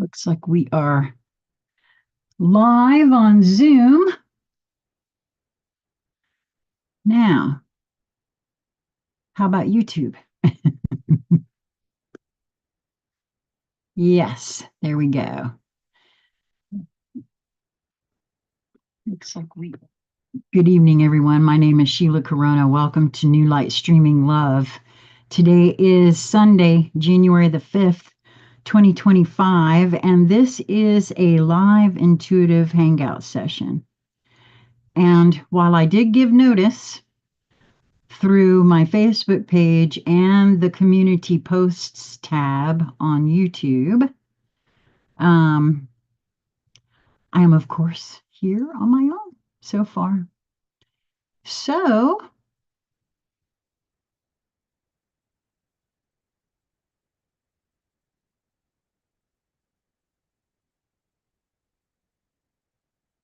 Looks like we are live on Zoom now. How about YouTube? Yes, there we go. Looks like we. Good evening, everyone. My name is Sheila Corona. Welcome to New Light Streaming Love. Today is Sunday, January the 5th, 2025, and this is a live intuitive hangout session. And while I did give notice through my Facebook page and the community posts tab on YouTube, I am, of course, here on my own so far. So,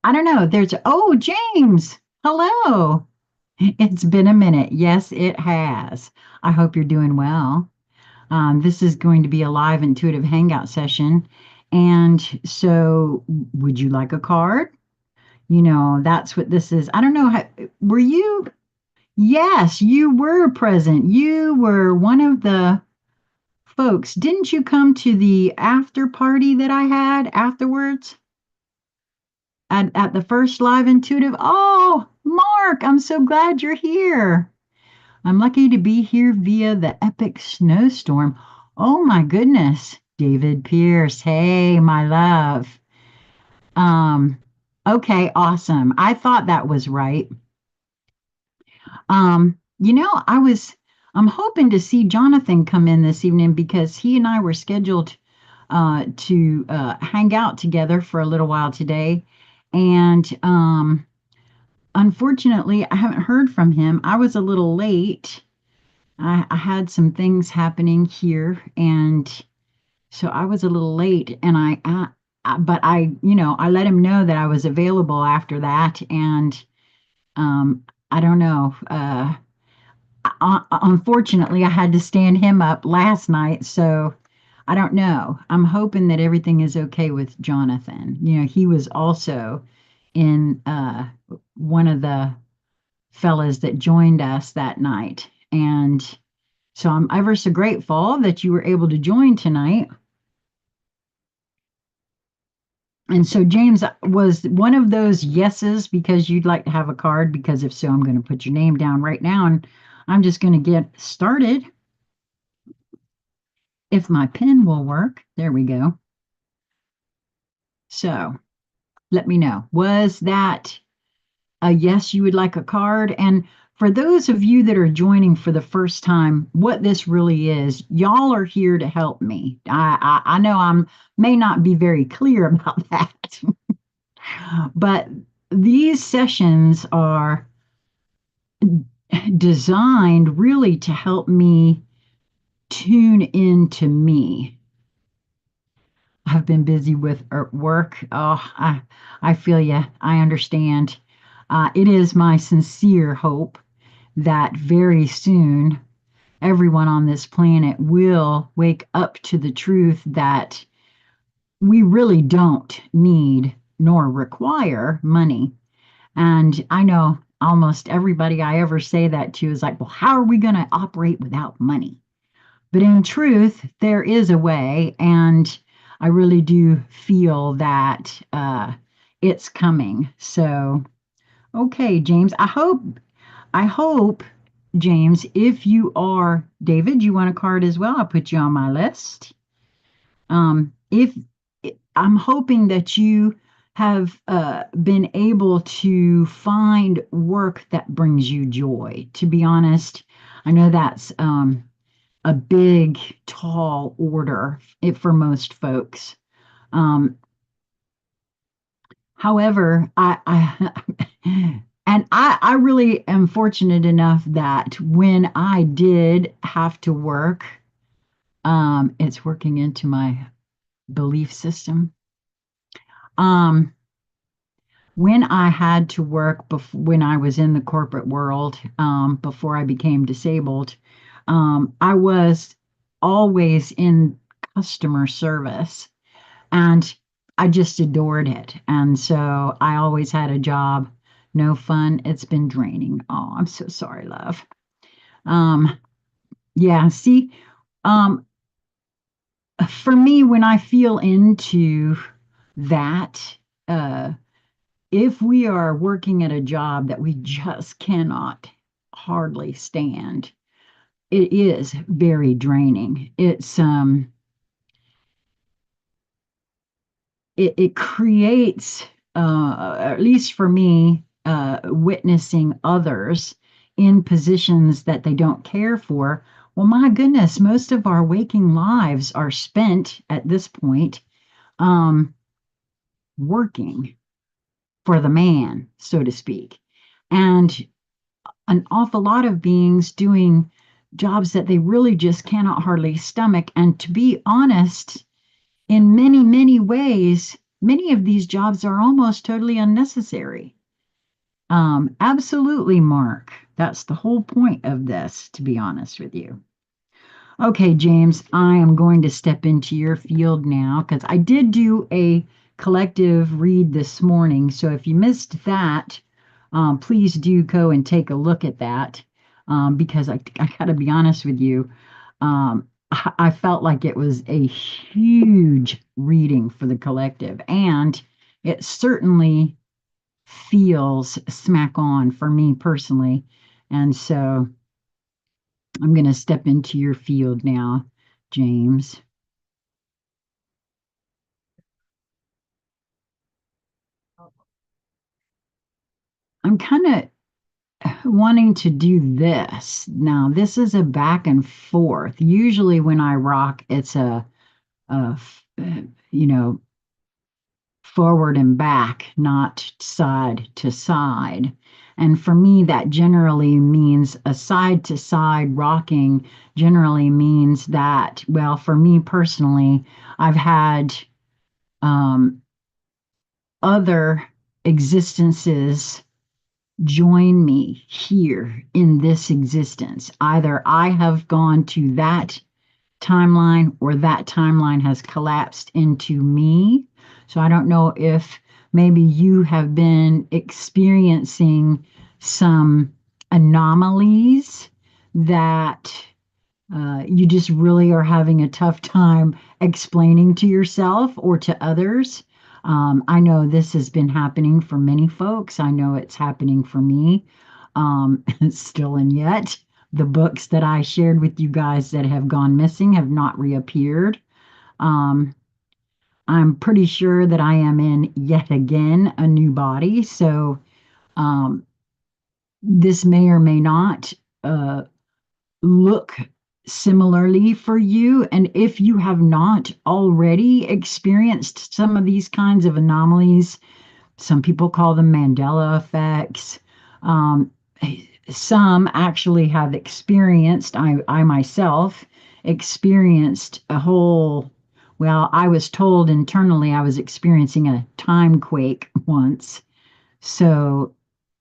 I don't know. James, hello. It's been a minute. Yes, it has. I hope you're doing well. This is going to be a live intuitive hangout session. And so, would you like a card? That's what this is. I don't know were you? Yes, you were present. You were one of the folks. Didn't you come to the after party that I had afterwards at the first live intuitive? Oh, Mark, I'm so glad you're here. I'm lucky to be here via the epic snowstorm. Oh my goodness. David Pierce. Hey, my love. Um, okay, awesome. I thought that was right. I'm hoping to see Jonathan come in this evening because he and I were scheduled to hang out together for a little while today. And unfortunately, I haven't heard from him. I was a little late. I had some things happening here, and so I was a little late. And but I let him know that I was available after that. And I don't know. Unfortunately, I had to stand him up last night, so I don't know. I'm hoping that everything is okay with Jonathan. He was also in one of the fellas that joined us that night. And so I'm ever so grateful that you were able to join tonight. And so James was one of those yeses because you'd like to have a card, because if so, I'm going to put your name down right now and I'm just going to get started. If my pen will work, there we go. So let me know. Was that a yes, you would like a card? And for those of you that are joining for the first time, what this really is, y'all are here to help me. I know I may not be very clear about that, but these sessions are designed really to help me tune into me. I've been busy with work. Oh, I feel you. I understand. It is my sincere hope that very soon everyone on this planet will wake up to the truth that we really don't need nor require money. And I know almost everybody I ever say that to is like, well, how are we going to operate without money? But in truth, there is a way, and I really do feel that it's coming. So, okay, James, I hope, James, if you are David, you want a card as well. I'll put you on my list. If I'm hoping that you have been able to find work that brings you joy. To be honest, I know that's a big, tall order for most folks. However, I really am fortunate enough that when I did have to work, it's working into my belief system. Um, when I had to work when I was in the corporate world, before I became disabled, I was always in customer service. And I just adored it. And so I always had a job. No fun. It's been draining. Oh, I'm so sorry, love. Um, yeah, see, um, for me, when I feel into that, uh, if we are working at a job that we just cannot hardly stand, it is very draining. It creates, at least for me, witnessing others in positions that they don't care for. Well, my goodness, most of our waking lives are spent at this point um, working for the man, so to speak. And an awful lot of beings doing jobs that they really just cannot hardly stomach. And to be honest, in many, many ways, many of these jobs are almost totally unnecessary. Absolutely, Mark. That's the whole point of this, to be honest with you. Okay, James, I am going to step into your field now because I did do a collective read this morning. So if you missed that, please do go and take a look at that because I got to be honest with you. I felt like it was a huge reading for the collective, and it certainly feels smack on for me personally. And so I'm going to step into your field now, James. I'm kind of wanting to do this. Now, this is a back and forth. Usually, when I rock, it's you know, forward and back, not side to side. And for me, that generally means a side to side rocking generally means that, well, for me personally, I've had um, other existences join me here in this existence. Either I have gone to that timeline or that timeline has collapsed into me. So I don't know if maybe you have been experiencing some anomalies that you just really are having a tough time explaining to yourself or to others. I know this has been happening for many folks. I know it's happening for me still and yet. The books that I shared with you guys that have gone missing have not reappeared. Um, I'm pretty sure that I am in yet again a new body. So um, this may or may not uh, look similarly for you. And if you have not already experienced some of these kinds of anomalies, some people call them Mandela effects. Um, some actually have experienced, I myself experienced a whole, well, I was told internally I was experiencing a time quake once. So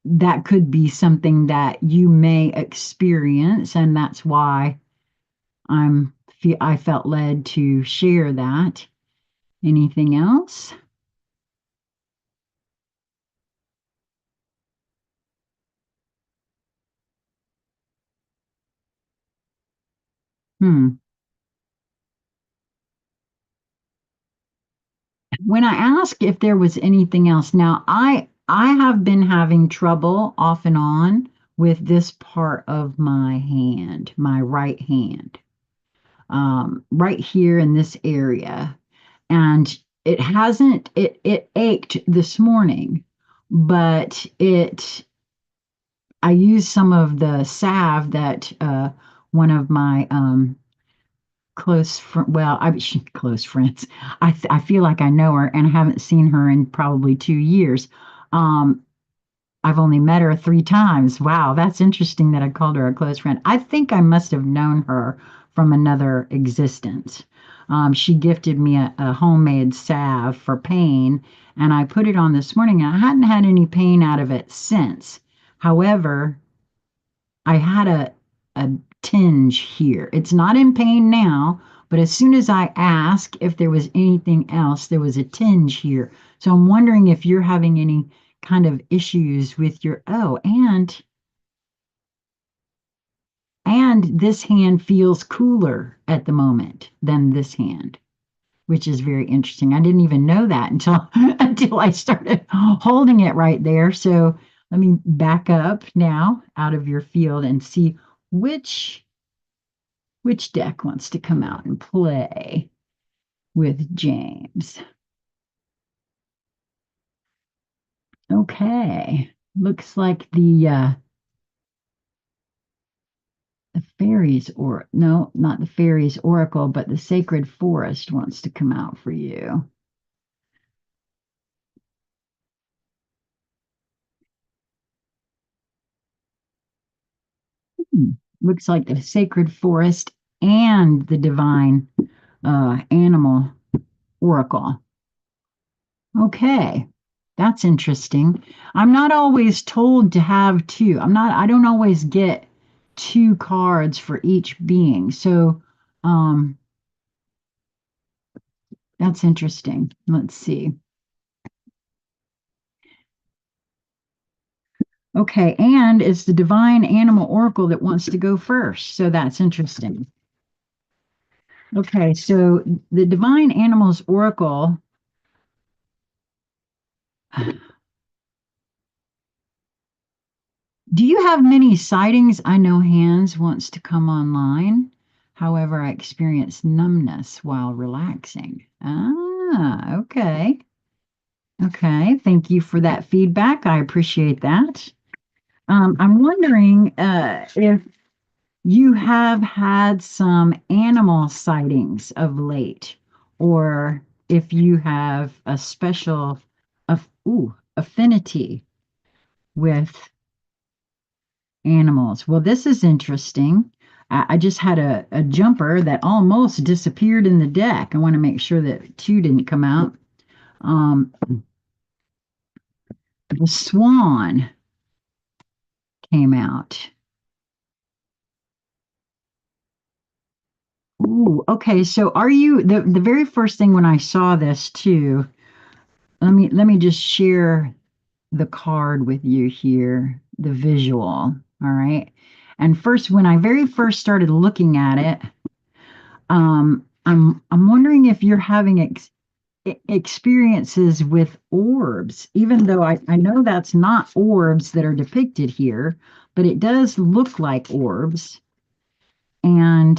that could be something that you may experience, and that's why I felt led to share that. Anything else? Hmm. When I asked if there was anything else, now I have been having trouble off and on with this part of my hand, my right hand, right here in this area, and it ached this morning, but it I used some of the salve that one of my well, close friends. I feel like I know her and I haven't seen her in probably 2 years. Um, I've only met her 3 times. Wow, that's interesting that I called her a close friend. I think I must have known her from another existence. She gifted me a homemade salve for pain, and I put it on this morning, and I hadn't had any pain out of it since. However, I had a tinge here. It's not in pain now, But as soon as I asked if there was anything else, there was a tinge here. So I'm wondering if you're having any kind of issues with your, oh, and this hand feels cooler at the moment than this hand, which is very interesting. I didn't even know that until until I started holding it right there. So let me back up now out of your field and see which deck wants to come out and play with James. Okay, looks like the fairies, or no, not the fairies oracle, but the sacred forest wants to come out for you. Hmm. Looks like the sacred forest and the divine animal oracle. Okay, that's interesting. I'm not always told to have two. I don't always get two cards for each being. So that's interesting. Let's see. Okay, and it's the divine animal oracle that wants to go first. So that's interesting. Okay, so the divine animals oracle. Do you have many sightings? I know Hands wants to come online. However, I experience numbness while relaxing. Ah, okay. Okay. Thank you for that feedback. I appreciate that. I'm wondering if you have had some animal sightings of late, or if you have a special affinity with animals. Well, this is interesting. I just had a jumper that almost disappeared in the deck. I want to make sure that two didn't come out. The swan came out. Ooh, okay. So are you the very first thing when I saw this too? Let me just share the card with you here, the visual. All right. And first, when I very first started looking at it, I'm wondering if you're having experiences with orbs, even though I know that's not orbs that are depicted here, but it does look like orbs. And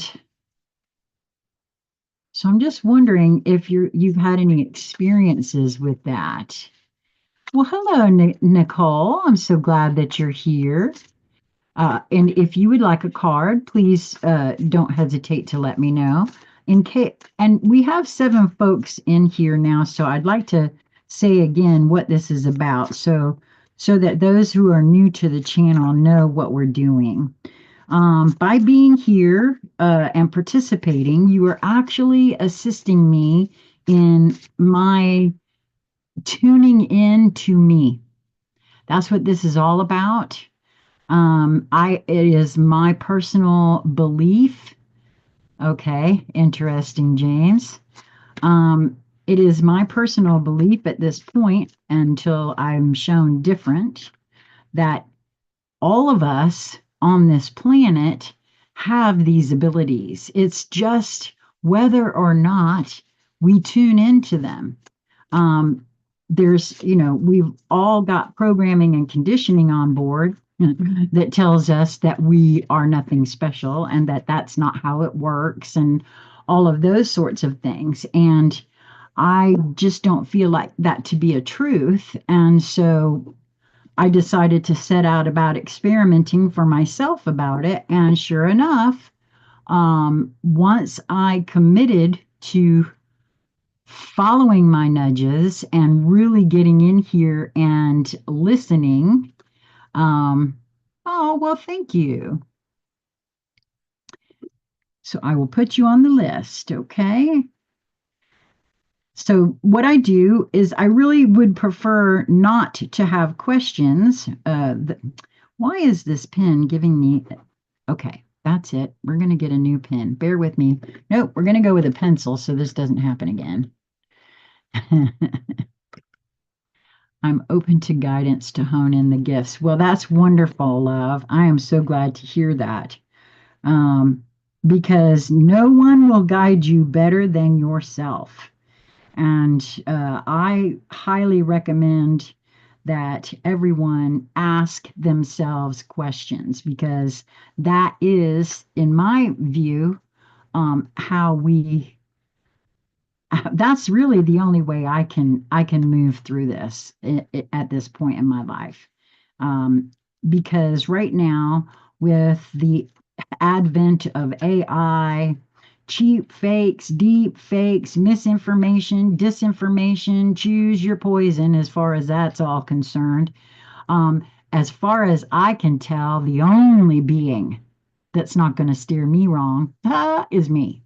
so I'm just wondering if you've had any experiences with that. Well, hello, Nicole. I'm so glad that you're here. And if you would like a card, please don't hesitate to let me know. In case, and we have 7 folks in here now, so I'd like to say again what this is about, so that those who are new to the channel know what we're doing. By being here and participating, you are actually assisting me in my tuning in to me. That's what this is all about. It is my personal belief. Okay, interesting, James. It is my personal belief at this point, until I'm shown different, that all of us on this planet have these abilities. It's just whether or not we tune into them. Um, we've all got programming and conditioning on board that tells us that we are nothing special and that that's not how it works and all of those sorts of things. And I just don't feel like that to be a truth. And so I decided to set out about experimenting for myself about it. And sure enough, once I committed to following my nudges and really getting in here and listening. Oh, well, thank you. So I will put you on the list, okay? So what I do is I really would prefer not to have questions. Why is this pen giving me? Okay, That's it. We're going to get a new pen. Bear with me. Nope, we're going to go with a pencil so this doesn't happen again. I'm open to guidance to hone in the gifts. Well, that's wonderful, love. I am so glad to hear that. Um, because no one will guide you better than yourself. And I highly recommend that everyone ask themselves questions because that is, in my view, how we that's really the only way I can move through this at this point in my life. Um, because right now, with the advent of AI, cheap fakes, deep fakes, misinformation, disinformation, choose your poison as far as that's all concerned. As far as I can tell, the only being that's not going to steer me wrong is me.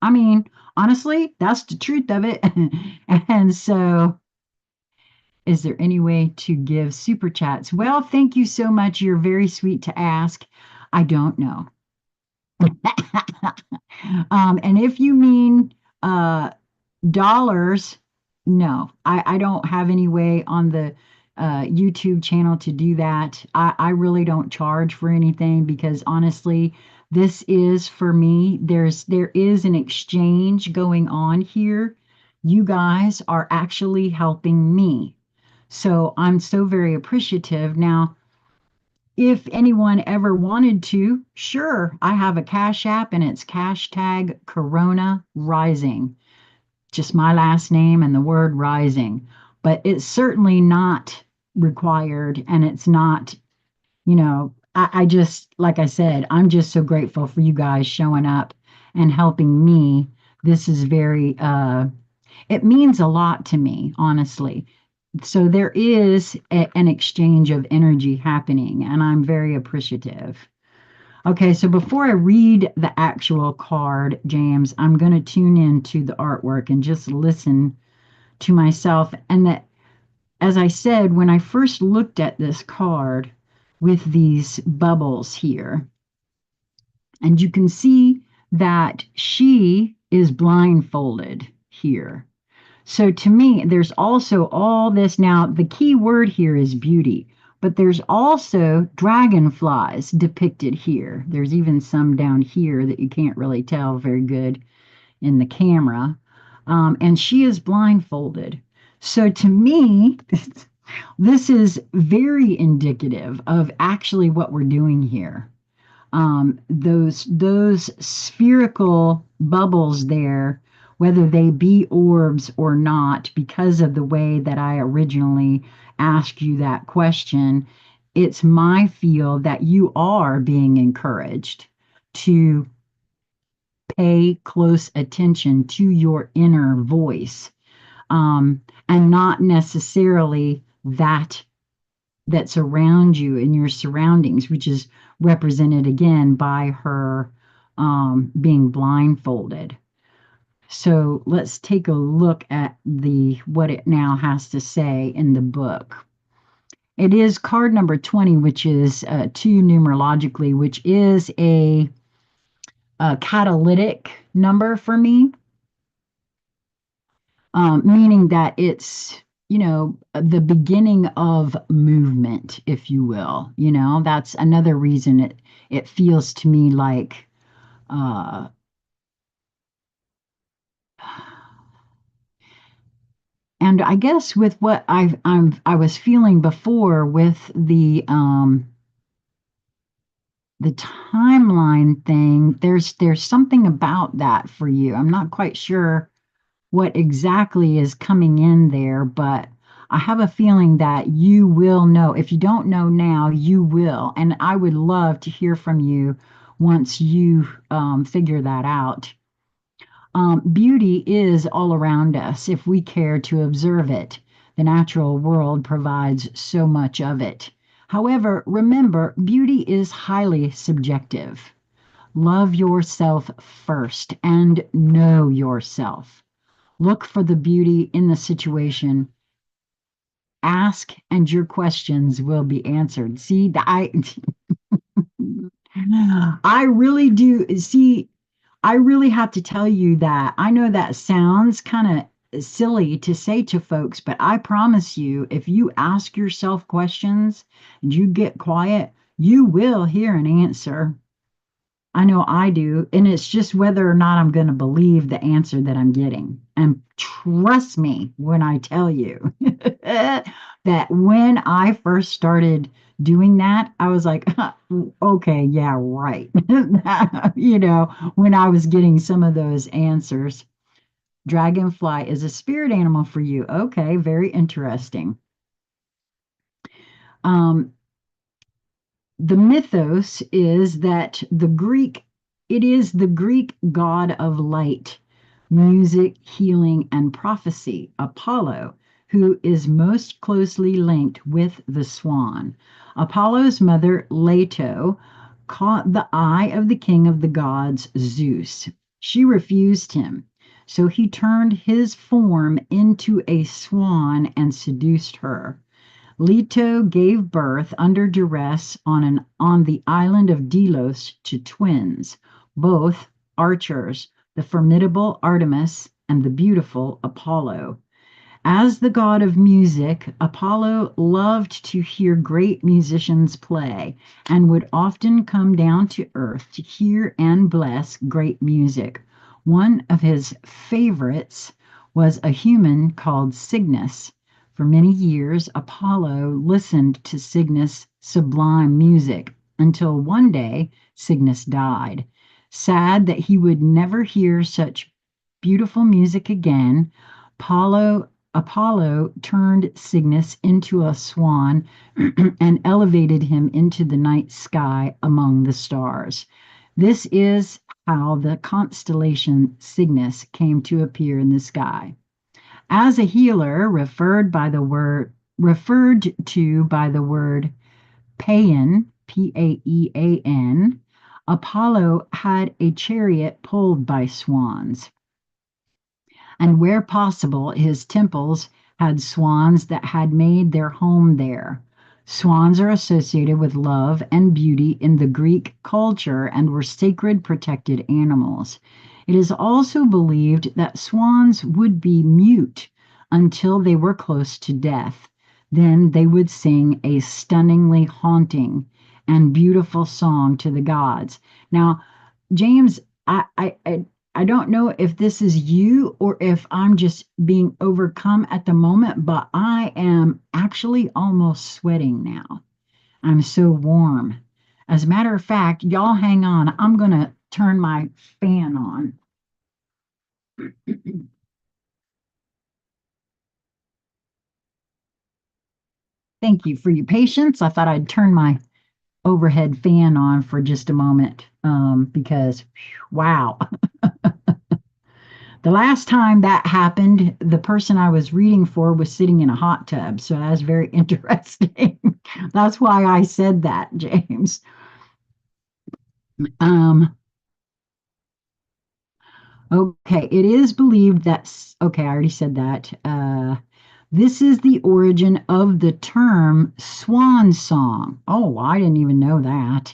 I mean, honestly, that's the truth of it. And so, is there any way to give super chats? Well, thank you so much. You're very sweet to ask. I don't know. And if you mean uh, dollars, no, I don't have any way on the YouTube channel to do that. I really don't charge for anything because honestly, this is for me. There is an exchange going on here. You guys are actually helping me. So I'm so very appreciative. Now, if anyone ever wanted to, sure, I have a Cash App and it's hashtag Corona Rising, just my last name and the word rising. But it's certainly not required. And it's not, I just, like I said, I'm just so grateful for you guys showing up and helping me. This is it means a lot to me, honestly. So there is an exchange of energy happening, and I'm very appreciative. Okay, so before I read the actual card, James, I'm going to tune into the artwork and just listen to myself. And that, as I said, when I first looked at this card with these bubbles here, and you can see that she is blindfolded here. So to me, there's also all this. Now, the key word here is beauty, but there's also dragonflies depicted here. There's even some down here that you can't really tell very good in the camera. And she is blindfolded. So to me, this is very indicative of actually what we're doing here. Those spherical bubbles there, whether they be orbs or not, because of the way that I originally asked you that question, it's my feel that you are being encouraged to pay close attention to your inner voice, and not necessarily that's around you in your surroundings, which is represented again by her being blindfolded. So let's take a look at the what it now has to say in the book. It is card number 20, which is 2 numerologically, which is a catalytic number for me, meaning that it's, the beginning of movement, if you will. That's another reason it feels to me like, uh, and I guess with what I was feeling before with the timeline thing, there's something about that for you. I'm not quite sure what exactly is coming in there, but I have a feeling that you will know. If you don't know now, you will. And I would love to hear from you once you figure that out. Beauty is all around us if we care to observe it. The natural world provides so much of it. However, remember, beauty is highly subjective. Love yourself first and know yourself. Look for the beauty in the situation. Ask, and your questions will be answered. See, I really do. See, I really have to tell you that I know that sounds kind of silly to say to folks, but I promise you, if you ask yourself questions and you get quiet, you will hear an answer. I know I do. And it's just whether or not I'm going to believe the answer that I'm getting. And trust me when I tell you that when I first started doing that, I was like, okay, yeah, right. When I was getting some of those answers. Dragonfly is a spirit animal for you. Okay, very interesting. Um, the mythos is that it is the Greek god of light, music, healing, and prophecy, Apollo, who is most closely linked with the swan. Apollo's mother, Leto, caught the eye of the king of the gods, Zeus. She refused him, so he turned his form into a swan and seduced her. Leto gave birth under duress on the island of Delos to twins, both archers, the formidable Artemis and the beautiful Apollo. As the god of music, Apollo loved to hear great musicians play and would often come down to earth to hear and bless great music. One of his favorites was a human called Cygnus. For many years, Apollo listened to Cygnus' sublime music until one day Cygnus died. Sad that he would never hear such beautiful music again, Apollo turned Cygnus into a swan and elevated him into the night sky among the stars. This is how the constellation Cygnus came to appear in the sky. As a healer referred to by the word Paean, Paean, Apollo had a chariot pulled by swans, and where possible, his temples had swans that had made their home there. Swans are associated with love and beauty in the Greek culture and were sacred protected animals. It is also believed that swans would be mute until they were close to death. Then they would sing a stunningly haunting and beautiful song to the gods. Now, James, I don't know if this is you or if I'm just being overcome at the moment, but I am actually almost sweating now. I'm so warm. As a matter of fact, y'all hang on. I'm going to turn my fan on. Thank you for your patience. I thought I'd turn my overhead fan on for just a moment because, wow. The last time that happened, the person I was reading for was sitting in a hot tub. So that's very interesting. That's why I said that, James. Um, okay, it is believed that, okay, I already said that. This is the origin of the term swan song. Oh, I didn't even know that.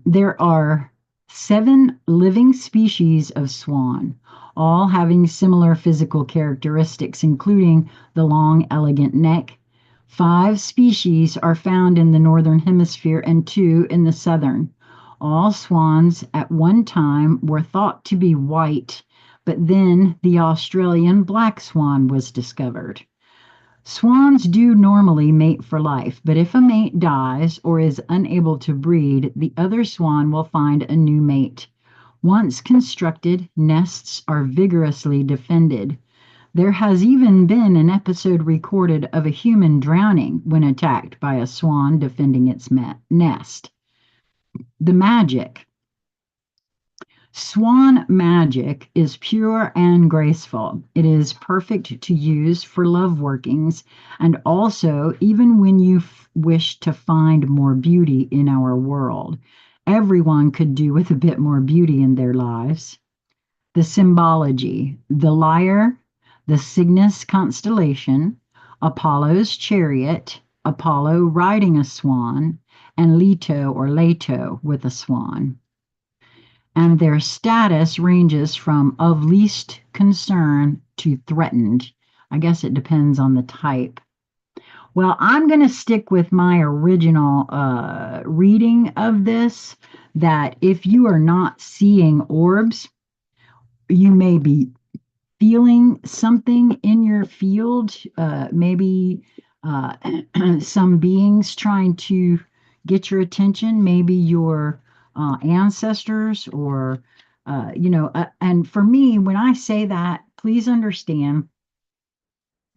There are 7 living species of swan, all having similar physical characteristics, including the long, elegant neck. 5 species are found in the northern hemisphere and 2 in the southern. All swans at one time were thought to be white, but then the Australian black swan was discovered. Swans do normally mate for life, but if a mate dies or is unable to breed, the other swan will find a new mate. Once constructed, nests are vigorously defended. There has even been an episode recorded of a human drowning when attacked by a swan defending its nest. The magic. Swan magic is pure and graceful. It is perfect to use for love workings and also even when you wish to find more beauty in our world. Everyone could do with a bit more beauty in their lives. The symbology, the lyre, the Cygnus constellation, Apollo's chariot, Apollo riding a swan, and Leto or Leto with a swan. And their status ranges from of least concern to threatened. I guess it depends on the type. Well, I'm going to stick with my original reading of this that if you are not seeing orbs, you may be feeling something in your field, maybe uh, some beings trying to get your attention, maybe your ancestors, or, and for me, when I say that, please understand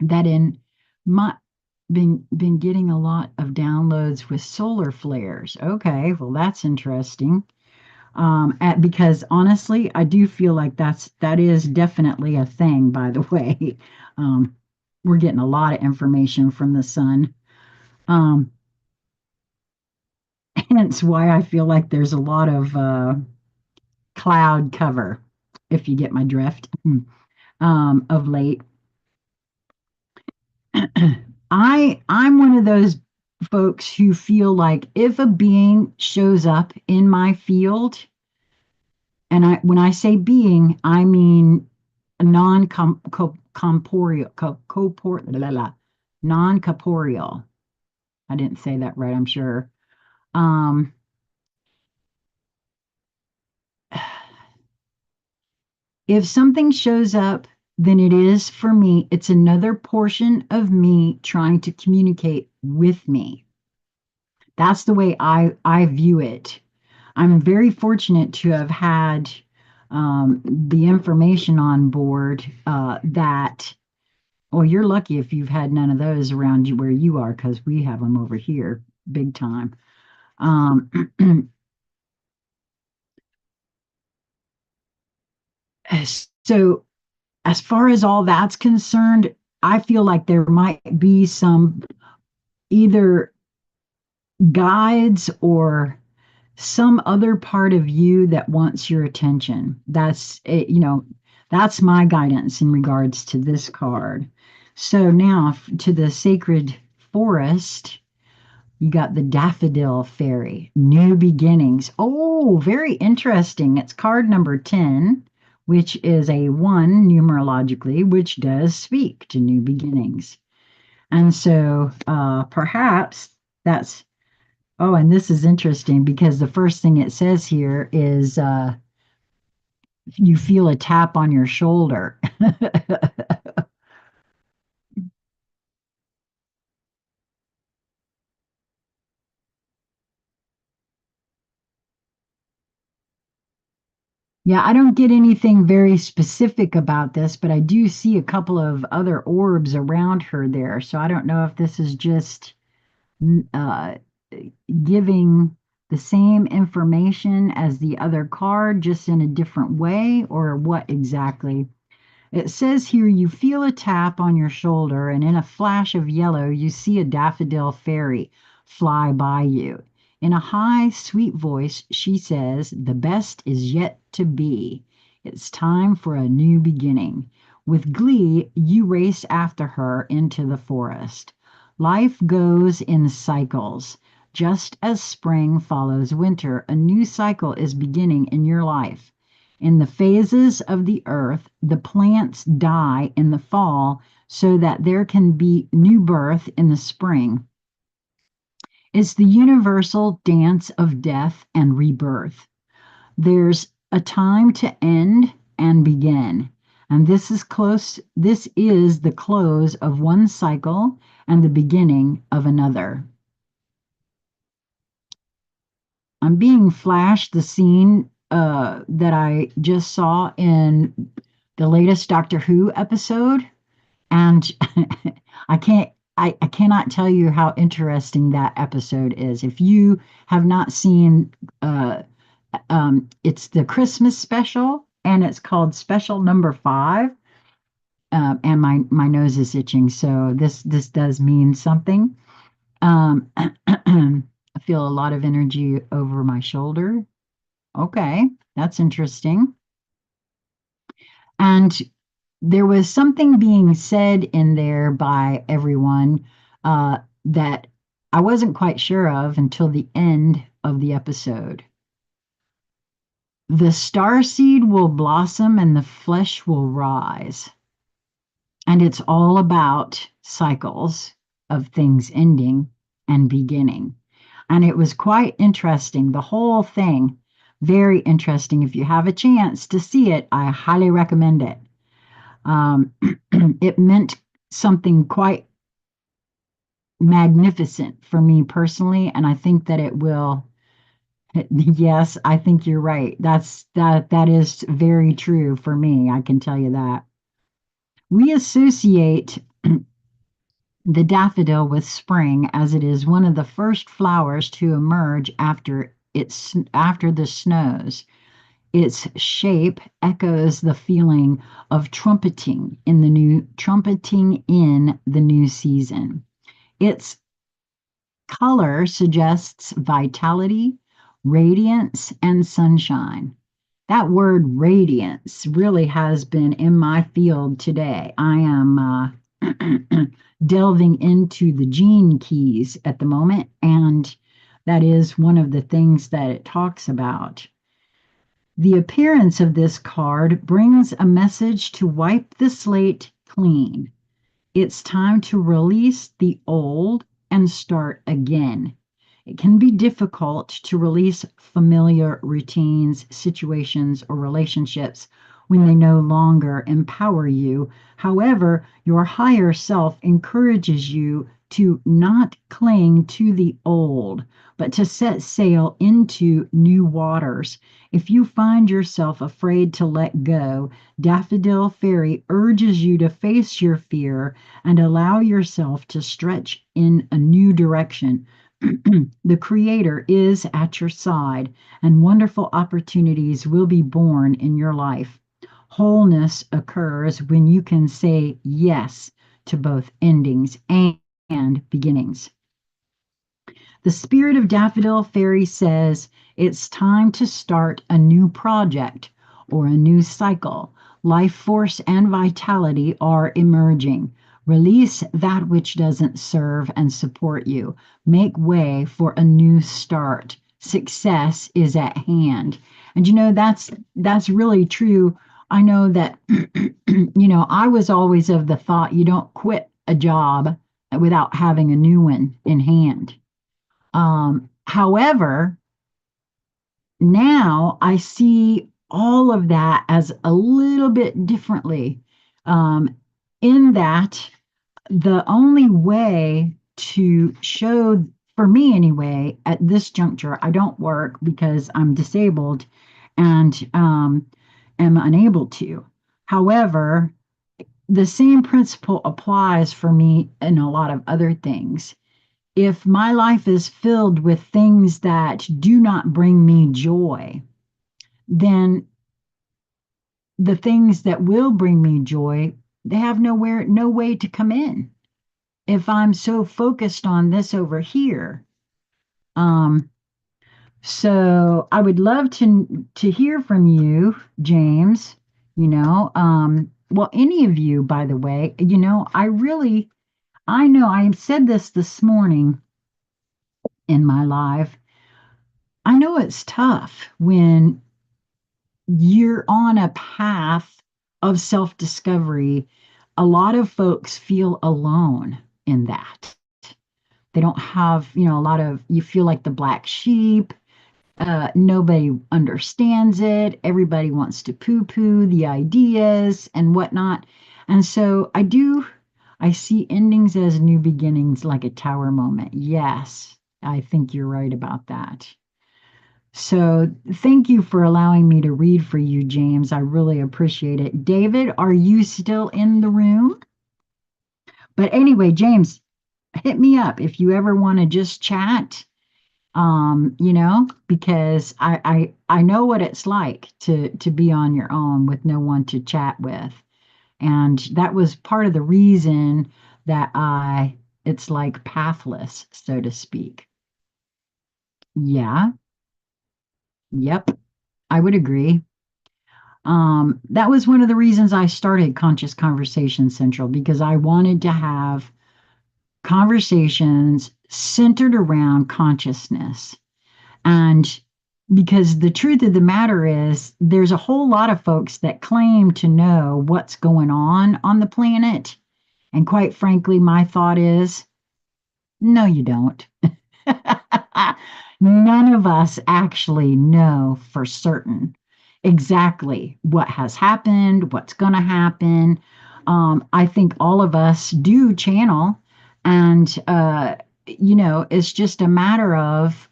that in my been getting a lot of downloads with solar flares. Okay, well that's interesting. Because honestly, I do feel like that is definitely a thing, by the way. Um, we're getting a lot of information from the sun. Um, hence why I feel like there's a lot of cloud cover, if you get my drift, of late. I'm one of those folks who feel like if a being shows up in my field, and when I say being, I mean non-corporeal, non-corporeal. I didn't say that right, I'm sure. Um, if something shows up, then it is for me, it's another portion of me trying to communicate with me. That's the way I view it. I'm very fortunate to have had the information on board that, well, you're lucky if you've had none of those around you where you are, because we have them over here big time. Um, so, as far as all that's concerned, I feel like there might be some either guides or some other part of you that wants your attention. That's it, that's my guidance in regards to this card. So now to the sacred forest, you got the daffodil fairy, new beginnings. Oh, very interesting. It's card number 10, which is a one numerologically, which does speak to new beginnings. And so perhaps that's, oh, and this is interesting because the first thing it says here is you feel a tap on your shoulder. Yeah, I don't get anything very specific about this, but I do see a couple of other orbs around her there. So I don't know if this is just uh, giving the same information as the other card, just in a different way, or what exactly. It says here you feel a tap on your shoulder, and in a flash of yellow, you see a daffodil fairy fly by you. In a high, sweet voice, she says, "The best is yet to be. It's time for a new beginning." With glee, you race after her into the forest. Life goes in cycles. Just as spring follows winter, a new cycle is beginning in your life. In the phases of the earth, the plants die in the fall so that there can be new birth in the spring. It's the universal dance of death and rebirth. There's a time to end and begin. And this is the close of one cycle and the beginning of another. I'm being flashed the scene that I just saw in the latest Doctor Who episode, and I cannot tell you how interesting that episode is. If you have not seen, it's the Christmas special, and it's called Special Number 5. And my nose is itching, so this does mean something. I feel a lot of energy over my shoulder. Okay, that's interesting. And there was something being said in there by everyone that I wasn't quite sure of until the end of the episode. The star seed will blossom and the flesh will rise. And it's all about cycles of things ending and beginning. And it was quite interesting, the whole thing. Very interesting. If you have a chance to see it, I highly recommend it. Um, it meant something quite magnificent for me personally, and I think that it will. Yes, I think you're right. That is very true for me. I can tell you that. We associate the daffodil with spring as it is one of the first flowers to emerge after the snows. Its shape echoes the feeling of trumpeting in the new season. Its color suggests vitality, radiance, and sunshine. That word radiance really has been in my field today. I am delving into the gene keys at the moment, and that is one of the things that it talks about. The appearance of this card brings a message to wipe the slate clean. It's time to release the old and start again. It can be difficult to release familiar routines, situations, or relationships when they no longer empower you. However, your higher self encourages you to not cling to the old, but to set sail into new waters. If you find yourself afraid to let go, Daffodil Fairy urges you to face your fear and allow yourself to stretch in a new direction. The Creator is at your side, and wonderful opportunities will be born in your life. Wholeness occurs when you can say yes to both endings and beginnings. The spirit of Daffodil Fairy says it's time to start a new project or a new cycle. Life force and vitality are emerging. Release that which doesn't serve and support you. Make way for a new start. Success is at hand. And that's really true. I know that I was always of the thought you don't quit a job without having a new one in hand. However, now I see all of that as a little bit differently. Um, in that, the only way to show, for me anyway, at this juncture, I don't work because I'm disabled and am unable to. However, the same principle applies for me in a lot of other things. If my life is filled with things that do not bring me joy, then the things that will bring me joy, they have no way to come in. If I'm so focused on this over here, um, so I would love to hear from you, James. Well, any of you, by the way. I know I said this morning in my live. I know it's tough when you're on a path of self discovery. A lot of folks feel alone in that. They don't have, you feel like the black sheep. Nobody understands it. Everybody wants to poo poo the ideas and whatnot. And so I see endings as new beginnings like a tower moment. Yes, I think you're right about that. So thank you for allowing me to read for you, James. I really appreciate it. David, are you still in the room? But anyway, James, hit me up if you ever want to just chat. Because I know what it's like to be on your own with no one to chat with. And that was part of the reason that it's like pathless, so to speak. Yeah, yep, I would agree. That was one of the reasons I started Conscious Conversation Central because I wanted to have conversations centered around consciousness. And because the truth of the matter is, there's a whole lot of folks that claim to know what's going on the planet. And quite frankly, my thought is, no, you don't. None of us actually know for certain exactly what has happened, what's going to happen. I think all of us do channel, and it's just a matter of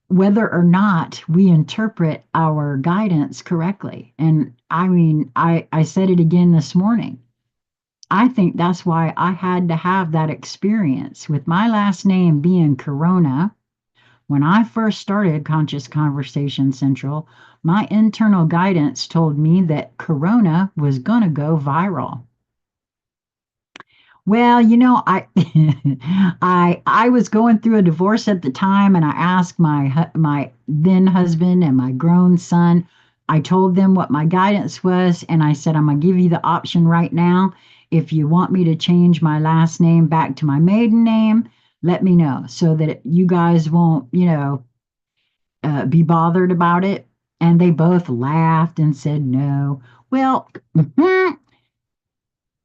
whether or not we interpret our guidance correctly. And I mean, I said it again this morning. I think that's why I had to have that experience with my last name being Corona. When I first started Conscious Conversation Central, my internal guidance told me that Corona was going to go viral. Well, I was going through a divorce at the time, and I asked my then husband and my grown son. I told them what my guidance was, and I said, I'm gonna give you the option right now. If you want me to change my last name back to my maiden name, let me know so that you guys won't, be bothered about it. And they both laughed and said no. Well,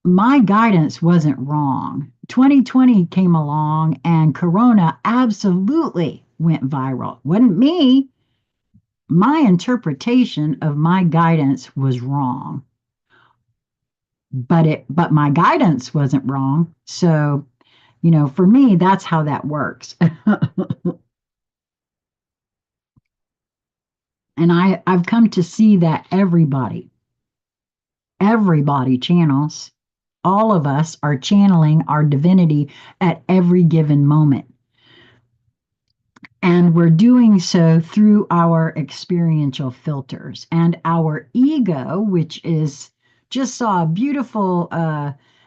my guidance wasn't wrong. 2020 came along and Corona absolutely went viral. Wasn't me. My interpretation of my guidance was wrong. But my guidance wasn't wrong. So, for me, that's how that works. And I've come to see that everybody channels. All of us are channeling our divinity at every given moment. And we're doing so through our experiential filters. And our ego, which is just saw a beautiful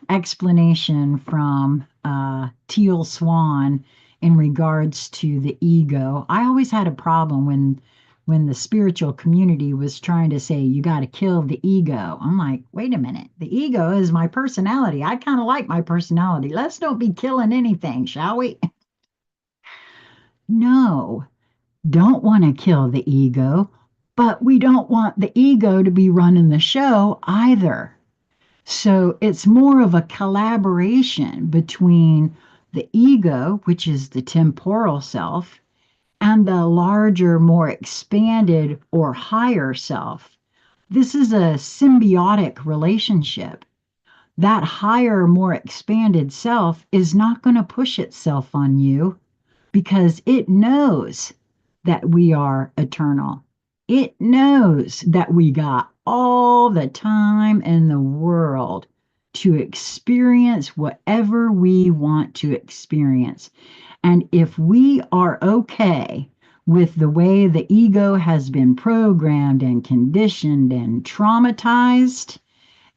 explanation from Teal Swan in regards to the ego. I always had a problem when the spiritual community was trying to say you got to kill the ego. I'm like, wait a minute. The ego is my personality. I kind of like my personality. Let's don't be killing anything, shall we? No, don't want to kill the ego, but we don't want the ego to be running the show either. So it's more of a collaboration between the ego, which is the temporal self, and the larger, more expanded or higher self. This is a symbiotic relationship. That higher, more expanded self is not going to push itself on you because it knows that we are eternal. It knows that we got all the time in the world to experience whatever we want to experience. And if we are okay with the way the ego has been programmed and conditioned and traumatized,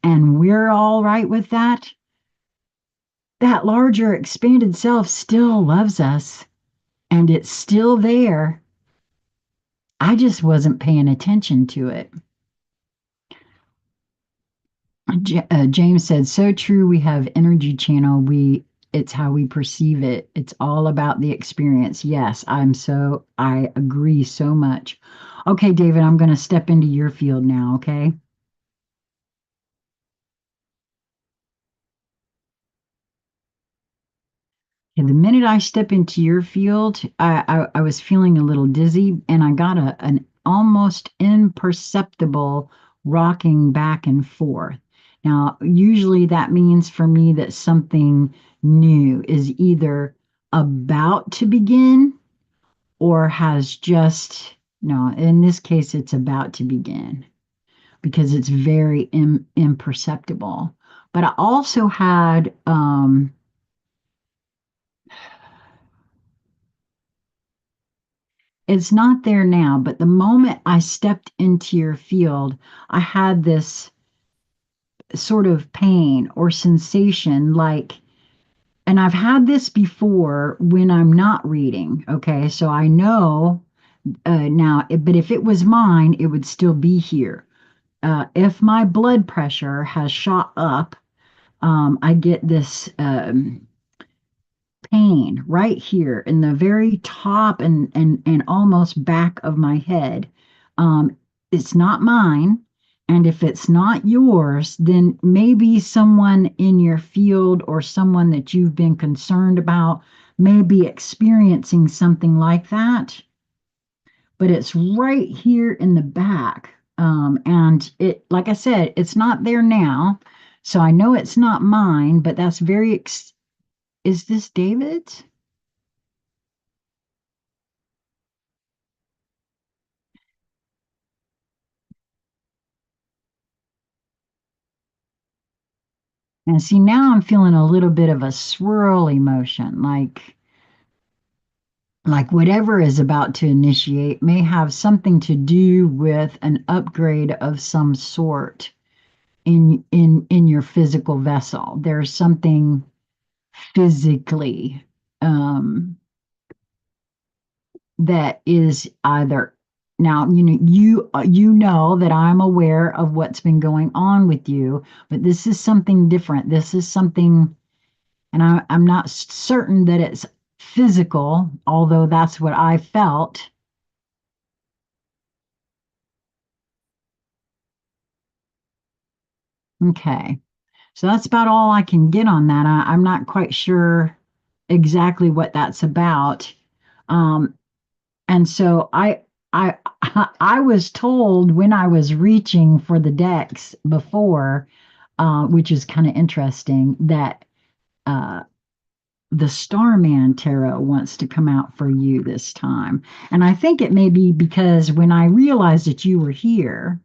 and we're all right with that, that larger expanded self still loves us and it's still there. I just wasn't paying attention to it. James said, so true. We have energy channel. It's how we perceive it. It's all about the experience. Yes, I agree so much. Okay, David, I'm going to step into your field now. Okay. And the minute I step into your field, I was feeling a little dizzy and I got an almost imperceptible rocking back and forth. Now, usually that means for me that something new is either about to begin or has just, no, in this case, it's about to begin because it's very imperceptible. But I also had, it's not there now, but the moment I stepped into your field, I had this sort of pain or sensation like, and I've had this before when I'm not reading. Okay. So I know now, but if it was mine, it would still be here. If my blood pressure has shot up, I get this. pain right here in the very top and almost back of my head. Um, it's not mine. And if it's not yours, then maybe someone in your field or someone that you've been concerned about may be experiencing something like that. But it's right here in the back. And it, like I said, it's not there now. So I know it's not mine, but that's is this David's? And see, now I'm feeling a little bit of a swirl emotion, like whatever is about to initiate may have something to do with an upgrade of some sort in your physical vessel. There's something physically um, that is either now you know that I'm aware of what's been going on with you, but this is something different. This is something. And I'm not certain that it's physical, although that's what I felt. Okay. So that's about all I can get on that. I'm not quite sure exactly what that's about. Um, and so I I was told when I was reaching for the decks before, which is kind of interesting, that uh, the Starman Tarot wants to come out for you this time. And I think it may be because when I realized that you were here,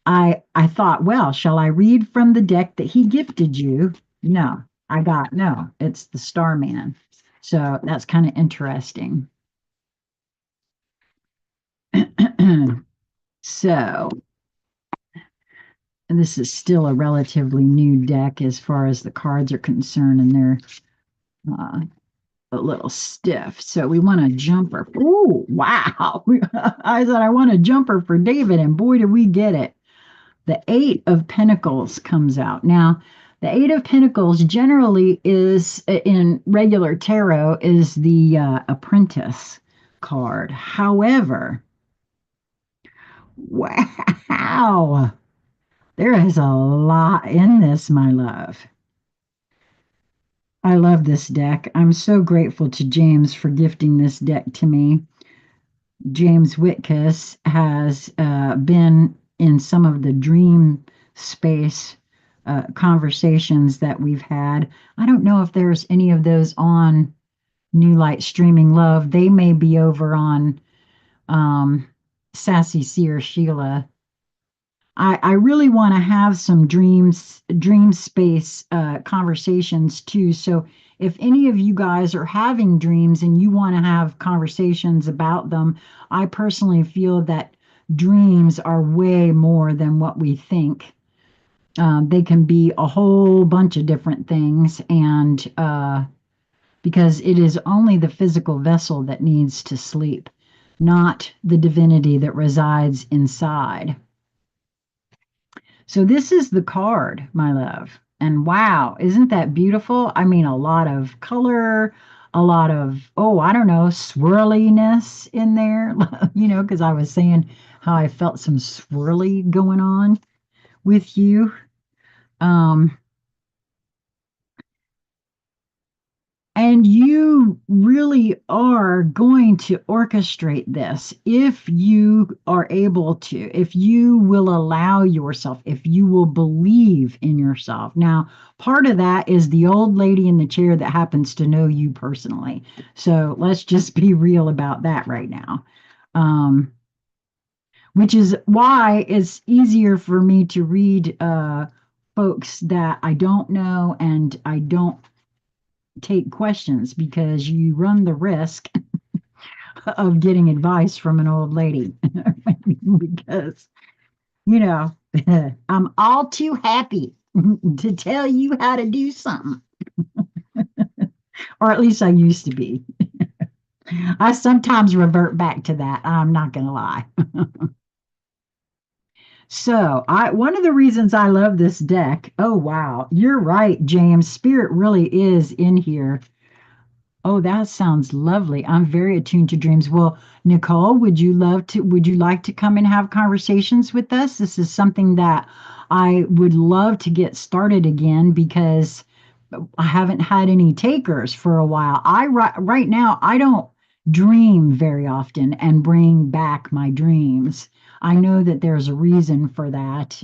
I thought, well, shall I read from the deck that he gifted you? No, no, it's the Starman. So that's kind of interesting. So, and this is still a relatively new deck as far as the cards are concerned, and they're uh, a little stiff. So we want a jumper. Oh, wow. I thought I want a jumper for David, and boy, did we get it. The Eight of Pentacles comes out. Now, the Eight of Pentacles generally is in regular tarot is the apprentice card. However, wow, there is a lot in this, my love. I love this deck. I'm so grateful to James for gifting this deck to me. James Whitkus has been in some of the dream space conversations that we've had. I don't know if there's any of those on New Light Streaming Love. They may be over on Sassy Seer Sheila. I really want to have some dream space conversations too. So if any of you guys are having dreams and you want to have conversations about them, I personally feel that dreams are way more than what we think. They can be a whole bunch of different things, and because it is only the physical vessel that needs to sleep, not the divinity that resides inside. So this is the card, my love. And wow, isn't that beautiful? I mean, a lot of color, a lot of, oh, I don't know, swirliness in there, because I was saying how I felt some swirly going on with you. Um, And you really are going to orchestrate this if you are able to, if you will allow yourself, if you will believe in yourself. Now, part of that is the old lady in the chair that happens to know you personally. So let's just be real about that right now. Which is why it's easier for me to read folks that I don't know and I don't take questions because you run the risk of getting advice from an old lady because you know I'm all too happy to tell you how to do something, or at least I used to be. I sometimes revert back to that, I'm not going to lie. So I one of the reasons I love this deck, oh wow, you're right, James, spirit really is in here. Oh, that sounds lovely. I'm very attuned to dreams. Well, Nicole, would you like to come and have conversations with us? This is something that I would love to get started again because I haven't had any takers for a while. Right now I don't dream very often and bring back my dreams. I know that there's a reason for that.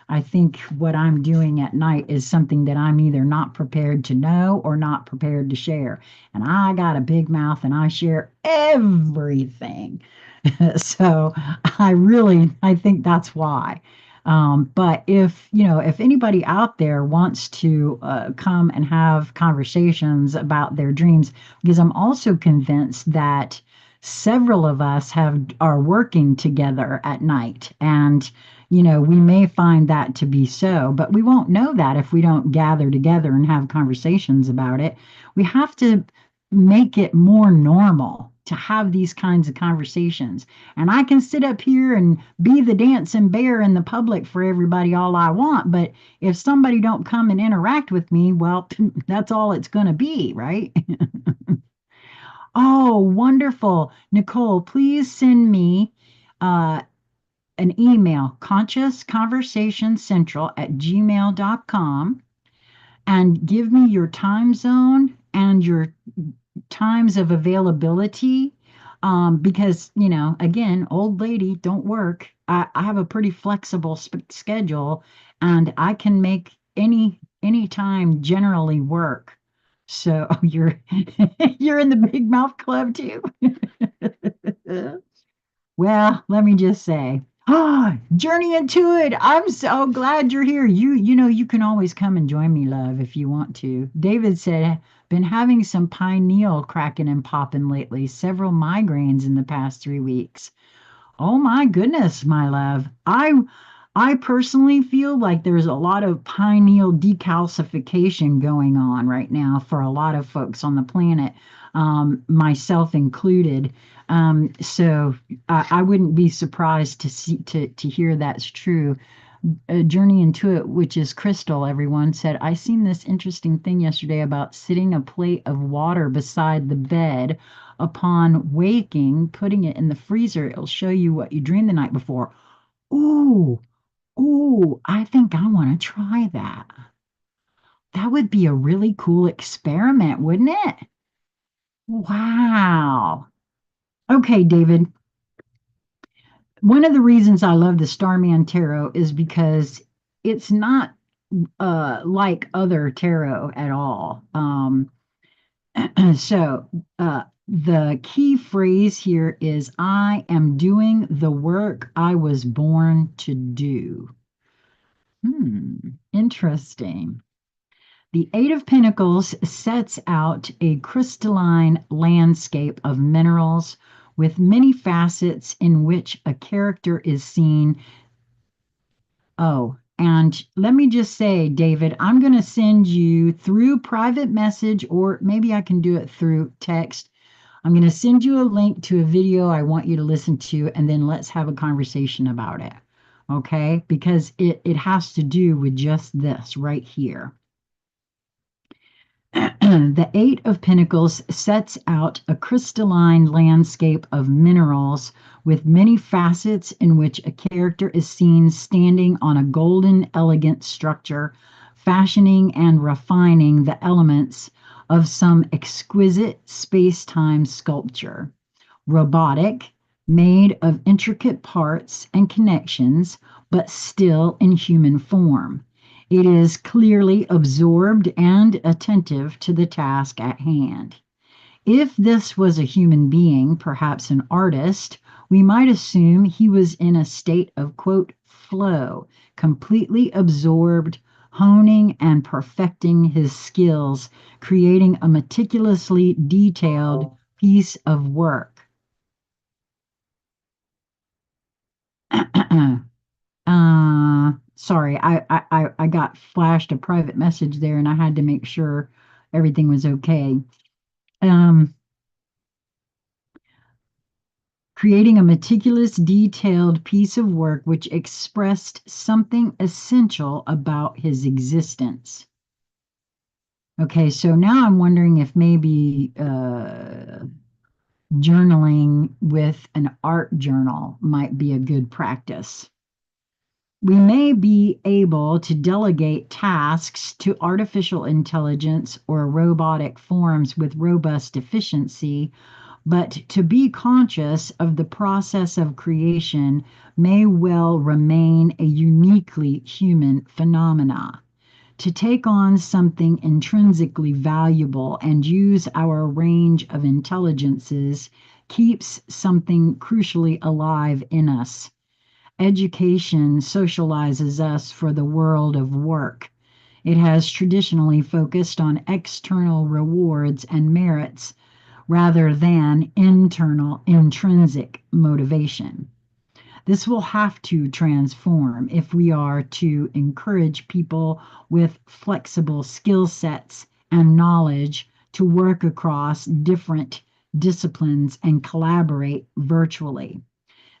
I think what I'm doing at night is something that I'm either not prepared to know or not prepared to share. And I got a big mouth and I share everything. So I think that's why. But if, if anybody out there wants to come and have conversations about their dreams, because I'm also convinced that several of us are working together at night, and we may find that to be so, but we won't know that if we don't gather together and have conversations about it. We have to make it more normal to have these kinds of conversations. And I can sit up here and be the dancing bear in the public for everybody all I want, but if somebody don't come and interact with me, well, that's all it's going to be, right? Oh, wonderful. Nicole, please send me uh, an email, consciousconversationcentral@gmail.com, and give me your time zone and your times of availability. Because, again, old lady, don't work. I have a pretty flexible schedule and I can make any time generally work. So you're you're in the Big Mouth Club too. Well, let me just say, Journey into it. I'm so glad you're here. You can always come and join me, love, if you want to. David said, been having some pineal cracking and popping lately, several migraines in the past 3 weeks. Oh my goodness, my love. I personally feel like there's a lot of pineal decalcification going on right now for a lot of folks on the planet, myself included. So I wouldn't be surprised to hear that's true. Journey into it, which is Crystal, everyone said, I seen this interesting thing yesterday about sitting a plate of water beside the bed. Upon waking, putting it in the freezer, it'll show you what you dreamed the night before. Ooh, ooh, I think I want to try that. That would be a really cool experiment, wouldn't it? Wow. Okay, David. One of the reasons I love the Starman Tarot is because it's not like other tarot at all. So the key phrase here is I am doing the work I was born to do. Interesting. The Eight of Pentacles sets out a crystalline landscape of minerals with many facets in which a character is seen. Oh, and let me just say, David, I'm going to send you through private message, or maybe I can do it through text. I'm going to send you a link to a video I want you to listen to, and then let's have a conversation about it. Okay? Because it has to do with just this right here. The Eight of Pentacles sets out a crystalline landscape of minerals with many facets in which a character is seen standing on a golden, elegant structure, fashioning and refining the elements of some exquisite space time sculpture. Robotic, made of intricate parts and connections, but still in human form. It is clearly absorbed and attentive to the task at hand. If this was a human being, perhaps an artist, we might assume he was in a state of, quote, flow, completely absorbed, honing and perfecting his skills, creating a meticulously detailed piece of work. Sorry, I got flashed a private message there and I had to make sure everything was okay. Um, Creating a meticulous, detailed piece of work which expressed something essential about his existence. Okay, so now I'm wondering if maybe journaling with an art journal might be a good practice. We may be able to delegate tasks to artificial intelligence or robotic forms with robust efficiency, but to be conscious of the process of creation may well remain a uniquely human phenomena. To take on something intrinsically valuable and use our range of intelligences keeps something crucially alive in us. Education socializes us for the world of work. It has traditionally focused on external rewards and merits rather than internal intrinsic motivation. This will have to transform if we are to encourage people with flexible skill sets and knowledge to work across different disciplines and collaborate virtually.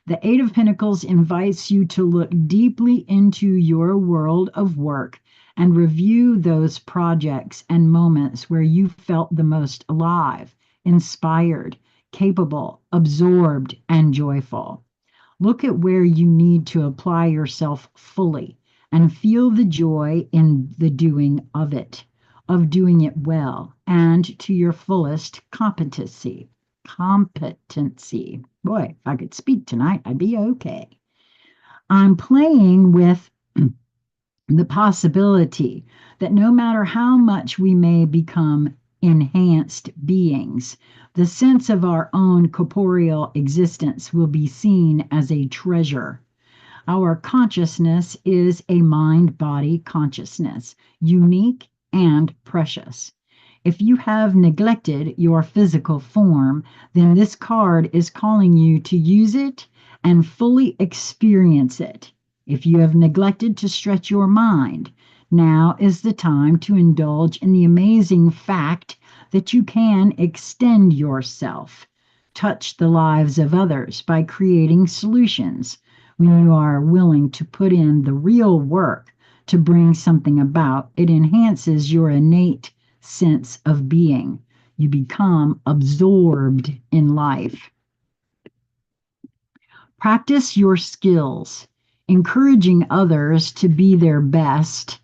The Eight of Pentacles invites you to look deeply into your world of work and review those projects and moments where you felt the most alive, inspired, capable, absorbed, and joyful. Look at where you need to apply yourself fully and feel the joy in the doing of it, of doing it well and to your fullest competency. Competency. Boy, if I could speak tonight, I'd be okay. I'm playing with the possibility that no matter how much we may become enhanced beings, the sense of our own corporeal existence will be seen as a treasure. Our consciousness is a mind body consciousness, unique and precious. If you have neglected your physical form, then this card is calling you to use it and fully experience it. If you have neglected to stretch your mind, now is the time to indulge in the amazing fact that you can extend yourself, touch the lives of others by creating solutions. When you are willing to put in the real work to bring something about, it enhances your innate sense of being. You become absorbed in life. Practice your skills, encouraging others to be their best,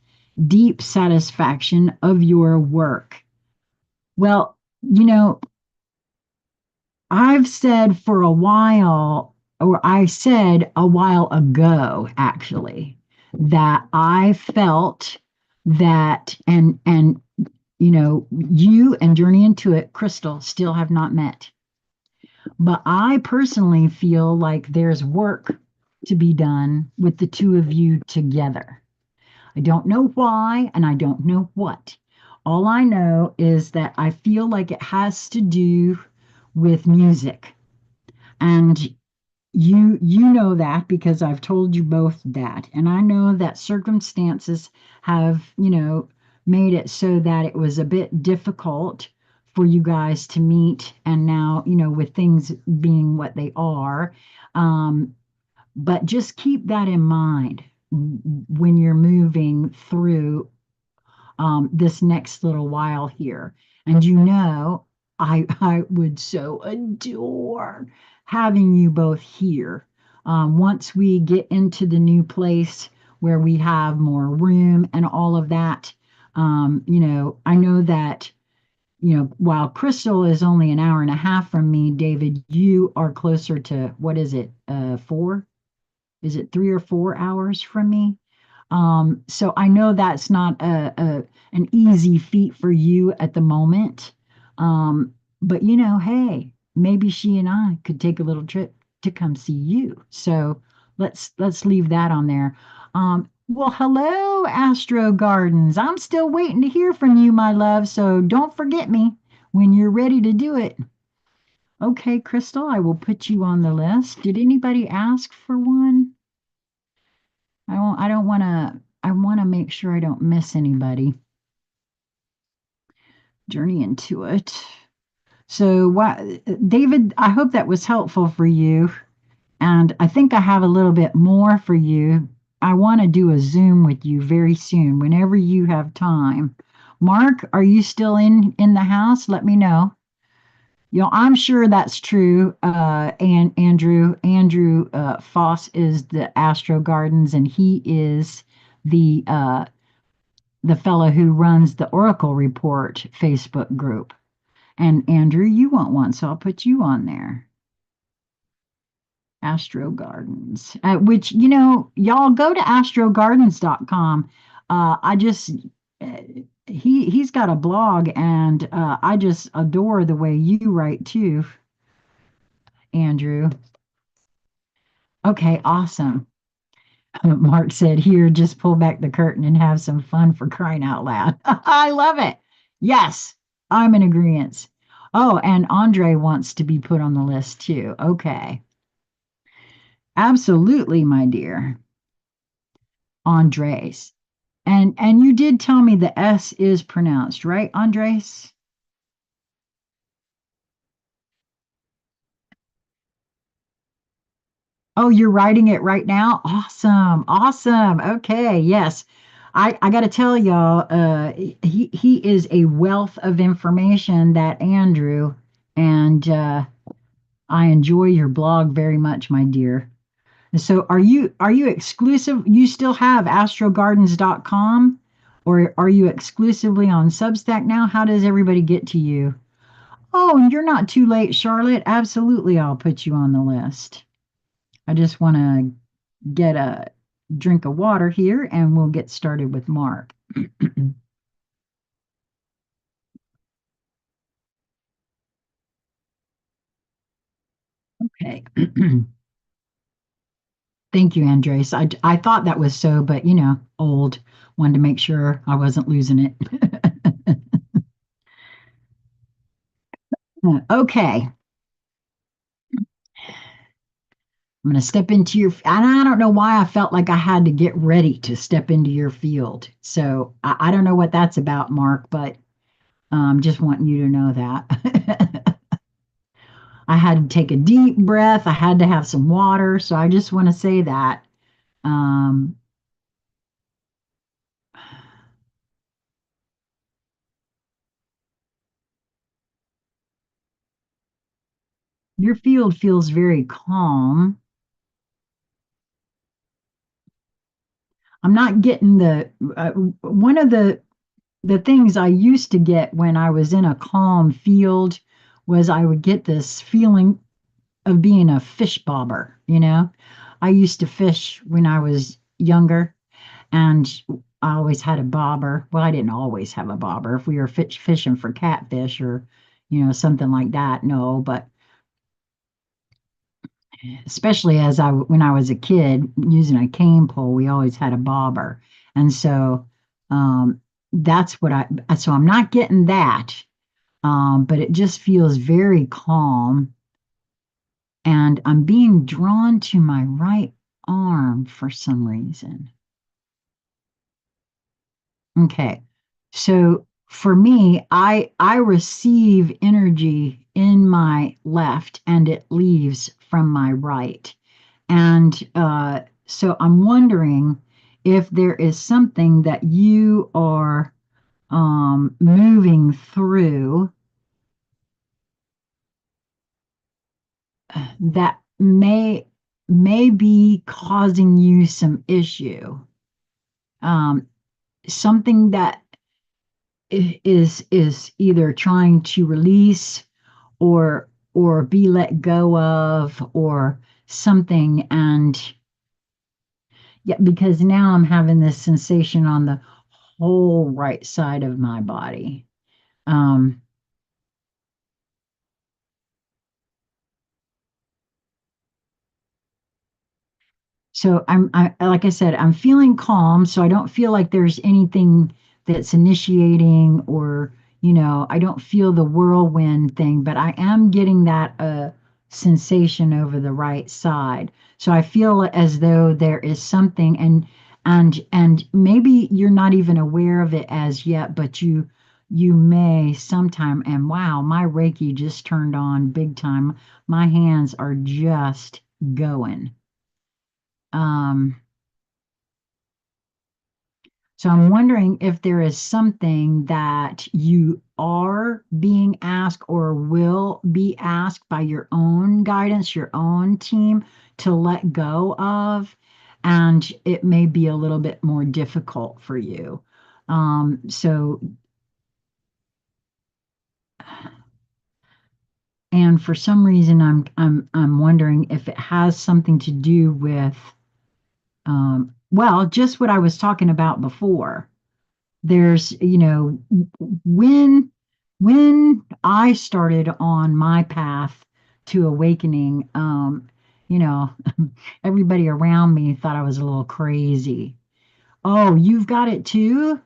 deep satisfaction of your work. Well, I've said for a while, or I said a while ago, actually, that I felt that, you and Journey into It, Crystal, still have not met. But I personally feel like there's work to be done with the two of you together. I don't know why, and I don't know what. All I know is that I feel like it has to do with music. And you know that because I've told you both that. And I know that circumstances have, made it so that it was a bit difficult for you guys to meet. And now, with things being what they are, um, but just keep that in mind when you're moving through this next little while here. And I would so adore having you both here. Once we get into the new place where we have more room and all of that, I know that, while Crystal is only an hour and a half from me, David, you are closer to, what is it, 4? Is it 3 or 4 hours from me? So I know that's not an easy feat for you at the moment. But hey, maybe she and I could take a little trip to come see you. So let's leave that on there. Well, hello, Astro Gardens. I'm still waiting to hear from you, my love. So don't forget me when you're ready to do it. Okay, Crystal, I will put you on the list. Did anybody ask for one? I want to make sure I don't miss anybody. Journey into it. So, David, I hope that was helpful for you. And I think I have a little bit more for you. I want to do a Zoom with you very soon, whenever you have time. Mark, are you still in the house? Let me know. I'm sure that's true. And Andrew Foss is the Astro Gardens, and he is the fellow who runs the Oracle Report Facebook group. And Andrew, you want one, so I'll put you on there. Astro Gardens, which, y'all go to astrogardens.com. I just, uh, he's got a blog, and I just adore the way you write too, Andrew. Okay, awesome. Mark said, here, just pull back the curtain and have some fun for crying out loud. I love it. Yes, I'm in agreement. Oh, and Andre wants to be put on the list too. Okay. Absolutely, my dear. Andres. And you did tell me the S is pronounced, right, Andres? Oh, you're writing it right now? Awesome. Awesome. Okay, yes. I got to tell y'all, he is a wealth of information, that Andrew, and I enjoy your blog very much, my dear. So are you exclusive? You still have astrogardens.com, or are you exclusively on Substack now? How does everybody get to you? Oh, and you're not too late, Charlotte. Absolutely, I'll put you on the list. I just want to get a drink of water here and we'll get started with Mark. Okay. Thank you, Andres. I thought that was so, but old. Wanted to make sure I wasn't losing it. Okay. I'm going to step into and I don't know why I felt like I had to get ready to step into your field. So I don't know what that's about, Mark, but just wanting you to know that. I had to take a deep breath. I had to have some water. So I just want to say that. Um, your field feels very calm. I'm not getting one of the things I used to get when I was in a calm field was I would get this feeling of being a fish bobber, I used to fish when I was younger, and I always had a bobber. Well, I didn't always have a bobber. If we were fishing for catfish or, something like that, no. But especially when I was a kid using a cane pole, we always had a bobber, and so that's what So I'm not getting that, but it just feels very calm, and I'm being drawn to my right arm for some reason. Okay. So for me, I receive energy in my left and it leaves from my right. And so I'm wondering if there is something that you are moving through that may be causing you some issue. Something that is either trying to release or be let go of or something. And yeah, because now I'm having this sensation on the whole right side of my body. um So like I said, I'm feeling calm, so I don't feel like there's anything that's initiating, or, I don't feel the whirlwind thing, but I am getting that sensation over the right side. So I feel as though there is something, and maybe you're not even aware of it as yet, but you may sometime. And wow, my Reiki just turned on big time. My hands are just going. Um, So I'm wondering if there is something that you are being asked or will be asked by your own guidance, your own team to let go of, and it may be a little bit more difficult for you. So, and for some reason, I'm wondering if it has something to do with, well, just what I was talking about before. There's, when when I started on my path to awakening, you know, everybody around me thought I was a little crazy. Oh, you've got it too?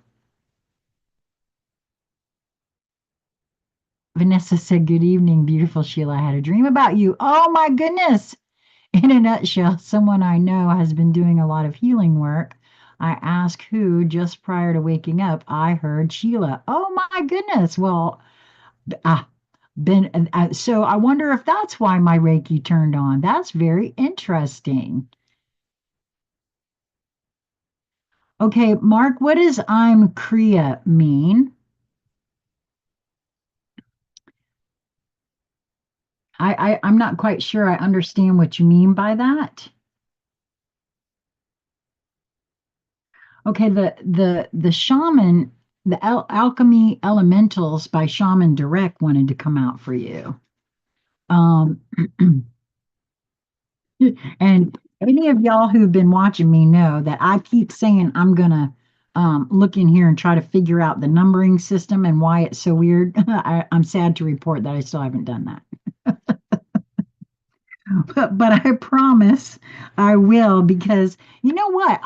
Vanessa said, "Good evening, beautiful Sheila. I had a dream about you." Oh my goodness. In a nutshell, someone I know has been doing a lot of healing work. I asked who just prior to waking up. I heard Sheila. Oh my goodness. Well, ah, so I wonder if that's why my Reiki turned on. That's very interesting. Okay, Mark, what does I'm Kriya mean? I'm not quite sure I understand what you mean by that. Okay, the shaman, the alchemy elementals by Shaman Direct wanted to come out for you. Um, and any of y'all who've been watching me know that I keep saying I'm gonna look in here and try to figure out the numbering system and why it's so weird. I'm sad to report that I still haven't done that. But I promise I will because you know what?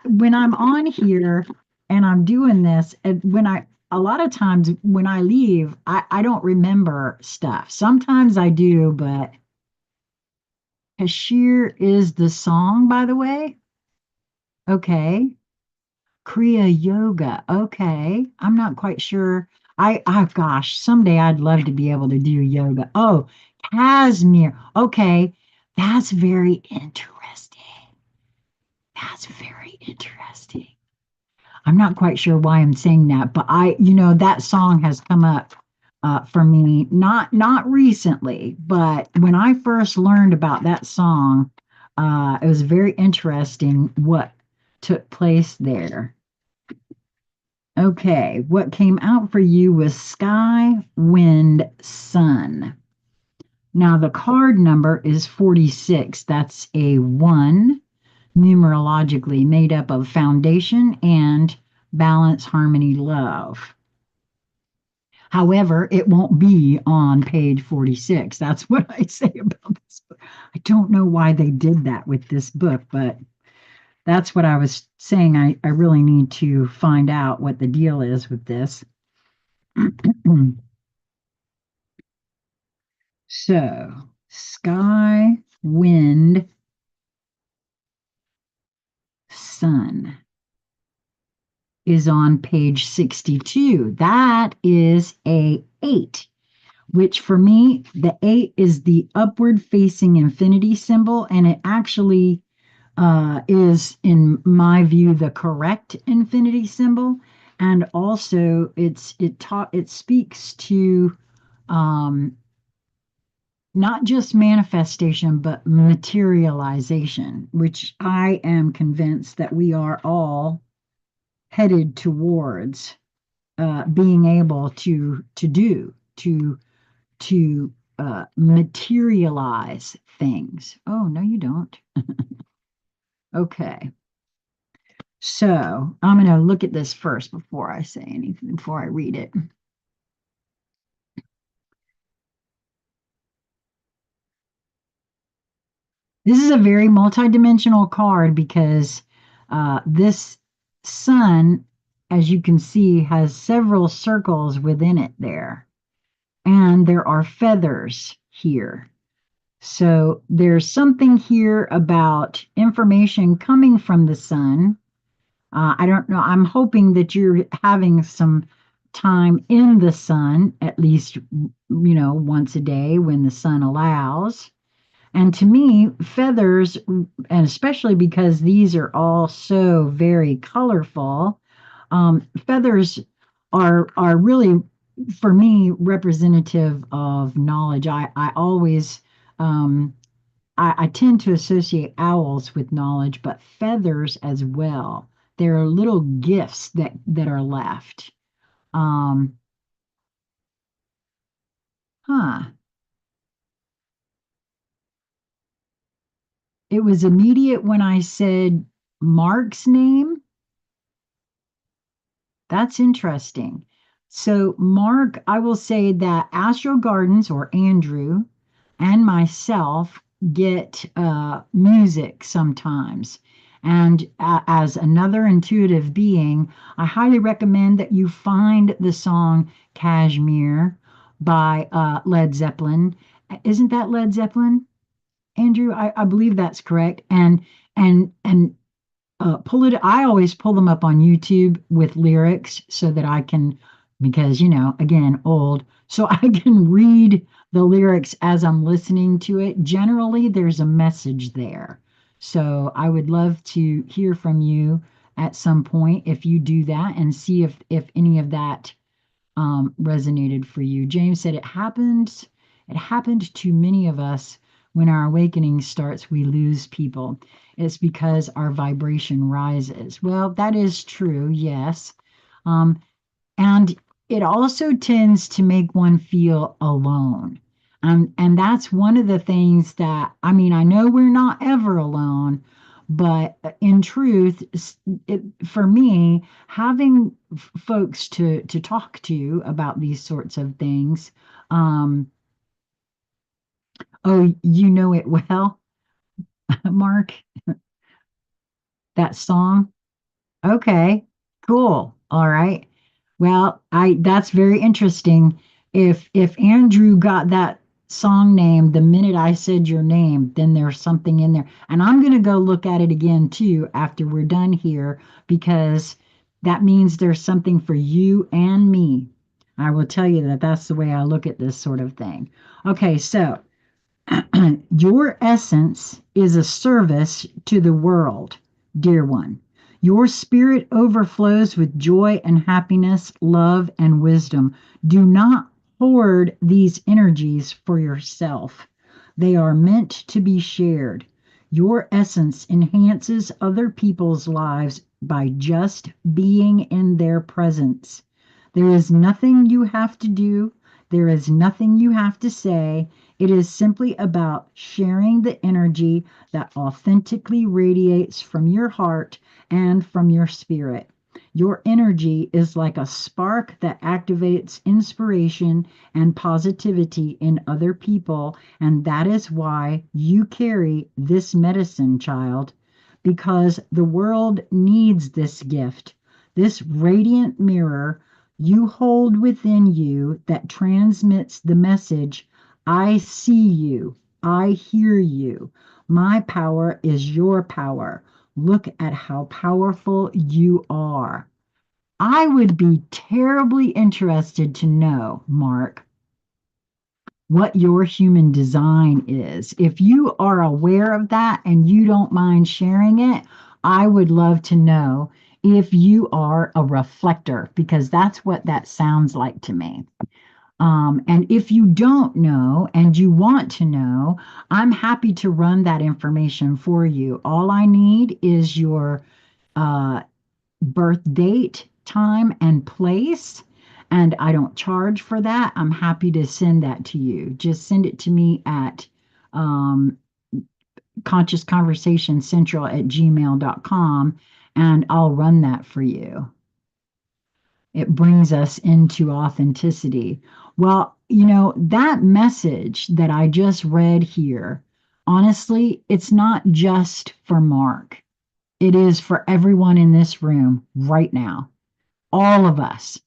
When I'm on here and I'm doing this, and when I a lot of times when I leave, I don't remember stuff. Sometimes I do, but Kashir is the song, by the way. Okay. Kriya Yoga. Okay. I'm not quite sure. Gosh, someday I'd love to be able to do yoga. Oh, Kashmir. Okay. That's very interesting. That's very interesting. I'm not quite sure why I'm saying that, but that song has come up for me not recently, but when I first learned about that song, it was very interesting what took place there. Okay, what came out for you was Sky, Wind, Sun. Now the card number is 46. That's a one, numerologically made up of foundation and balance, harmony, love. However, it won't be on page 46. That's what I say about this book. I don't know why they did that with this book, but that's what I was saying. I really need to find out what the deal is with this. So, sky, wind, sun is on page 62. That is a 8, which for me, the 8 is the upward facing infinity symbol, and it actually is, in my view, the correct infinity symbol. And also, it speaks to um, not just manifestation, but materialization, which I am convinced that we are all headed towards being able to do to materialize things. Oh no, you don't. Okay, so I'm going to look at this first before I say anything, before I read it. This is a very multidimensional card because this sun, as you can see, has several circles within it there, and there are feathers here. So there's something here about information coming from the sun. I don't know. I'm hoping that you're having some time in the sun, at least, once a day when the sun allows. And to me, feathers, and especially because these are all so very colorful, feathers are really, for me, representative of knowledge. I always um, I tend to associate owls with knowledge, but feathers as well. They're little gifts that are left. Um, huh. It was immediate when I said Mark's name. That's interesting. So, Mark, I will say that Astro Gardens or Andrew and myself get music sometimes. And as another intuitive being, I highly recommend that you find the song Kashmir by Led Zeppelin. Isn't that Led Zeppelin, Andrew? I believe that's correct. And pull it. I always pull them up on YouTube with lyrics so that I can, because again, old, so I can read the lyrics as I'm listening to it. Generally, there's a message there. So I would love to hear from you at some point if you do that and see if any of that resonated for you. James said it happens. It happened to many of us when our awakening starts. We lose people. It's because our vibration rises. Well, that is true. Yes. Um, and it also tends to make one feel alone. And that's one of the things that, I mean, I know we're not ever alone, but in truth, for me, having folks to talk to about these sorts of things, um, oh, you know it well, Mark, that song. Okay, cool. All right. Well, I that's very interesting. If Andrew got that song name the minute I said your name, then there's something in there. And I'm going to go look at it again too after we're done here because that means there's something for you and me. I will tell you that that's the way I look at this sort of thing. Okay, so your essence is a service to the world, dear one. Your spirit overflows with joy and happiness, love and wisdom. Do not hoard these energies for yourself. They are meant to be shared. Your essence enhances other people's lives by just being in their presence. There is nothing you have to do. There is nothing you have to say. It is simply about sharing the energy that authentically radiates from your heart and from your spirit. Your energy is like a spark that activates inspiration and positivity in other people, and that is why you carry this medicine, child, because the world needs this gift, this radiant mirror you hold within you that transmits the message: I see you. I hear you. My power is your power. Look at how powerful you are. I would be terribly interested to know, Mark, what your human design is. If you are aware of that and you don't mind sharing it, I would love to know if you are a reflector, because that's what that sounds like to me. And if you don't know and you want to know, I'm happy to run that information for you. All I need is your uh, birth date, time, and place. And I don't charge for that. I'm happy to send that to you. Just send it to me at um, consciousconversationcentral@gmail.com and I'll run that for you. It brings us into authenticity. Well, that message that I just read here, honestly, it's not just for Mark. It is for everyone in this room right now, all of us.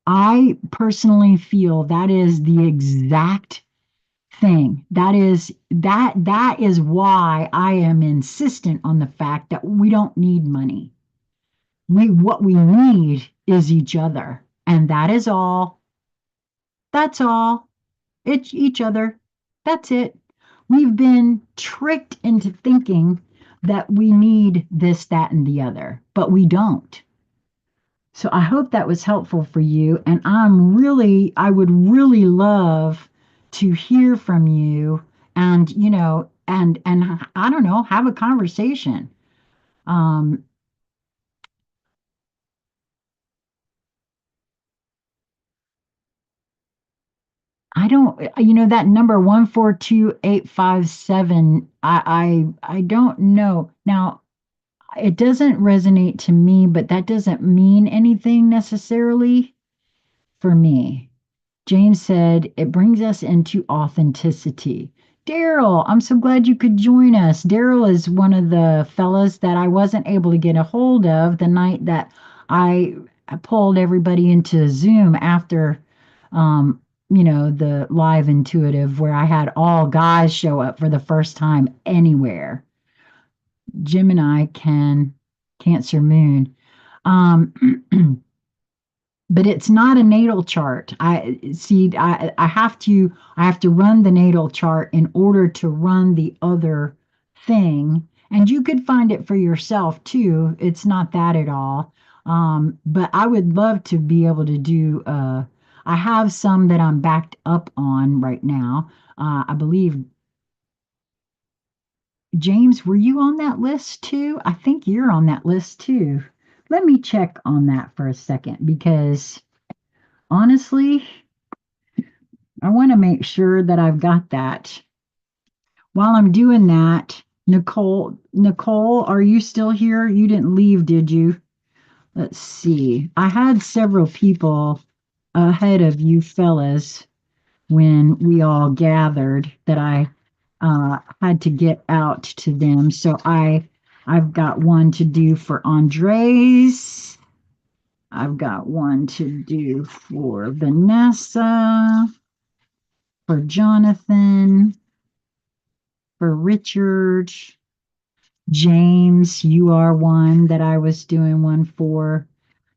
I personally feel that is the exact thing. That is why I am insistent on the fact that we don't need money. What we need is each other. And that is all. That's all. It's each other. That's it. We've been tricked into thinking that we need this, that, and the other, but we don't. So I hope that was helpful for you. And I would really love to hear from you and, and I don't know, have a conversation. Um, I don't, that number 142857, I don't know. Now, it doesn't resonate to me, but that doesn't mean anything necessarily for me. James said, it brings us into authenticity. Daryl, I'm so glad you could join us. Daryl is one of the fellas that I wasn't able to get a hold of the night that I pulled everybody into Zoom after, um, the live intuitive where I had all guys show up for the first time anywhere. Gemini can Cancer Moon. Um, but it's not a natal chart. I have to run the natal chart in order to run the other thing. And you could find it for yourself too. It's not that at all. But I would love to be able to do I have some that I'm backed up on right now. I believe James, were you on that list too? I think you're on that list too. Let me check on that for a second because honestly, I want to make sure that I've got that. While I'm doing that, Nicole, are you still here? You didn't leave, did you? Let's see. I had several people ahead of you fellas when we all gathered that I had to get out to them. So I've got one to do for Andres. I've got one to do for Vanessa, for Jonathan, for Richard, James, you are one that I was doing one for.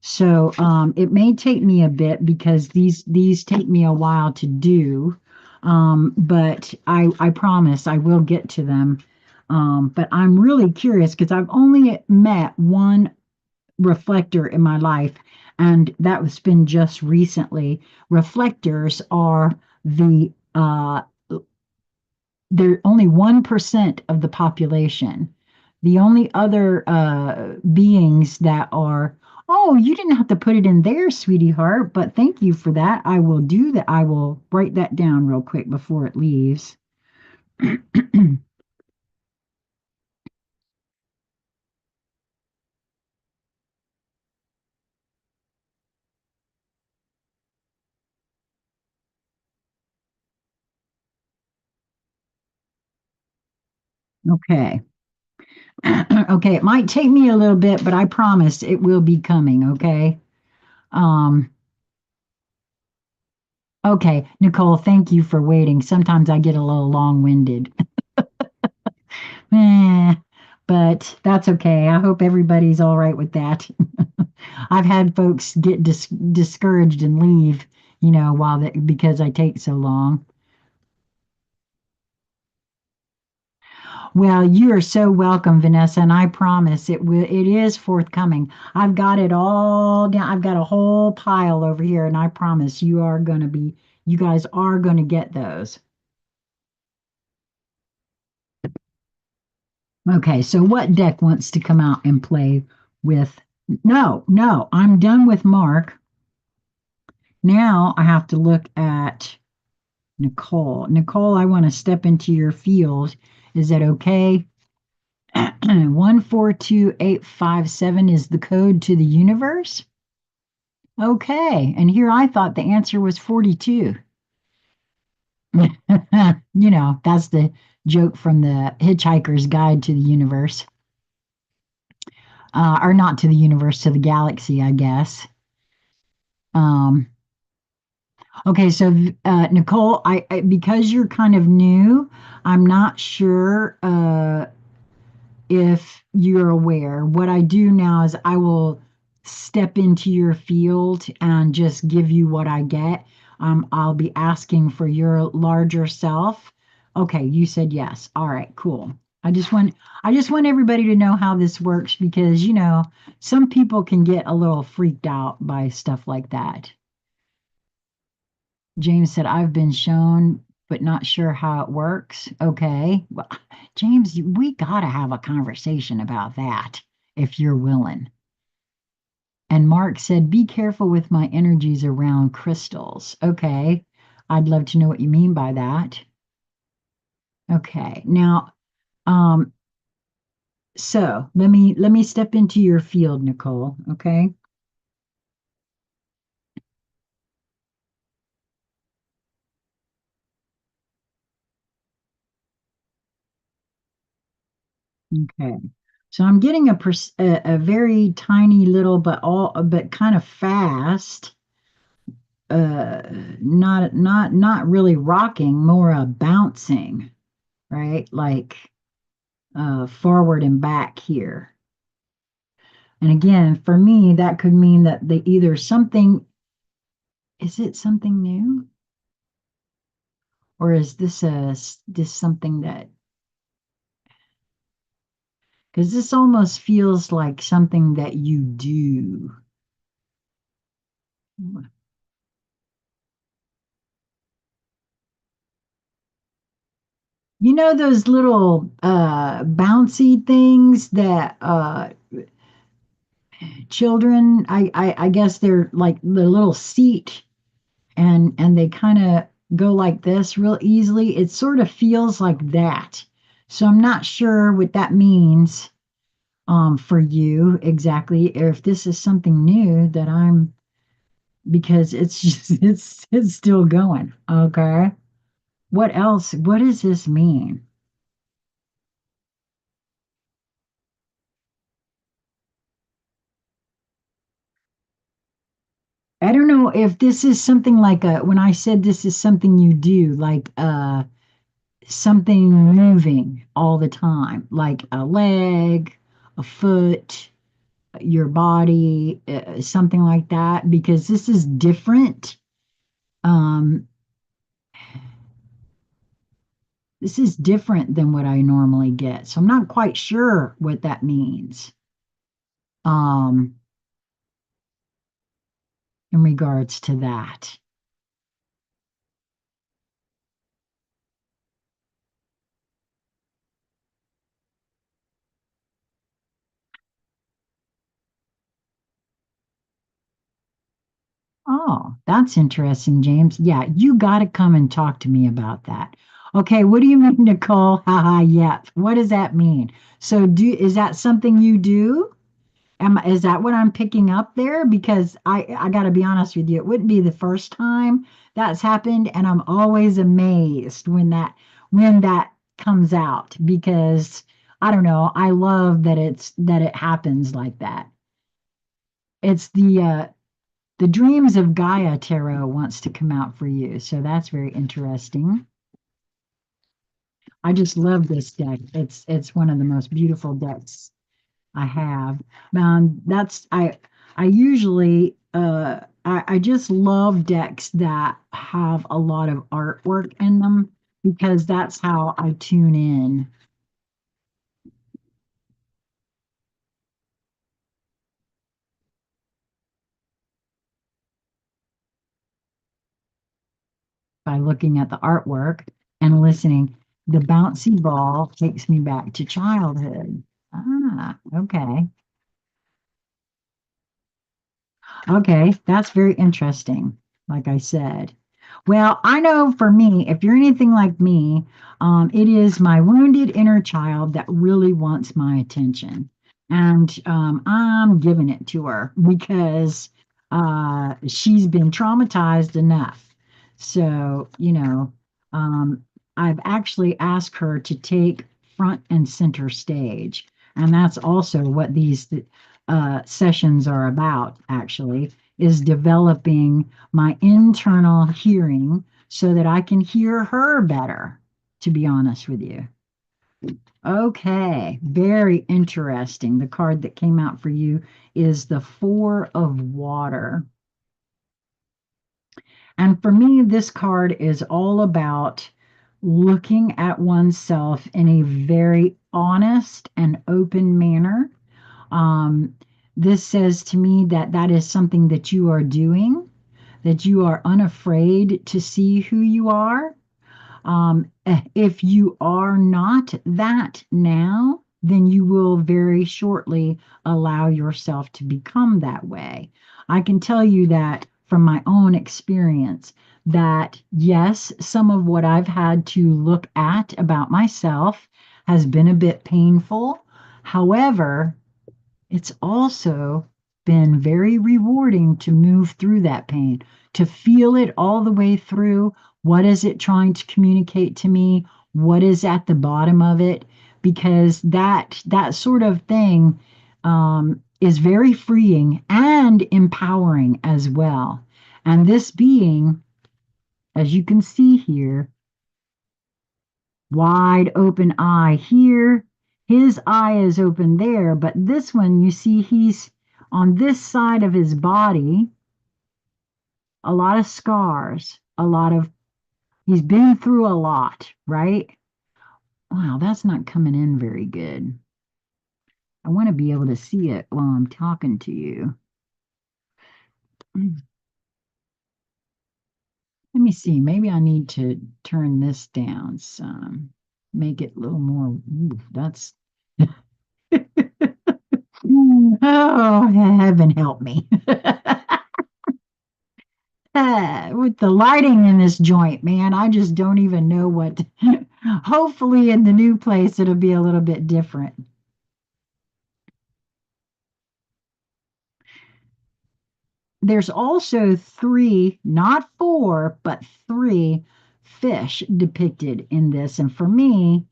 So it may take me a bit because these take me a while to do. But I promise I will get to them. But I'm really curious because I've only met one reflector in my life, and that was been just recently. Reflectors are they're only 1% of the population. The only other beings that are, oh, you didn't have to put it in there, sweetie heart, but thank you for that. I will do that. I will write that down real quick before it leaves. Okay. Okay, it might take me a little bit, but I promise it will be coming, okay? Um, okay, Nicole, thank you for waiting. Sometimes I get a little long-winded. Eh, but that's okay. I hope everybody's all right with that. I've had folks get discouraged and leave, while because I take so long. Well, you are so welcome, Vanessa, and I promise it is forthcoming. I've got it all down. I've got a whole pile over here, and I promise you guys are going to get those. Okay, so what deck wants to come out and play with? No, no, I'm done with Mark. Now I have to look at Nicole. Nicole, I want to step into your field. Is that okay? 142857 is the code to the universe. Okay, and here I thought the answer was 42. That's the joke from the Hitchhiker's Guide to the Universe. Or not to the universe, to the galaxy, I guess. Um, okay, so Nicole, because you're kind of new, I'm not sure if you're aware. What I do now is I will step into your field and just give you what I get. I'll be asking for your larger self, Okay, you said yes. All right, cool. I just want everybody to know how this works because, some people can get a little freaked out by stuff like that. James said, I've been shown, but not sure how it works. Okay. Well, James, we got to have a conversation about that if you're willing. And Mark said, be careful with my energies around crystals. Okay. I'd love to know what you mean by that. Okay. Now, um, so let me step into your field, Nicole. Okay. Okay. So I'm getting a very tiny little, but kind of fast, uh, not really rocking, more bouncing, right? Like forward and back here. And again, for me, that could mean that they either something, is it something new? Or is this something that, because this almost feels like something that you do. You know those little bouncy things that children, I guess they're like the little seat and they kind of go like this real easily. It sort of feels like that. So I'm not sure what that means for you exactly, or if this is something new that I'm because it's just it's still going. Okay. What else? What does this mean? I don't know if this is something like when I said this is something you do, like something moving all the time, like a leg, a foot, your body, something like that, because this is different. Um, this is different than what I normally get. So I'm not quite sure what that means um, in regards to that. Oh, that's interesting, James. Yeah, you got to come and talk to me about that. Okay, what do you mean, Nicole? Haha, yep. What does that mean? So, is that something you do? Is that what I'm picking up there? Because I got to be honest with you, it wouldn't be the first time that's happened, and I'm always amazed when that comes out because I don't know. I love that it happens like that. It's the Dreams of Gaia tarot wants to come out for you, so that's very interesting. I just love this deck. It's one of the most beautiful decks I have. That's I usually I just love decks that have a lot of artwork in them because that's how I tune in by looking at the artwork and listening. The bouncy ball takes me back to childhood. Ah, okay. Okay, that's very interesting, like I said. Well, I know for me, if you're anything like me, it is my wounded inner child that really wants my attention. And I'm giving it to her because she's been traumatized enough. So, I've actually asked her to take front and center stage. And that's also what these sessions are about, actually, is developing my internal hearing so that I can hear her better, to be honest with you. Okay, very interesting. The card that came out for you is the Four of Water. And for me, this card is all about looking at oneself in a very honest and open manner. Um, this says to me that that is something that you are doing, that you are unafraid to see who you are. If you are not that now, then you will very shortly allow yourself to become that way. I can tell you that from my own experience, that yes, some of what I've had to look at about myself has been a bit painful. However, it's also been very rewarding to move through that pain, to feel it all the way through. What is it trying to communicate to me? What is at the bottom of it? Because that sort of thing is very freeing and empowering as well. And this being, as you can see here, wide open eye here. His eye is open there, but this one, you see, he's on this side of his body, a lot of scars, he's been through a lot, right? Wow, that's not coming in very good. I want to be able to see it while I'm talking to you. Let me see. Maybe I need to turn this down some, make it a little more. Ooh, that's. Oh, heaven help me. With the lighting in this joint, man, I just don't even know what. Hopefully, in the new place, it'll be a little bit different. There's also three, not four, but three fish depicted in this. And for me,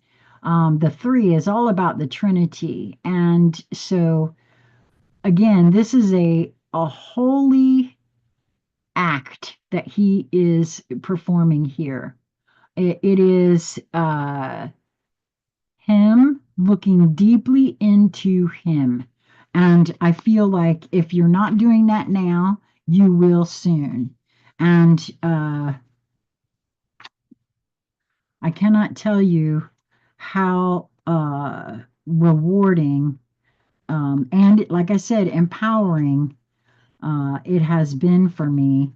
the three is all about the Trinity. And so, again, this is a holy act that he is performing here. It is him looking deeply into him. And I feel like if you're not doing that now, you will soon. And I cannot tell you how rewarding and, like I said, empowering it has been for me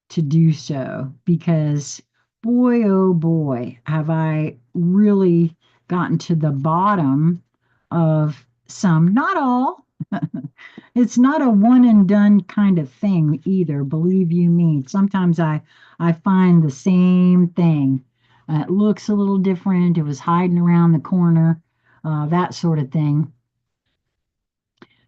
to do so because boy, oh boy, have I really gotten to the bottom of some, not all. It's not a one and done kind of thing either, believe you me. Sometimes I find the same thing. It looks a little different. It was hiding around the corner, that sort of thing.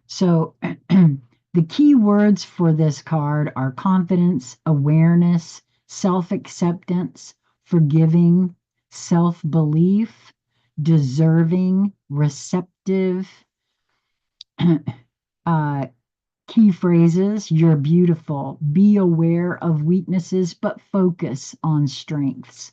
So the key words for this card are confidence, awareness, self-acceptance, forgiving, self-belief, deserving, receptive. uh, Key phrases: you're beautiful, be aware of weaknesses, but focus on strengths.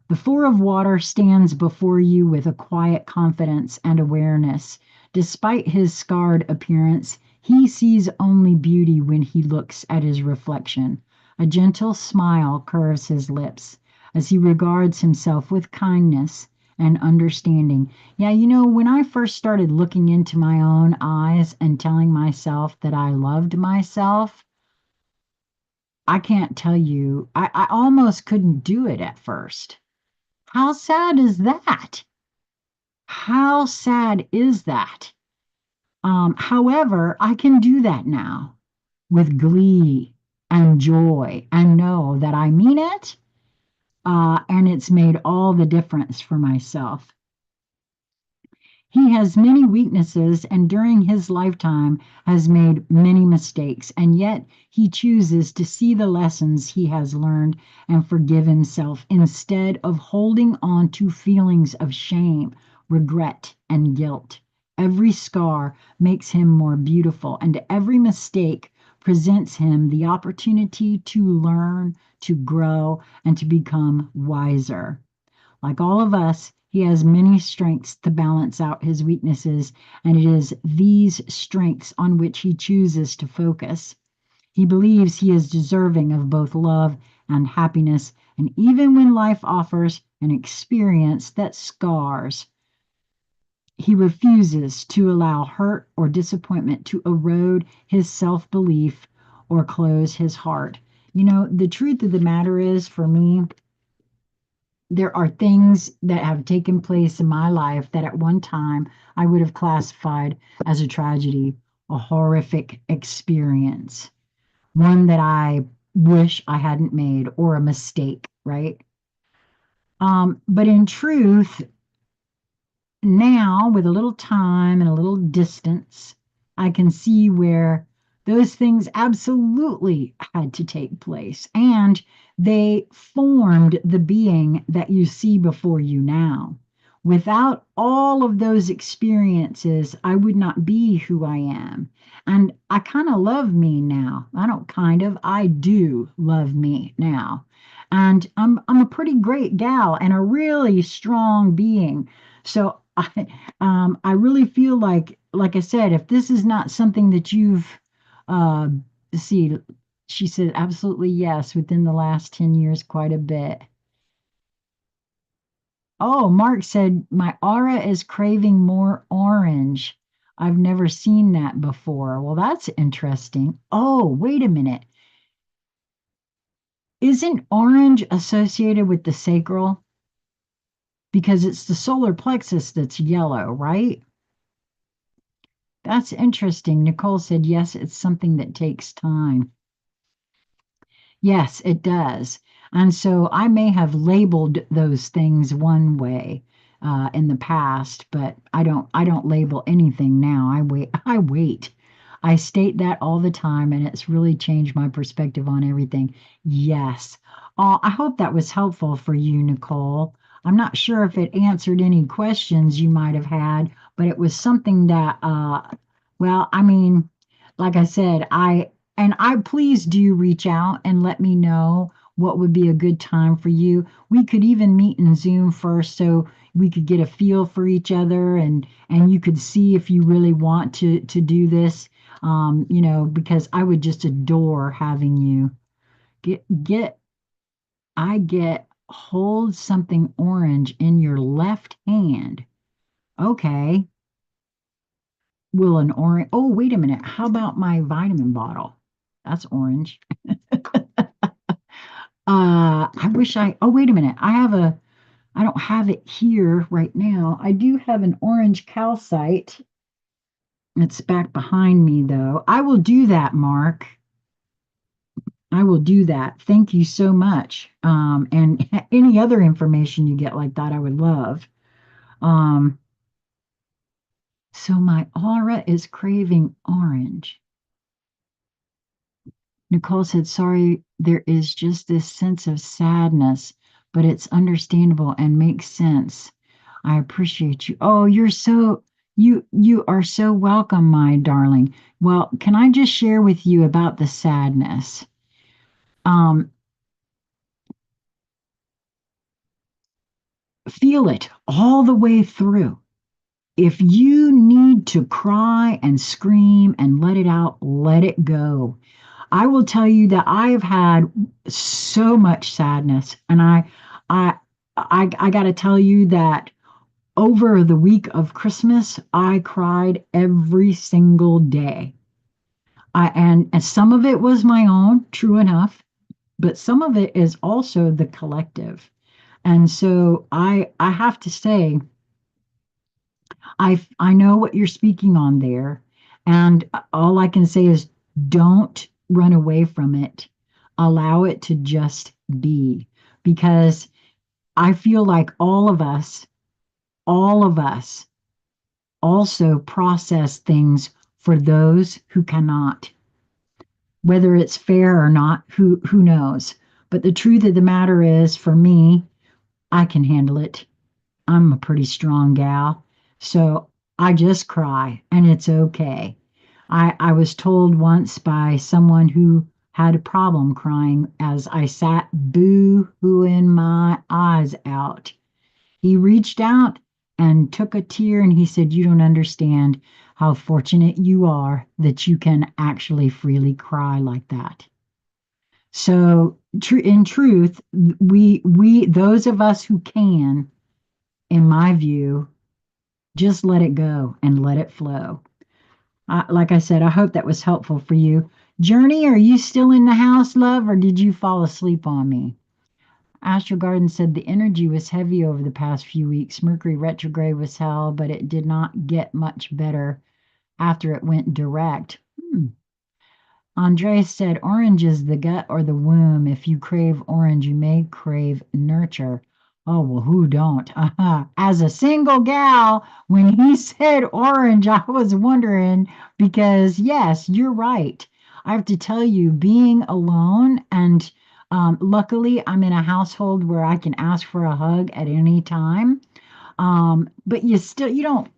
The Four of Water stands before you with a quiet confidence and awareness. Despite his scarred appearance, he sees only beauty when he looks at his reflection. A gentle smile curves his lips as he regards himself with kindness and understanding. Yeah, when I first started looking into my own eyes and telling myself that I loved myself, I can't tell you, I almost couldn't do it at first. How sad is that? How sad is that? However, I can do that now with glee and joy and know that I mean it, and it's made all the difference for myself. He has many weaknesses and during his lifetime has made many mistakes, and yet he chooses to see the lessons he has learned and forgive himself instead of holding on to feelings of shame, regret, and guilt. Every scar makes him more beautiful, and every mistake presents him the opportunity to learn, to grow, and to become wiser. Like all of us, he has many strengths to balance out his weaknesses, and it is these strengths on which he chooses to focus. He believes he is deserving of both love and happiness, And even when life offers an experience that scars, he refuses to allow hurt or disappointment to erode his self belief or close his heart. The truth of the matter is, for me, there are things that have taken place in my life that at one time I would have classified as a tragedy, a horrific experience, one that I wish I hadn't made or a mistake, right? But in truth, now with a little time and a little distance, I can see where those things absolutely had to take place. And they formed the being that you see before you now. Without all of those experiences, I would not be who I am. And I kind of love me now. I don't kind of, I do love me now. And I'm a pretty great gal and a really strong being. So I really feel like I said, if this is not something that you've, uh, see, she said, absolutely yes, within the last 10 years, quite a bit. Oh, Mark said, my aura is craving more orange. I've never seen that before. Well, that's interesting. Oh, wait a minute. Isn't orange associated with the sacral? Because it's the solar plexus that's yellow, right? That's interesting. Nicole said, yes, it's something that takes time. Yes, it does. And so I may have labeled those things one way in the past, but I don't label anything now. I wait. I wait. I state that all the time, and it's really changed my perspective on everything. Yes. I hope that was helpful for you, Nicole. I'm not sure if it answered any questions you might have had, but it was something that, well, I mean, like I said, I please do reach out and let me know what would be a good time for you. We could even meet in Zoom first so we could get a feel for each other and you could see if you really want to do this. Because I would just adore having you get I get hold something orange in your left hand. Okay. Will an orange Oh, wait a minute. How about my vitamin bottle? That's orange. I wish oh, wait a minute. I don't have it here right now. I do have an orange calcite. It's back behind me, though. I will do that, Mark. I will do that. Thank you so much. And any other information you get like that, I would love. Um, so my aura is craving orange. Nicole said, sorry, there is just this sense of sadness, but it's understandable and makes sense. I appreciate you. Oh, you are so welcome, my darling. Well, can I just share with you about the sadness? Um, feel it all the way through. If you need to cry and scream and let it out, let it go. I will tell you that I have had so much sadness, and I, I got to tell you that over the week of Christmas, I cried every single day. And some of it was my own, true enough, but some of it is also the collective. And so I have to say, I know what you're speaking on there, and all I can say is don't run away from it. Allow it to just be, because I feel like all of us also process things for those who cannot. Whether it's fair or not, who knows? But the truth of the matter is, for me, I can handle it. I'm a pretty strong gal. So I just cry and it's okay. I was told once by someone who had a problem crying as I sat boo-hooing my eyes out. He reached out and took a tear and he said, you don't understand how fortunate you are that you can actually freely cry like that. So, in truth, we those of us who can, in my view, just let it go and let it flow. Like I said, I hope that was helpful for you. Journey, are you still in the house, love, or did you fall asleep on me? Astral Garden said the energy was heavy over the past few weeks. Mercury retrograde was hell, but it did not get much better after it went direct. Andre said orange is the gut or the womb. If you crave orange, you may crave nurture. Oh, well, who don't? As a single gal, when he said orange, I was wondering because, yes, you're right. I have to tell you, being alone, and luckily I'm in a household where I can ask for a hug at any time. But you don't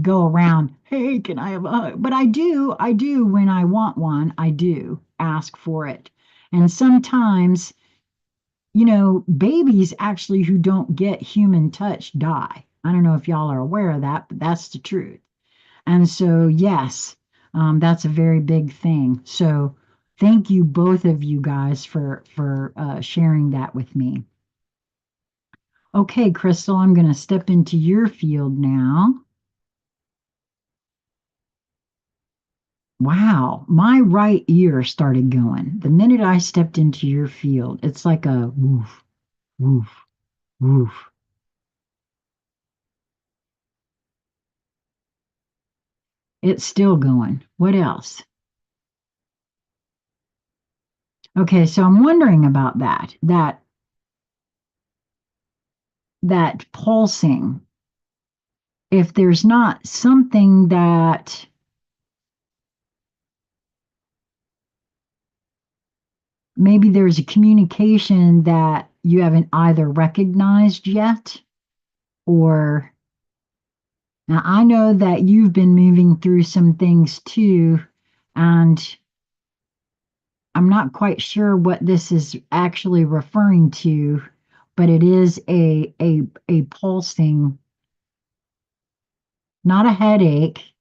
go around, hey, can I have a hug? But I do when I want one, I do ask for it. And sometimes, babies actually who don't get human touch die. I don't know if y'all are aware of that, but that's the truth. And so, yes, that's a very big thing. So, thank you both of you guys for sharing that with me. Okay, Crystal, I'm going to step into your field now. Wow, my right ear started going the minute I stepped into your field. It's like a woof, woof, woof. It's still going. What else? Okay, so I'm wondering about that pulsing. If there's not something that maybe there's a communication that you haven't either recognized yet, or now I know that you've been moving through some things too, and I'm not quite sure what this is actually referring to, but it is a pulsing, not a headache,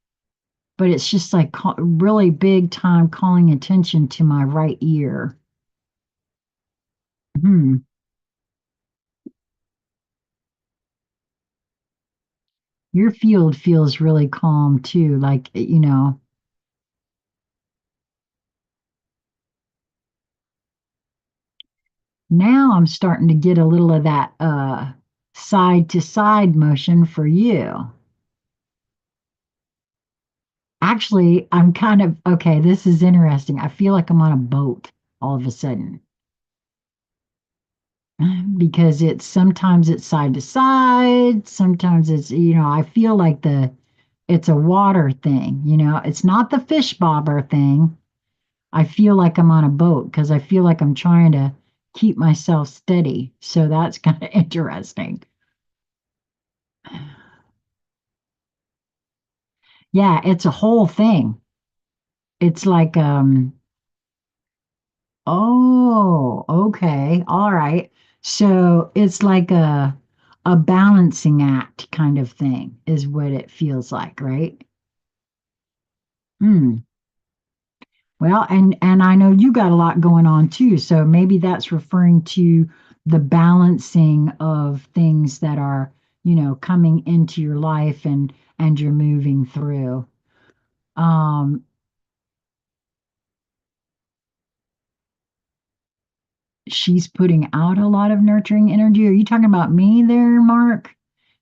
but it's just like really big time calling attention to my right ear. Hmm. Your field feels really calm too, like now I'm starting to get a little of that side to side motion for you. Actually, I'm kind of okay, this is interesting. I feel like I'm on a boat all of a sudden because it's sometimes it's side to side, sometimes it's I feel like it's a water thing, it's not the fish bobber thing. I feel like I'm on a boat because I feel like I'm trying to keep myself steady. So that's kind of interesting. Yeah, it's a whole thing. It's like oh, okay. All right. So it's like a balancing act kind of thing is what it feels like, right? Hmm. Well, and I know you got a lot going on too, so maybe that's referring to the balancing of things that are, coming into your life and you're moving through. Um, she's putting out a lot of nurturing energy. Are you talking about me there, Mark?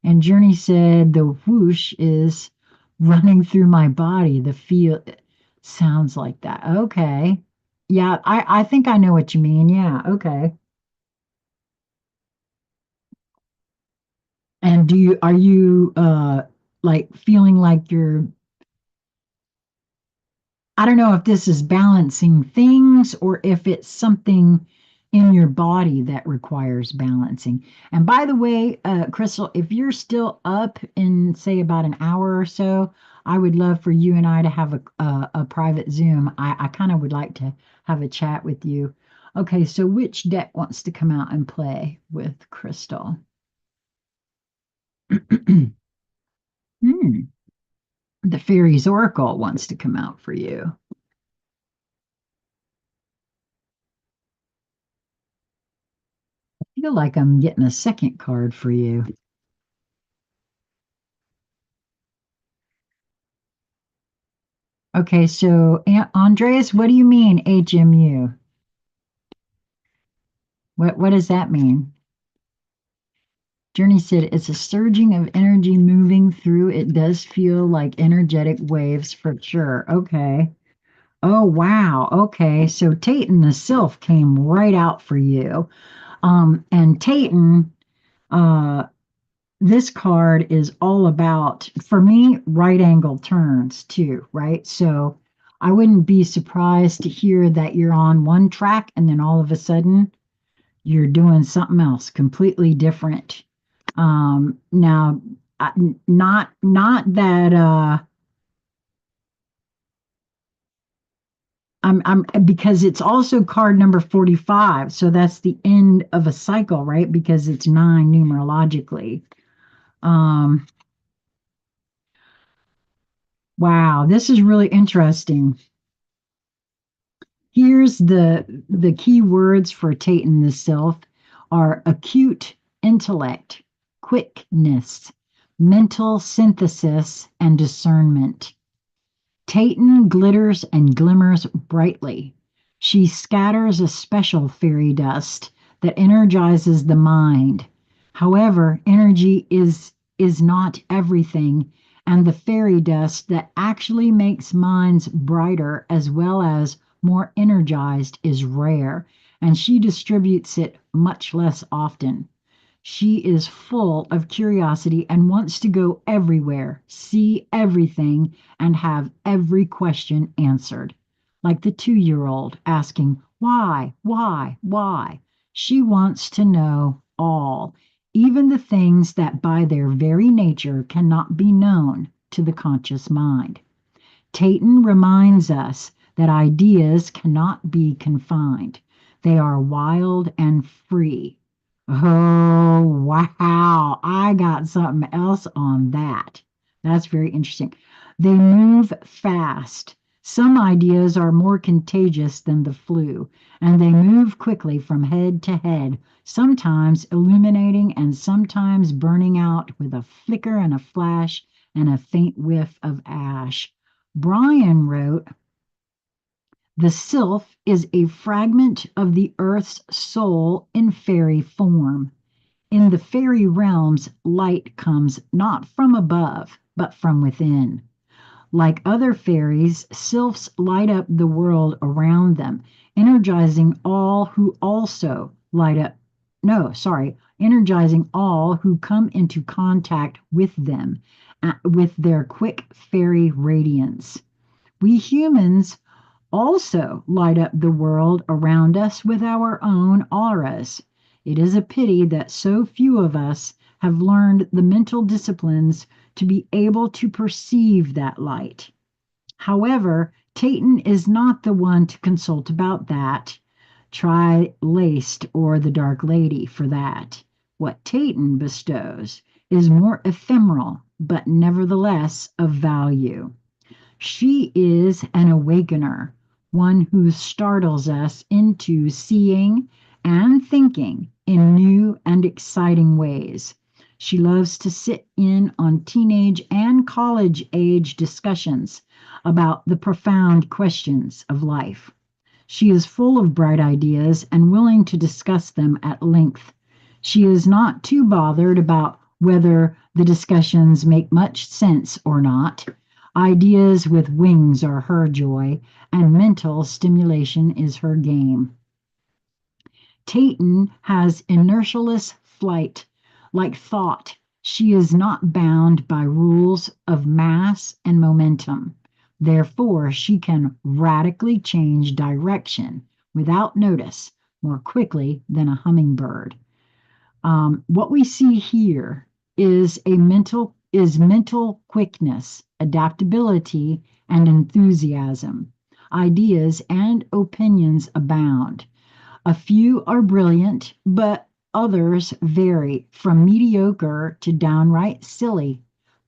And Journey said the whoosh is running through my body. The feel sounds like that. Okay. Yeah, I think I know what you mean. Yeah, okay. And are you like feeling like you're I don't know if this is balancing things or if it's something in your body that requires balancing. And by the way, Crystal, if you're still up in say about an hour or so, I would love for you and I to have a private Zoom. I kind of would like to have a chat with you. Okay, so which deck wants to come out and play with Crystal? Hmm. The Fairies Oracle wants to come out for you. feel like I'm getting a second card for you. Okay, so Andreas, what do you mean HMU? What does that mean? Journey said it's a surging of energy moving through. It does feel like energetic waves for sure. Okay. Oh wow. Okay. So Tayton the Sylph came right out for you. And Tayton, uh, this card is all about, for me, right angle turns too, right? So I wouldn't be surprised to hear that you're on one track and then all of a sudden you're doing something else completely different. Now, not that I'm because it's also card number 45, so that's the end of a cycle, right? Because it's nine numerologically. Um, wow, this is really interesting. Here's the key words for Tayton the Sylph are acute intellect, quickness, mental synthesis, and discernment. Tayton glitters and glimmers brightly. She scatters a special fairy dust that energizes the mind. However, energy is not everything, and the fairy dust that actually makes minds brighter as well as more energized is rare, and she distributes it much less often. She is full of curiosity and wants to go everywhere, see everything, and have every question answered. Like the 2-year old asking, why, why, why? She wants to know all, even the things that by their very nature cannot be known to the conscious mind. Tayton reminds us that ideas cannot be confined. They are wild and free. Oh, wow. I got something else on that. That's very interesting. They move fast. Some ideas are more contagious than the flu, and they move quickly from head to head, sometimes illuminating and sometimes burning out with a flicker and a flash and a faint whiff of ash. Brian wrote, the sylph is a fragment of the earth's soul in fairy form. In the fairy realms, light comes not from above, but from within. Like other fairies, sylphs light up the world around them, energizing all who also light up. No, sorry, energizing all who come into contact with them, with their quick fairy radiance. We humans also light up the world around us with our own auras. It is a pity that so few of us have learned the mental disciplines to be able to perceive that light. However, Tayton is not the one to consult about that. Try Laced or the Dark Lady for that. What Tayton bestows is more ephemeral, but nevertheless of value. She is an awakener, one who startles us into seeing and thinking in new and exciting ways. She loves to sit in on teenage and college age discussions about the profound questions of life. She is full of bright ideas and willing to discuss them at length. She is not too bothered about whether the discussions make much sense or not. Ideas with wings are her joy, and mental stimulation is her game. Tayton has inertialess flight. Like thought, she is not bound by rules of mass and momentum. Therefore, she can radically change direction without notice more quickly than a hummingbird. What we see here is mental quickness, adaptability, and enthusiasm. Ideas and opinions abound. A few are brilliant, but others vary from mediocre to downright silly.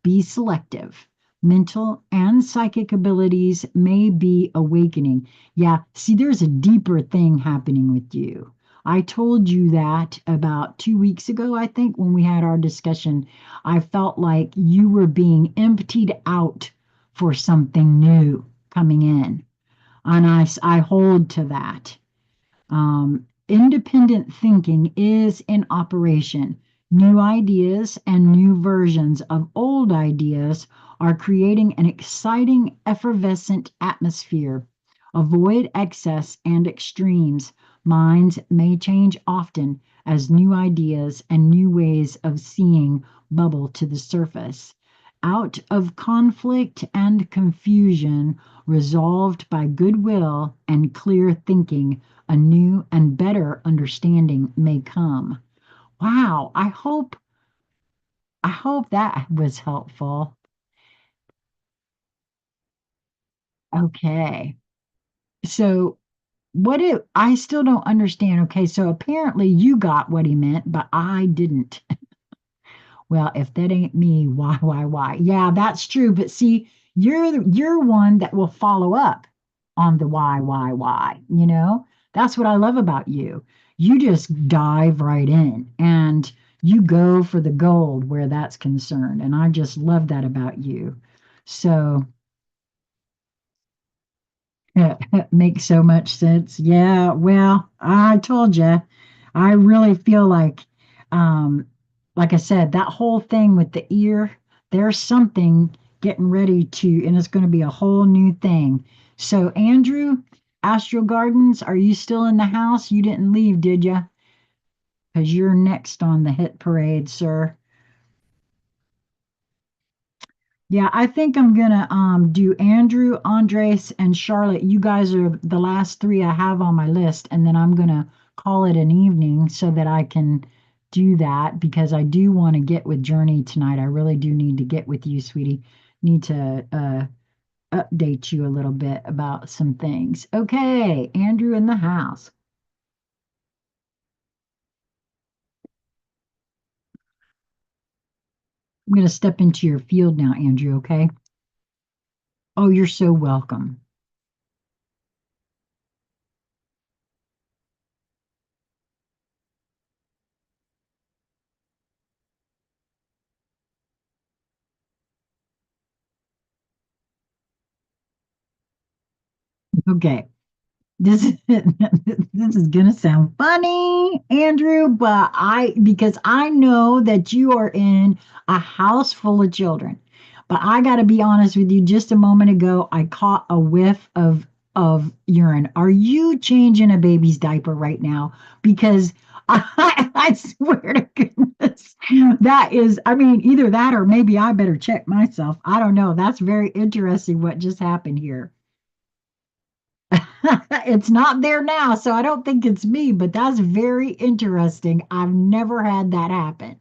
Be selective. Mental and psychic abilities may be awakening. Yeah, see, there's a deeper thing happening with you. I told you that about 2 weeks ago, I think, when we had our discussion. I felt like you were being emptied out for something new coming in. And I hold to that. Independent thinking is in operation. New ideas and new versions of old ideas are creating an exciting, effervescent atmosphere. Avoid excess and extremes. Minds may change often as new ideas and new ways of seeing bubble to the surface. Out of conflict and confusion, resolved by goodwill and clear thinking, a new and better understanding may come. Wow, I hope that was helpful. Okay. So what if I still don't understand? Okay, so apparently you got what he meant, but I didn't. Well, if that ain't me, why? Yeah, that's true. But see, you're one that will follow up on the why. That's what I love about you. You just dive right in and you go for the gold where that's concerned. And I just love that about you. So makes so much sense. Yeah, well, I told you, I really feel um, like I said, that whole thing with the ear, there's something getting ready to, and it's going to be a whole new thing. So, Andrew, Astral Gardens, are you still in the house? You didn't leave, did you? Because you're next on the hit parade, sir. Yeah, I think I'm gonna do Andrew, Andres, and Charlotte. You guys are the last three I have on my list, and then I'm gonna call it an evening so that I can do that because I do want to get with Journey tonight. I really do need to get with you, sweetie. Need to update you a little bit about some things. Okay, Andrew in the house. I'm gonna step into your field now, Andrew, okay? Oh, you're so welcome. Okay. This is this is gonna sound funny, Andrew, but because I know that you are in a house full of children. But I gotta be honest with you, just a moment ago, I caught a whiff of urine. Are you changing a baby's diaper right now? Because I swear to goodness, that is, I mean, either that or maybe I better check myself. I don't know. That's very interesting what just happened here. It's not there now, so I don't think it's me, but that's very interesting. I've never had that happen.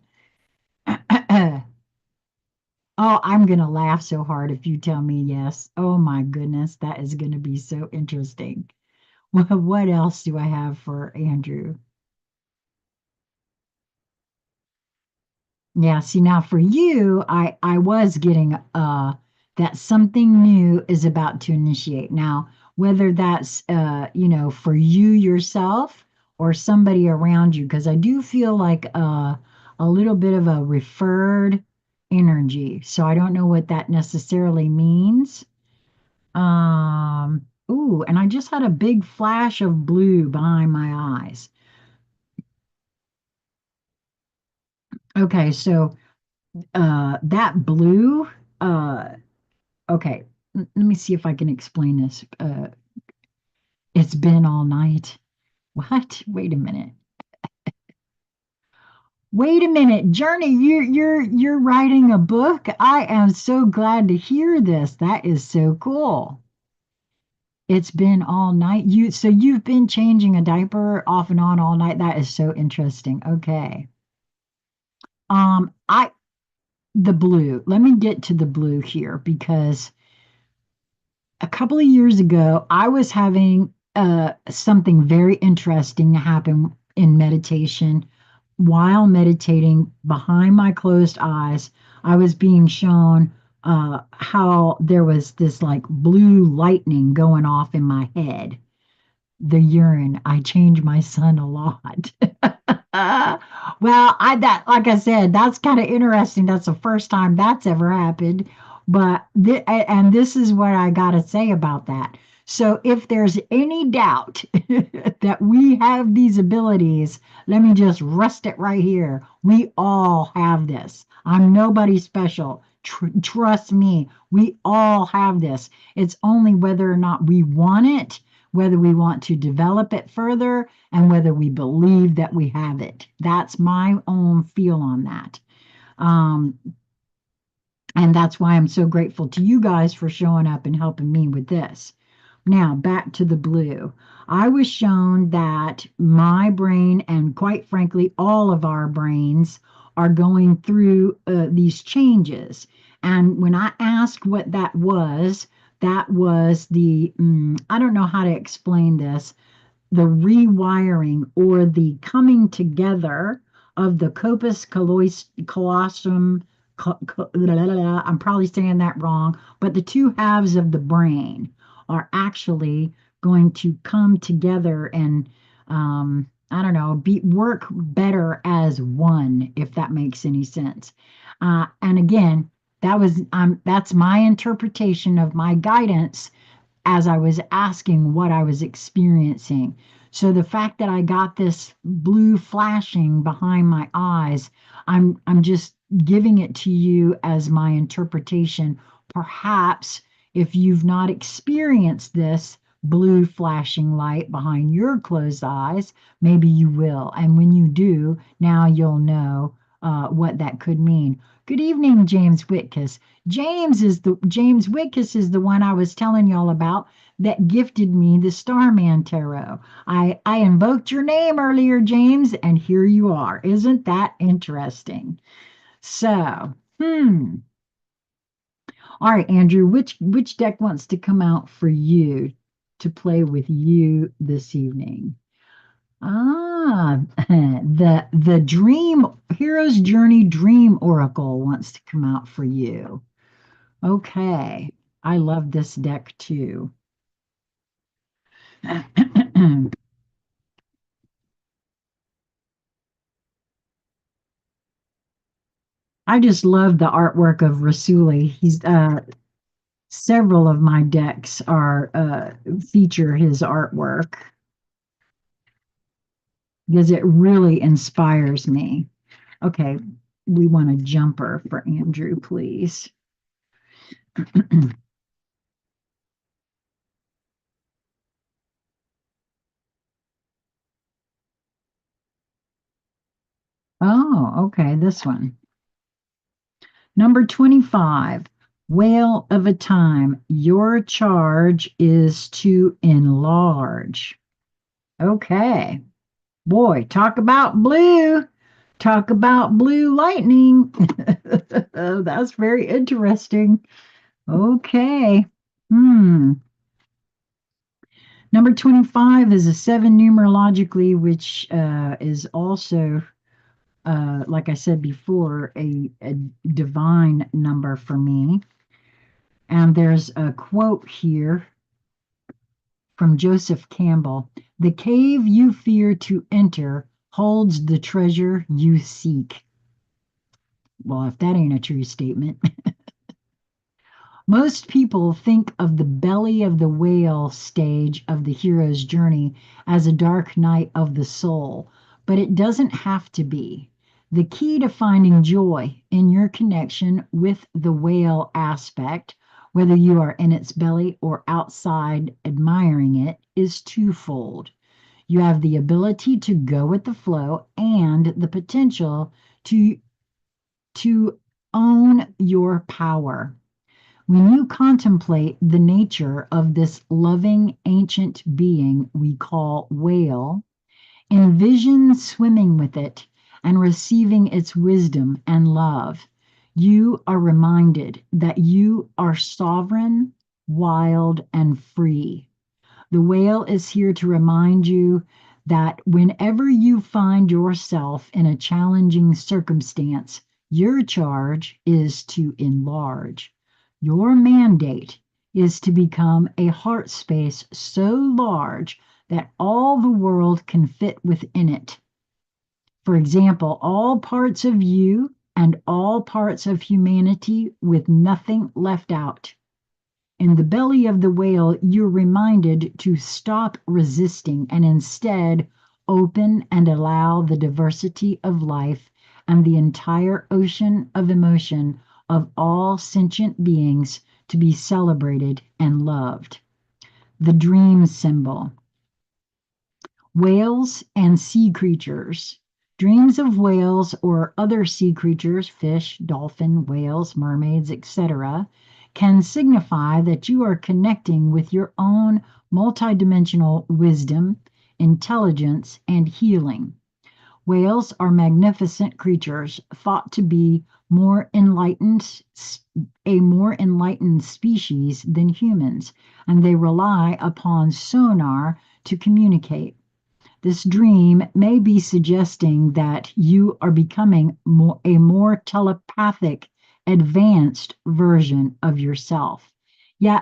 Oh, I'm going to laugh so hard if you tell me yes. Oh my goodness, that is going to be so interesting. What else do I have for Andrew? Yeah, see now for you, I was getting that something new is about to initiate. Now, whether that's for you yourself or somebody around you, because I do feel like a little bit of a referred energy. So I don't know what that necessarily means. Ooh, and I just had a big flash of blue behind my eyes. Okay, so that blue uh okay, let me see if I can explain this. It's been all night. What? Wait a minute. Wait a minute, Journey, you're writing a book? I am so glad to hear this. That is so cool. It's been all night. You've been changing a diaper off and on all night. That is so interesting. Okay. I the blue. Let me get to the blue here because a couple of years ago, I was having something very interesting happen in meditation. While meditating behind my closed eyes, I was being shown how there was this like blue lightning going off in my head. the urine. I change my son a lot. Well, I that like I said, that's kind of interesting. That's the first time that's ever happened. But and this is what I got to say about that. So if there's any doubt that we have these abilities, let me just rest it right here. We all have this. I'm nobody special. Trust me, we all have this. It's only whether or not we want it, whether we want to develop it further, and whether we believe that we have it. That's my own feel on that. Um, and that's why I'm so grateful to you guys for showing up and helping me with this. Now, back to the blue. I was shown that my brain, and quite frankly, all of our brains, are going through these changes. And when I asked what that was I don't know how to explain this, the rewiring or the coming together of the callosum. I'm probably saying that wrong, but the two halves of the brain are actually going to come together and I don't know, work better as one, if that makes any sense. And again, that's my interpretation of my guidance as I was asking what I was experiencing. So the fact that I got this blue flashing behind my eyes, I'm just giving it to you as my interpretation. Perhaps if you've not experienced this blue flashing light behind your closed eyes, maybe you will. And when you do, now you'll know what that could mean. Good evening, James Whitkus. James Wickus is the one I was telling y'all about that gifted me the Starman Tarot. I invoked your name earlier, James, and here you are. Isn't that interesting? So, all right, Andrew, which deck wants to come out for you to play with you this evening? Ah, the Dream Hero's Journey Dream Oracle wants to come out for you. Okay. I love this deck too. I just love the artwork of Rasuli. He's several of my decks are feature his artwork because it really inspires me. Okay, we want a jumper for Andrew, please. Oh, okay, this one. Number 25, Whale of a Time. Your charge is to enlarge. Okay. Boy, talk about blue. Talk about blue lightning. That's very interesting. Okay. Hmm. Number 25 is a seven numerologically, which is also, like I said before, a divine number for me. And there's a quote here from Joseph Campbell. The cave you fear to enter holds the treasure you seek. Well, if that ain't a true statement. Most people think of the belly of the whale stage of the hero's journey as a dark night of the soul, but it doesn't have to be. The key to finding joy in your connection with the whale aspect, whether you are in its belly or outside admiring it, is twofold. You have the ability to go with the flow and the potential to own your power. When you contemplate the nature of this loving ancient being we call whale, envision swimming with it and receiving its wisdom and love, you are reminded that you are sovereign, wild, and free. The whale is here to remind you that whenever you find yourself in a challenging circumstance, your charge is to enlarge. Your mandate is to become a heart space so large that all the world can fit within it. For example, all parts of you and all parts of humanity with nothing left out. In the belly of the whale, you're reminded to stop resisting and instead open and allow the diversity of life and the entire ocean of emotion of all sentient beings to be celebrated and loved. The dream symbol. Whales and sea creatures. Dreams of whales or other sea creatures, fish, dolphin, whales, mermaids, etc., can signify that you are connecting with your own multidimensional wisdom, intelligence, and healing. Whales are magnificent creatures thought to be more enlightened, a more enlightened species than humans, and they rely upon sonar to communicate. This dream may be suggesting that you are becoming a more telepathic, advanced version of yourself. Yeah,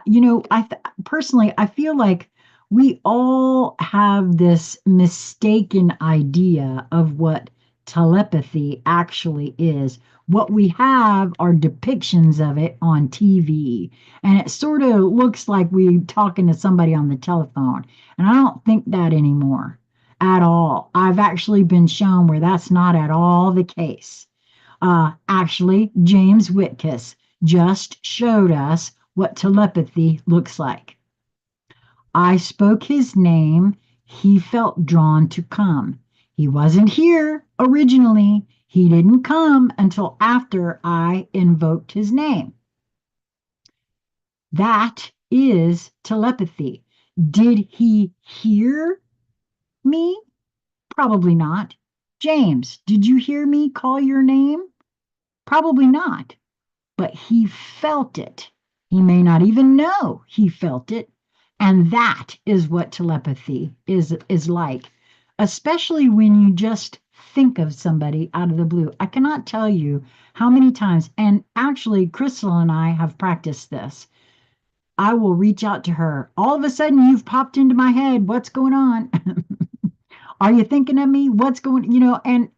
personally, I feel like we all have this mistaken idea of what telepathy actually is. What we have are depictions of it on TV, and it sort of looks like we talking to somebody on the telephone. And I don't think that anymore at all. I've actually been shown where that's not at all the case. Actually, James Whitkiss just showed us what telepathy looks like. I spoke his name. He felt drawn to come. He wasn't here originally. He didn't come until after I invoked his name. That is telepathy. Did he hear me? Probably not. James, did you hear me call your name? Probably not. But he felt it. He may not even know he felt it. And that is what telepathy is like, especially when you just think of somebody out of the blue. I cannot tell you how many times, and actually, Crystal and I have practiced this. I will reach out to her. All of a sudden, you've popped into my head. What's going on? Are you thinking of me? What's going,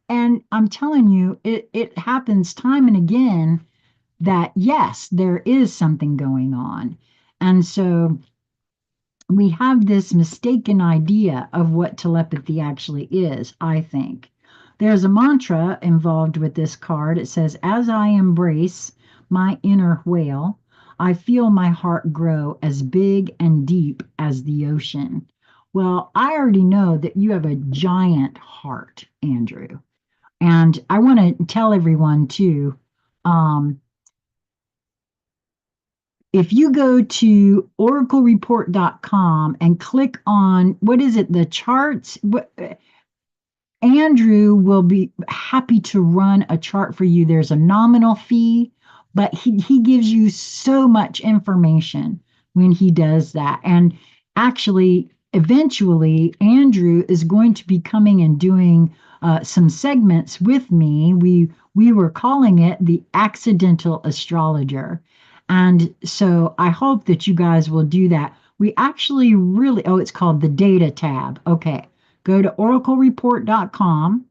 and I'm telling you, it happens time and again that yes, there is something going on. And so we have this mistaken idea of what telepathy actually is, I think. There's a mantra involved with this card. It says, as I embrace my inner whale, I feel my heart grow as big and deep as the ocean. Well, I already know that you have a giant heart, Andrew. And I want to tell everyone too, um, if you go to oraclereport.com and click on, what is it, the charts, Andrew will be happy to run a chart for you. There's a nominal fee, but he gives you so much information when he does that. And actually, eventually, Andrew is going to be coming and doing some segments with me. We were calling it the accidental astrologer. And so I hope that you guys will do that. We actually really, oh, it's called the data tab. Okay. Go to oraclereport.com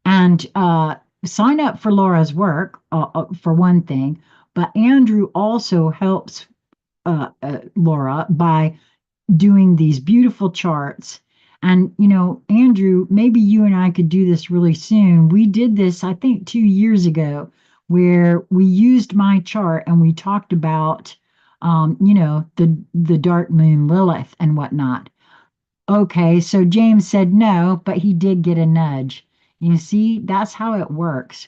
and sign up for Laura's work, for one thing. But Andrew also helps Laura by doing these beautiful charts. And, Andrew, maybe you and I could do this really soon. We did this, I think, 2 years ago, where we used my chart and we talked about, the dark moon Lilith and whatnot. Okay, so James said no, but he did get a nudge. You see, that's how it works.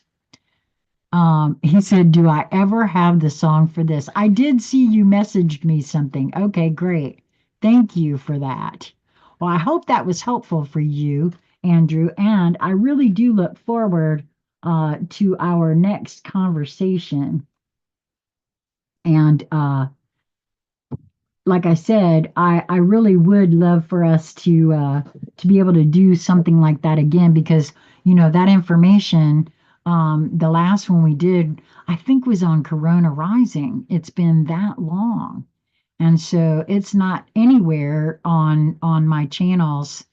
He said, do I ever have the song for this? I did see you messaged me something. Okay, great. Thank you for that. Well, I hope that was helpful for you, Andrew, and I really do look forward to our next conversation. And like I said, I really would love for us to be able to do something like that again because that information, the last one we did, I think was on Corona Rising. It's been that long, And so it's not anywhere on my channels,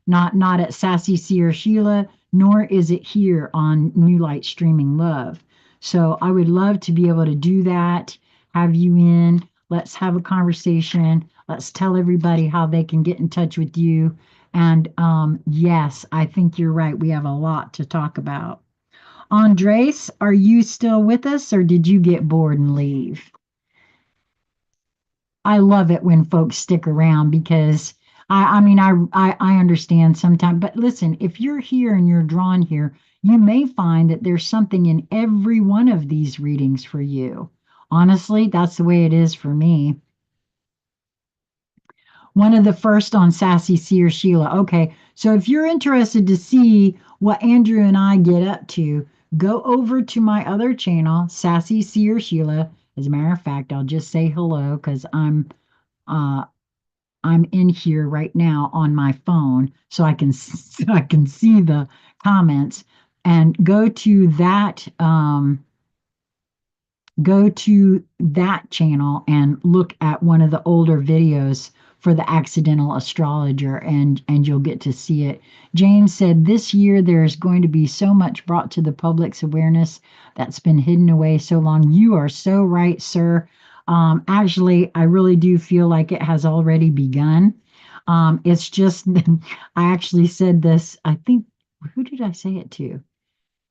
not at Sassy Seer Sheila, nor is it here on New Light Streaming Love. So I would love to be able to do that, have you in. Let's have a conversation. Let's tell everybody how they can get in touch with you. And yes, I think you're right. We have a lot to talk about. Andres, are you still with us or did you get bored and leave? I love it when folks stick around because I mean I understand sometimes, but listen, if you're here and you're drawn here, you may find that there's something in every one of these readings for you. Honestly, that's the way it is for me. One of the first on Sassy Seer Sheila. Okay, so if you're interested to see what Andrew and I get up to, go over to my other channel, Sassy Seer Sheila. As a matter of fact, I'll just say hello because uh, I'm in here right now on my phone, so I can so I can see the comments and go to that channel and look at one of the older videos for the accidental astrologer and you'll get to see it. James said this year there's going to be so much brought to the public's awareness that's been hidden away so long. You are so right, sir. Actually, I really do feel like it has already begun. It's just I actually said this, I think, who did I say it to?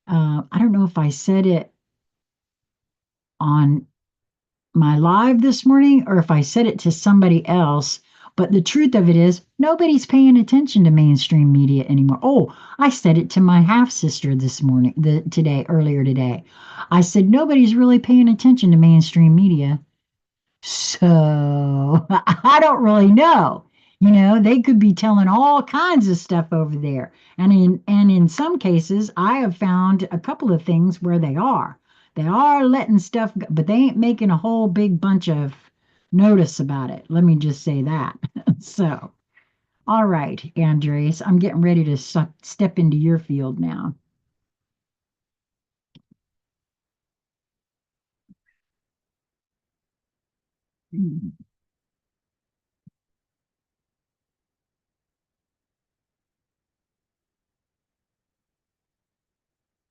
I don't know if I said it on my live this morning or if I said it to somebody else. But the truth of it is, nobody's paying attention to mainstream media anymore. Oh, I said it to my half sister this morning, earlier today. I said, nobody's really paying attention to mainstream media. So I don't really know. You know, they could be telling all kinds of stuff over there. And in some cases, I have found a couple of things where they are. They are letting stuff go, but they ain't making a whole big bunch of notice about it. Let me just say that. So, all right, Andres, I'm getting ready to step into your field now.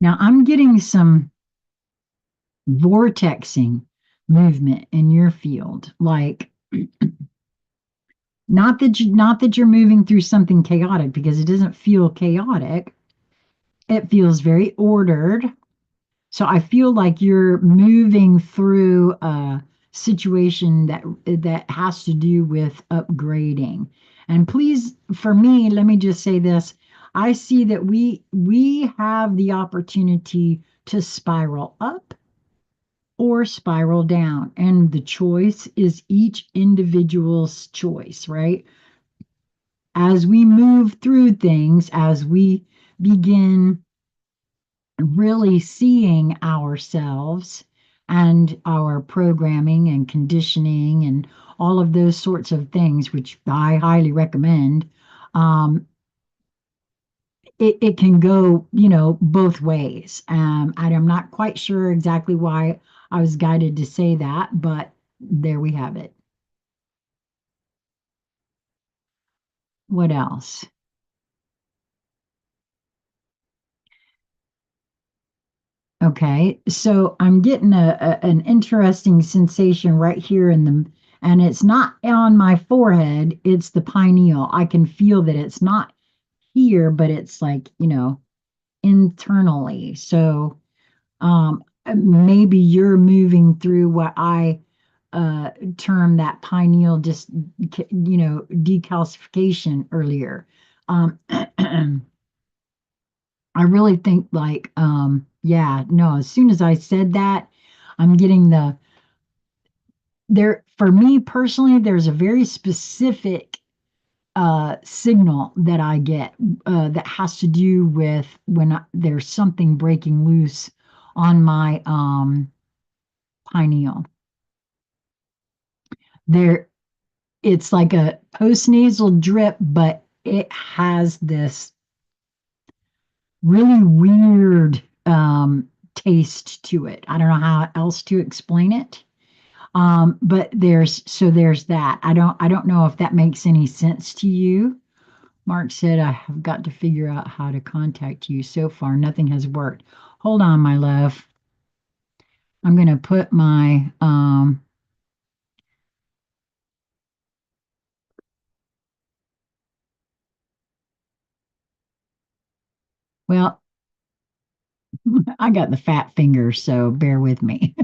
Now I'm getting some vortexing movement in your field, like not that you're moving through something chaotic because it doesn't feel chaotic. It feels very ordered. So I feel like you're moving through a situation that has to do with upgrading. And please, for me, let me just say this. I see that we have the opportunity to spiral up or spiral down. And the choice is each individual's choice, right? As we move through things, as we begin really seeing ourselves and our programming and conditioning and all of those sorts of things, which I highly recommend, um, it can go, both ways. And I'm not quite sure exactly why I was guided to say that, but there we have it. What else? Okay, so I'm getting an interesting sensation right here and it's not on my forehead, it's the pineal. I can feel that it's not here, but it's like, internally. So maybe you're moving through what I term that pineal just, decalcification earlier. I really think like, yeah, no, as soon as I said that, I'm getting for me personally, there's a very specific signal that I get that has to do with when there's something breaking loose on my pineal. There, it's like a postnasal drip, but it has this really weird taste to it. I don't know how else to explain it. But there's that. I don't know if that makes any sense to you. Mark said I have got to figure out how to contact you. So far, nothing has worked. Hold on, my love. I'm gonna put my well, I got the fat finger, so bear with me.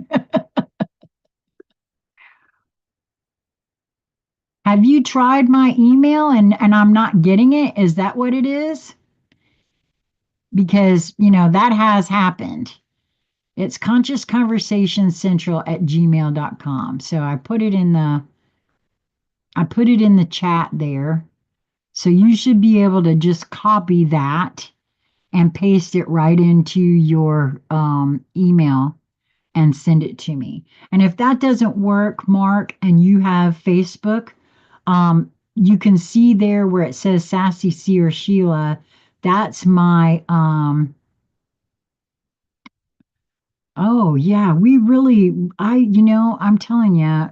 Have you tried my email and I'm not getting it? Is that what it is? Because, that has happened. It's conscious conversation central at gmail.com. So I put it in the chat there. So you should be able to just copy that and paste it right into your email and send it to me. And if that doesn't work, Mark, and you have Facebook, you can see there where it says Sassy C or Sheila. That's my oh yeah, I'm telling you,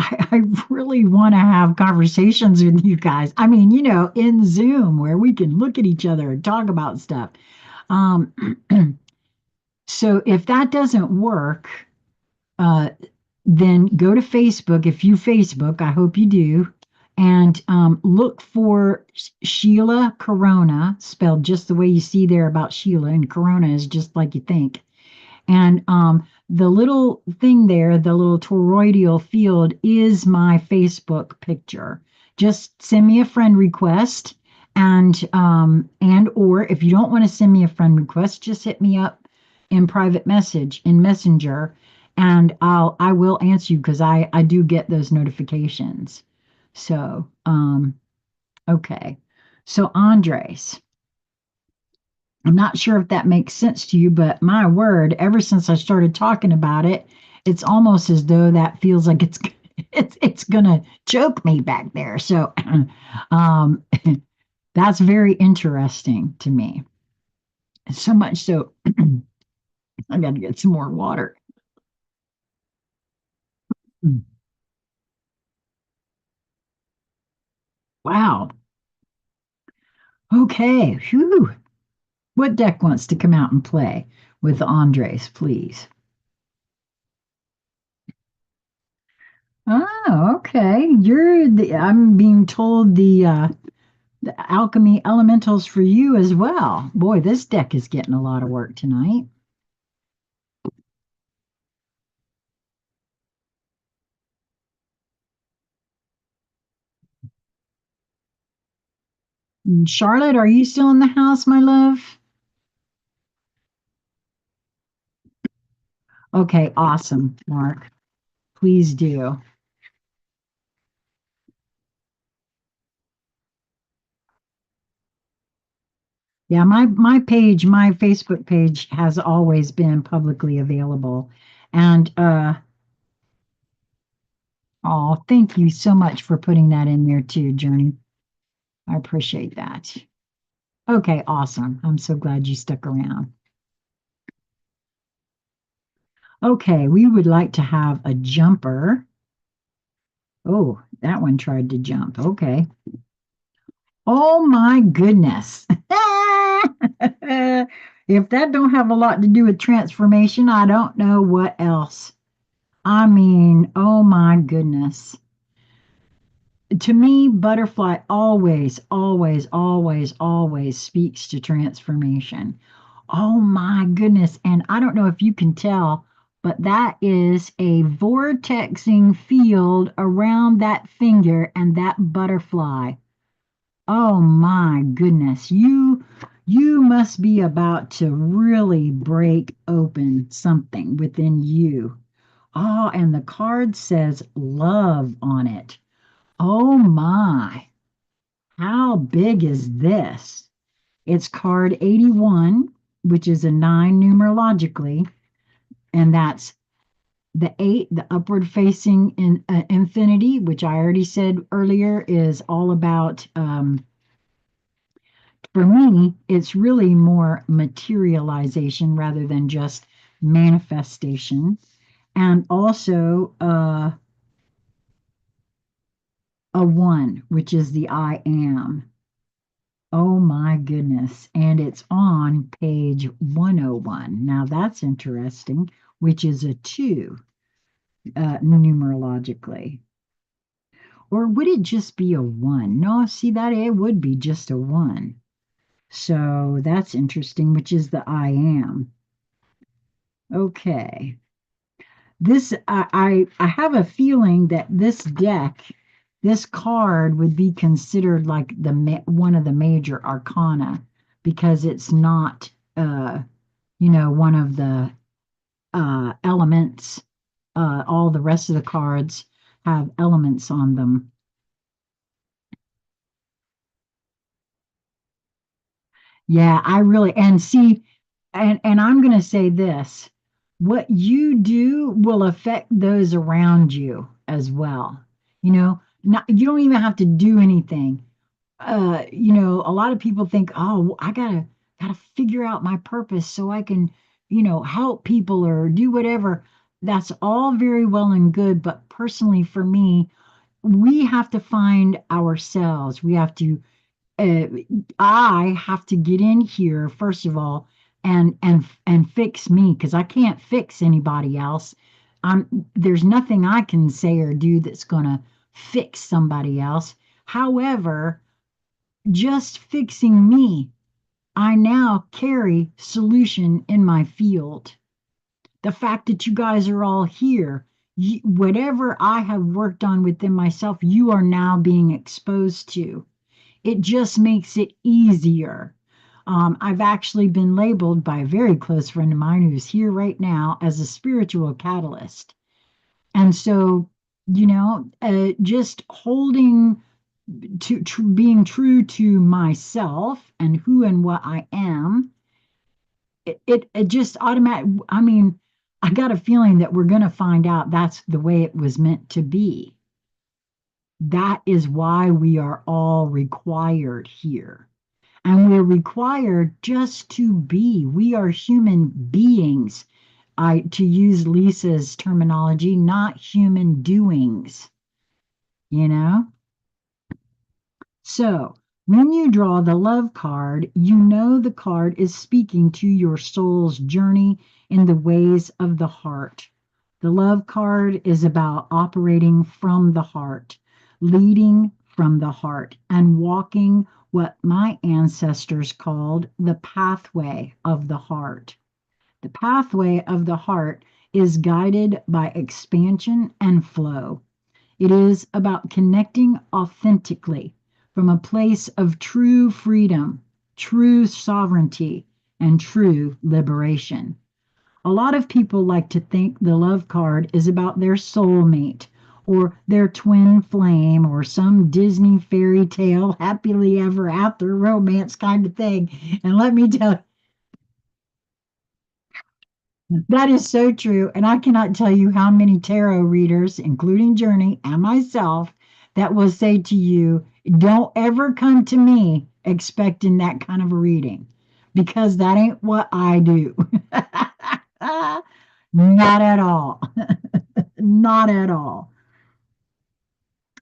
I really want to have conversations with you guys. I mean, in Zoom where we can look at each other and talk about stuff. Um, so if that doesn't work, uh, then go to Facebook. If you Facebook, I hope you do, and look for Sheila Corona, spelled just the way you see there about Sheila, and Corona is just like you think. And the little thing there, the little toroidal field, is my Facebook picture. Just send me a friend request, and or if you don't want to send me a friend request, just hit me up in private message in Messenger, and I will answer you because I do get those notifications. So okay, so Andres. I'm not sure if that makes sense to you, but my word, ever since I started talking about it, it's almost as though that feels like it's it's gonna choke me back there. So um, that's very interesting to me. So much so I got to get some more water. Wow. Okay. Whew. What deck wants to come out and play with Andres, please? Oh, okay. I'm being told the alchemy elementals for you as well. Boy, this deck is getting a lot of work tonight. Charlotte, are you still in the house, my love? Okay, awesome, Mark. Please do. Yeah, my Facebook page has always been publicly available. And oh, thank you so much for putting that in there too, Journey. I appreciate that. Okay, awesome. I'm so glad you stuck around. Okay, we would like to have a jumper. Oh, that one tried to jump. Okay. Oh my goodness. If that don't have a lot to do with transformation, I don't know what else. I mean, oh my goodness. To me, butterfly always, always, always, always speaks to transformation. Oh my goodness. And I don't know if you can tell, but that is a vortexing field around that finger and that butterfly. Oh my goodness. You must be about to really break open something within you. Oh, and the card says love on it. Oh my. How big is this? It's card 81, which is a 9 numerologically, and that's the 8, the upward facing in infinity, which I already said earlier is all about for me, it's really more materialization rather than just manifestation. and also a one, which is the I am. Oh my goodness. And it's on page 101. Now that's interesting, which is a two numerologically. Or would it just be a one? No, see that it would be just a one. So that's interesting, which is the I am. Okay. This I have a feeling that this deck, this card would be considered like one of the major arcana because it's not one of the elements. All the rest of the cards have elements on them. Yeah, I really and see and I'm going to say this. What you do will affect those around you as well. You don't even have to do anything. A lot of people think, "Oh, I got to figure out my purpose so I can, help people or do whatever." That's all very well and good, but personally for me, we have to find ourselves. We have to uh, I have to get in here first of all and fix me because I can't fix anybody else. There's nothing I can say or do that's gonna fix somebody else. However, just fixing me, I now carry solution in my field. The fact that you guys are all here, whatever I have worked on within myself, you are now being exposed to. It just makes it easier. I've actually been labeled by a very close friend of mine who's here right now as a spiritual catalyst. And so, just holding to being true to myself and who and what I am, it just automatic. I mean, I got a feeling that we're going to find out that's the way it was meant to be. That is why we are all required here. And we're required just to be. We are human beings. To use Lisa's terminology, not human doings, you know? So, when you draw the love card, you know the card is speaking to your soul's journey in the ways of the heart. The love card is about operating from the heart, leading from the heart, and walking what my ancestors called the pathway of the heart. The pathway of the heart is guided by expansion and flow. It is about connecting authentically from a place of true freedom, true sovereignty, and true liberation. A lot of people like to think the love card is about their soulmate or their twin flame or some Disney fairy tale happily ever after romance kind of thing. And let me tell you, that is so true. And I cannot tell you how many tarot readers, including Journey and myself, that will say to you, don't ever come to me expecting that kind of a reading because that ain't what I do. Not at all. Not at all.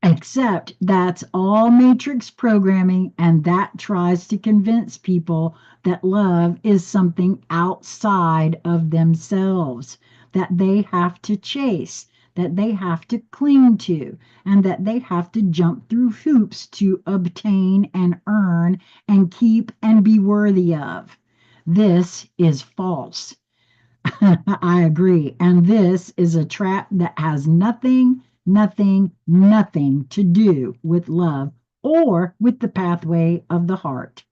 Except that's all matrix programming, and that tries to convince people that love is something outside of themselves, that they have to chase, that they have to cling to, and that they have to jump through hoops to obtain and earn and keep and be worthy of. This is false. I agree. And this is a trap that has nothing, nothing, nothing to do with love or with the pathway of the heart.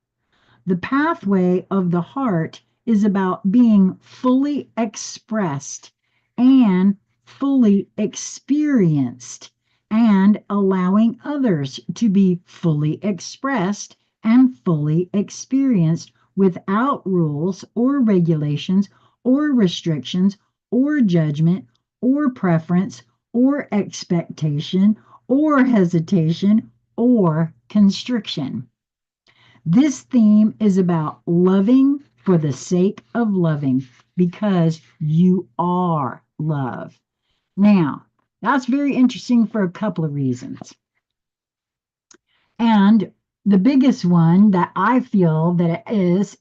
The pathway of the heart is about being fully expressed and fully experienced and allowing others to be fully expressed and fully experienced without rules or regulations or restrictions or judgment or preference or expectation or hesitation or constriction. This theme is about loving for the sake of loving because you are love. Now, that's very interesting for a couple of reasons. And the biggest one that I feel that it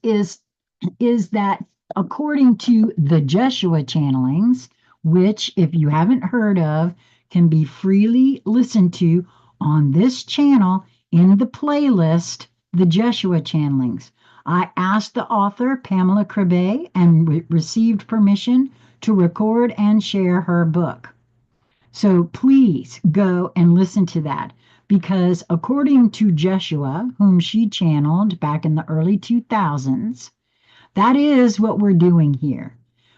is that according to the Jeshua channelings, which if you haven't heard of, can be freely listened to on this channel in the playlist, the Jeshua channelings. I asked the author, Pamela Crabbe, and received permission to record and share her book. So please go and listen to that because according to Jeshua, whom she channeled back in the early 2000s, that is what we're doing here.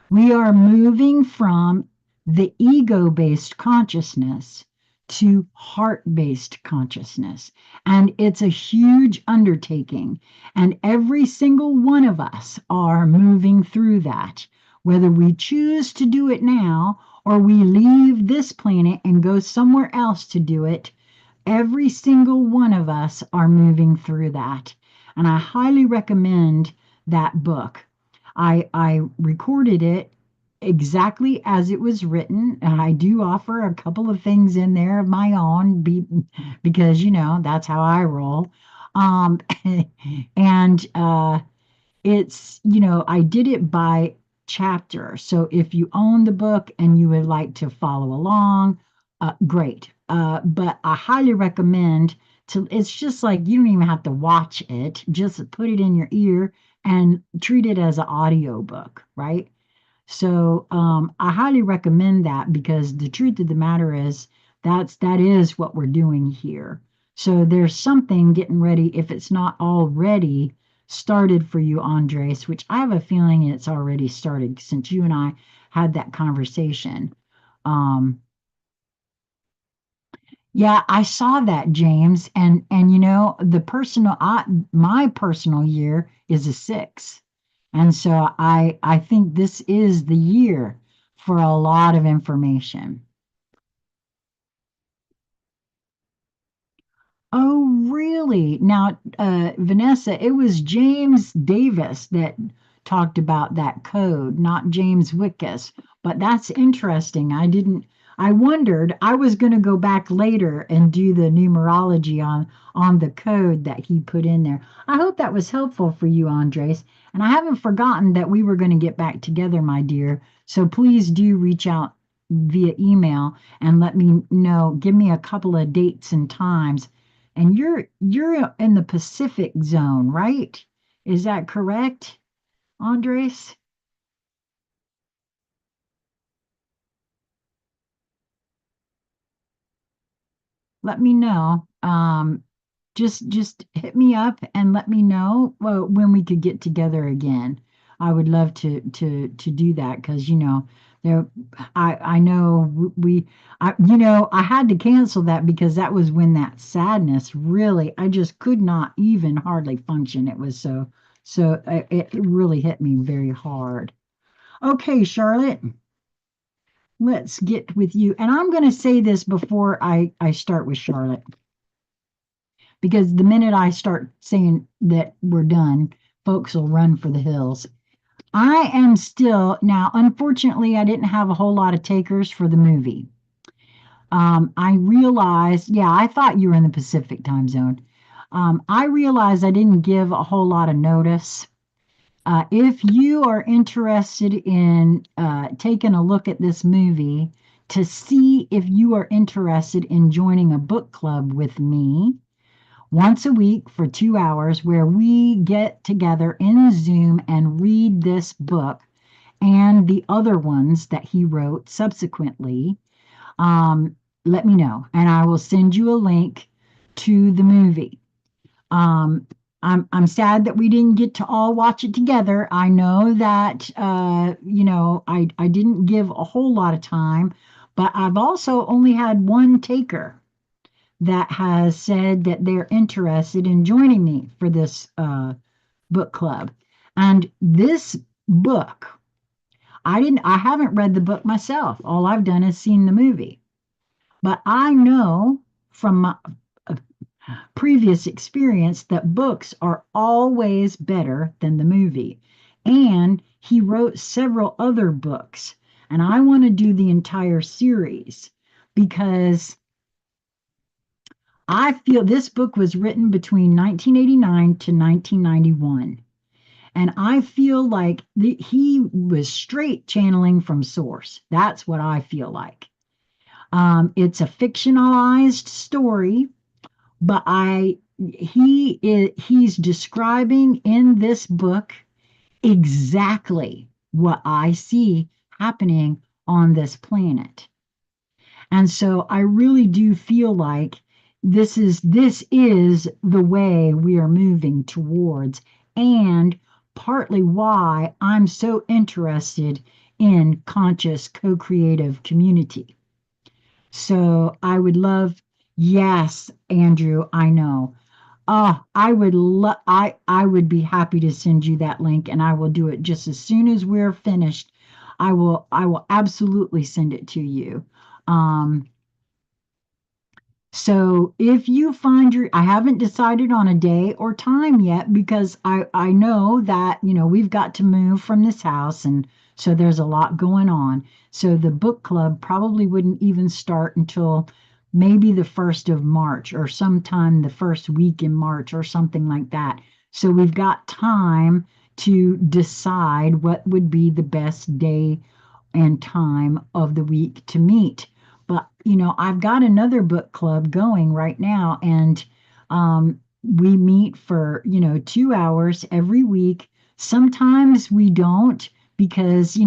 We are moving from the ego based consciousness to heart based consciousness. And it's a huge undertaking. And every single one of us are moving through that, whether we choose to do it now or we leave this planet and go somewhere else to do it. Every single one of us are moving through that. And I highly recommend that book. I recorded it exactly as it was written, and I do offer a couple of things in there of my own because that's how I roll. Um, and it's, I did it by chapter. So if you own the book and you would like to follow along, great. But I highly recommend it's just like you don't even have to watch it, just put it in your ear and treat it as an audio book, right? So I highly recommend that because the truth of the matter is that is what we're doing here. So there's something getting ready if it's not already started for you, Andres, which I have a feeling it's already started since you and I had that conversation. Um, yeah, I saw that, James, and the my personal year is a 6. And so I think this is the year for a lot of information. Oh, really? Now, Vanessa, it was James Davis that talked about that code, not James Wickus. But that's interesting. I wondered, I was going to go back later and do the numerology on the code that he put in there. I hope that was helpful for you, Andres. And I haven't forgotten that we were going to get back together, my dear. So please do reach out via email and let me know. Give me a couple of dates and times and you're in the Pacific zone, right? Is that correct, Andres? Let me know. Just hit me up and let me know when we could get together again. I would love to do that because there I know I had to cancel that because that was when that sadness really I just could not even hardly function. It was it really hit me very hard. Okay, Charlotte, let's get with you. And I'm going to say this before I start with Charlotte because the minute I start saying that we're done, folks will run for the hills. I am still, now, unfortunately, I didn't have a whole lot of takers for the movie. I realized, yeah, I thought you were in the Pacific time zone. I realized I didn't give a whole lot of notice. If you are interested in taking a look at this movie to see if you are interested in joining a book club with me, once a week for 2 hours where we get together in Zoom and read this book and the other ones that he wrote subsequently, um, let me know and I will send you a link to the movie. Um, I'm sad that we didn't get to all watch it together. I know that I didn't give a whole lot of time, but I've also only had one taker that has said that they're interested in joining me for this book club. And this book, I haven't read the book myself. All I've done is seen the movie. But I know from my previous experience that books are always better than the movie. And he wrote several other books. And I want to do the entire series because I feel this book was written between 1989 to 1991. And I feel like he was straight channeling from source. That's what I feel like. It's a fictionalized story, but he's describing in this book exactly what I see happening on this planet. And so I really do feel like this is the way we are moving towards, and partly why I'm so interested in conscious co-creative community. So I would love, yes, Andrew, I know. Oh, I would be happy to send you that link, and I will do it just as soon as we're finished. I will absolutely send it to you. Um, so if you find I haven't decided on a day or time yet because I know that, we've got to move from this house, and so there's a lot going on. So the book club probably wouldn't even start until maybe the 1st of March or sometime the first week in March or something like that. So we've got time to decide what would be the best day and time of the week to meet. But, I've got another book club going right now, and we meet for, 2 hours every week. Sometimes we don't because,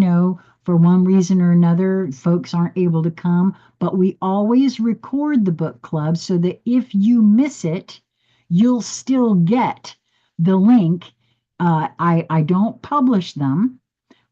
for one reason or another, folks aren't able to come. But we always record the book club so that if you miss it, you'll still get the link. I don't publish them.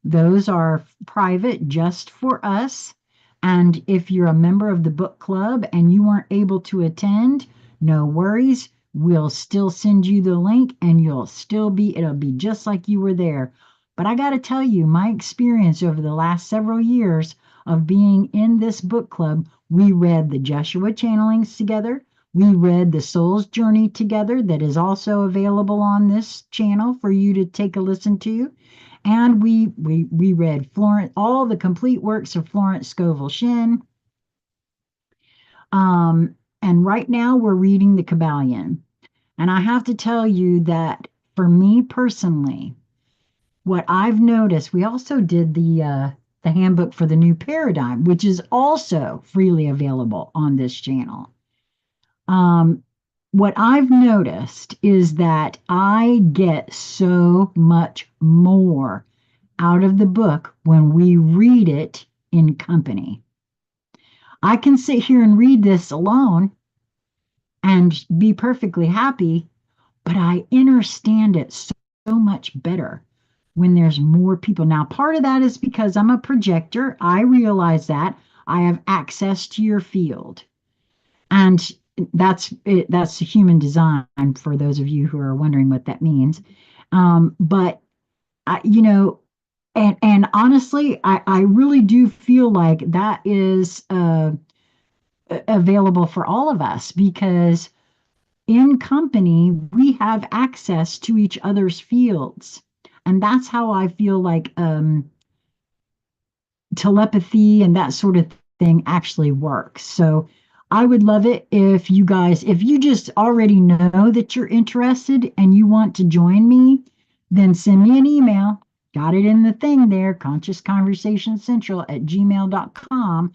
Those are private just for us. And if you're a member of the book club and you weren't able to attend, no worries. We'll still send you the link and it'll be just like you were there. But I got to tell you, my experience over the last several years of being in this book club, we read the Joshua channelings together. We read the Soul's Journey together, that is also available on this channel for you to take a listen to. And we read Florence, all the complete works of Florence Scovel Shinn. And right now we're reading the Kabbalion. And I have to tell you that for me personally, what I've noticed, we also did the handbook for the new paradigm, which is also freely available on this channel. What I've noticed is that I get so much more out of the book when we read it in company. I can sit here and read this alone and be perfectly happy, but I understand it so much better when there's more people. Now, part of that is because I'm a projector. I realize that I have access to your field. And that's it, that's human design for those of you who are wondering what that means. But I, and honestly, I really do feel like that is available for all of us because in company, we have access to each other's fields. And that's how I feel like telepathy and that sort of thing actually works. So I would love it if you guys, if you just already know that you're interested and you want to join me, then send me an email. Got it in the thing there, consciousconversationscentral@gmail.com.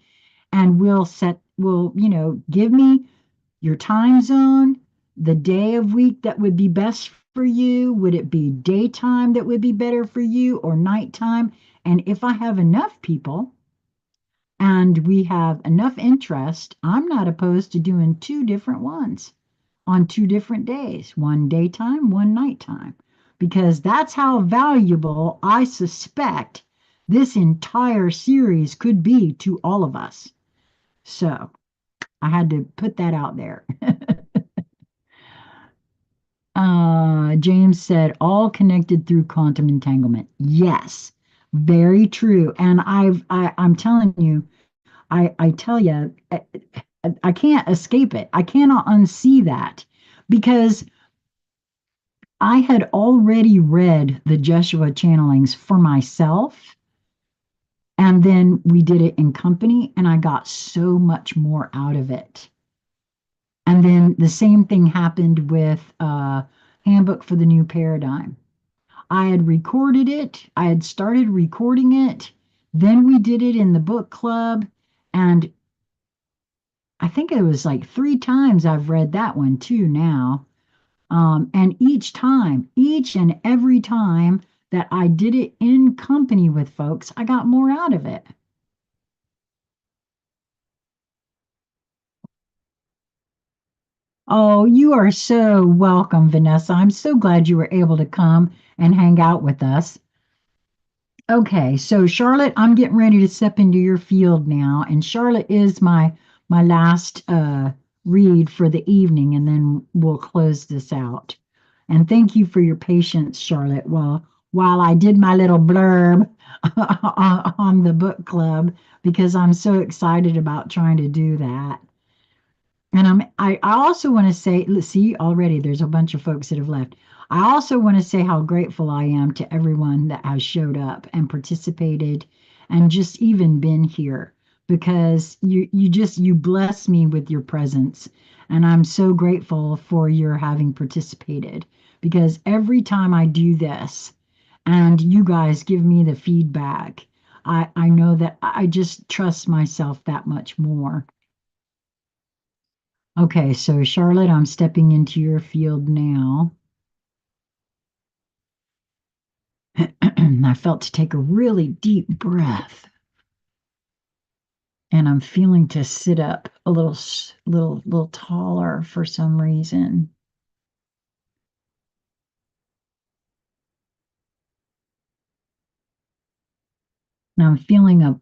And give me your time zone, the day of week that would be best for you. Would it be daytime that would be better for you or nighttime? And if I have enough people and we have enough interest, I'm not opposed to doing two different ones on 2 different days, one daytime, one nighttime, because that's how valuable I suspect this entire series could be to all of us. So I had to put that out there. James said, all connected through quantum entanglement. Yes, very true. And I'm telling you, I tell you, I can't escape it. I cannot unsee that because I had already read the Jeshua channelings for myself. And then we did it in company, and I got so much more out of it. And then the same thing happened with Handbook for the New Paradigm. I had recorded it, I had started recording it, then we did it in the book club, and I think it was like 3 times I've read that one too now. And each time, each and every time that I did it in company with folks, I got more out of it. Oh, you are so welcome, Vanessa. I'm so glad you were able to come and hang out with us. Okay, so Charlotte, I'm getting ready to step into your field now, and Charlotte is my last read for the evening, and then we'll close this out. And thank you for your patience, Charlotte. While I did my little blurb on the book club, because I'm so excited about trying to do that. And I also want to say, let's see, already there's a bunch of folks that have left. I also want to say how grateful I am to everyone that has showed up and participated and just even been here, because you bless me with your presence, and I'm so grateful for your having participated, because every time I do this and you guys give me the feedback, I know that I just trust myself that much more. Okay, so Charlotte, I'm stepping into your field now. I felt to take a really deep breath, and I'm feeling to sit up a little taller for some reason. And I'm feeling a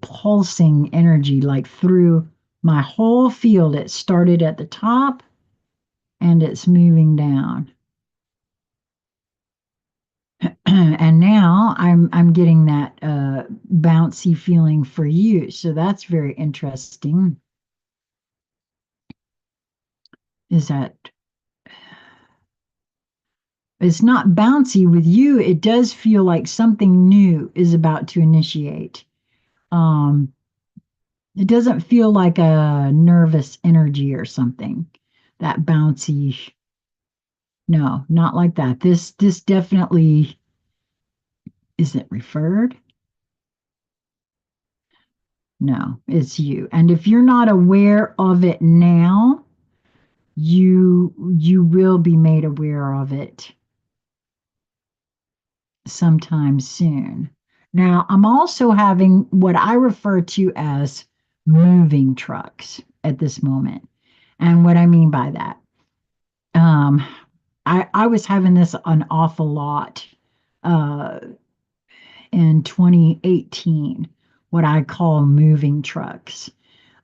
pulsing energy like through my whole field. It started at the top and it's moving down. And now I'm getting that bouncy feeling for you. So that's very interesting. Is that it's not bouncy with you? It does feel like something new is about to initiate. Um, it doesn't feel like a nervous energy or something. That bouncy, no, not like that. This definitely isn't referred. No, it's you. And if you're not aware of it now, you will be made aware of it sometime soon. Now, I'm also having what I refer to as moving trucks at this moment. And what I mean by that, um, I was having this an awful lot uh, in 2018, what I call moving trucks.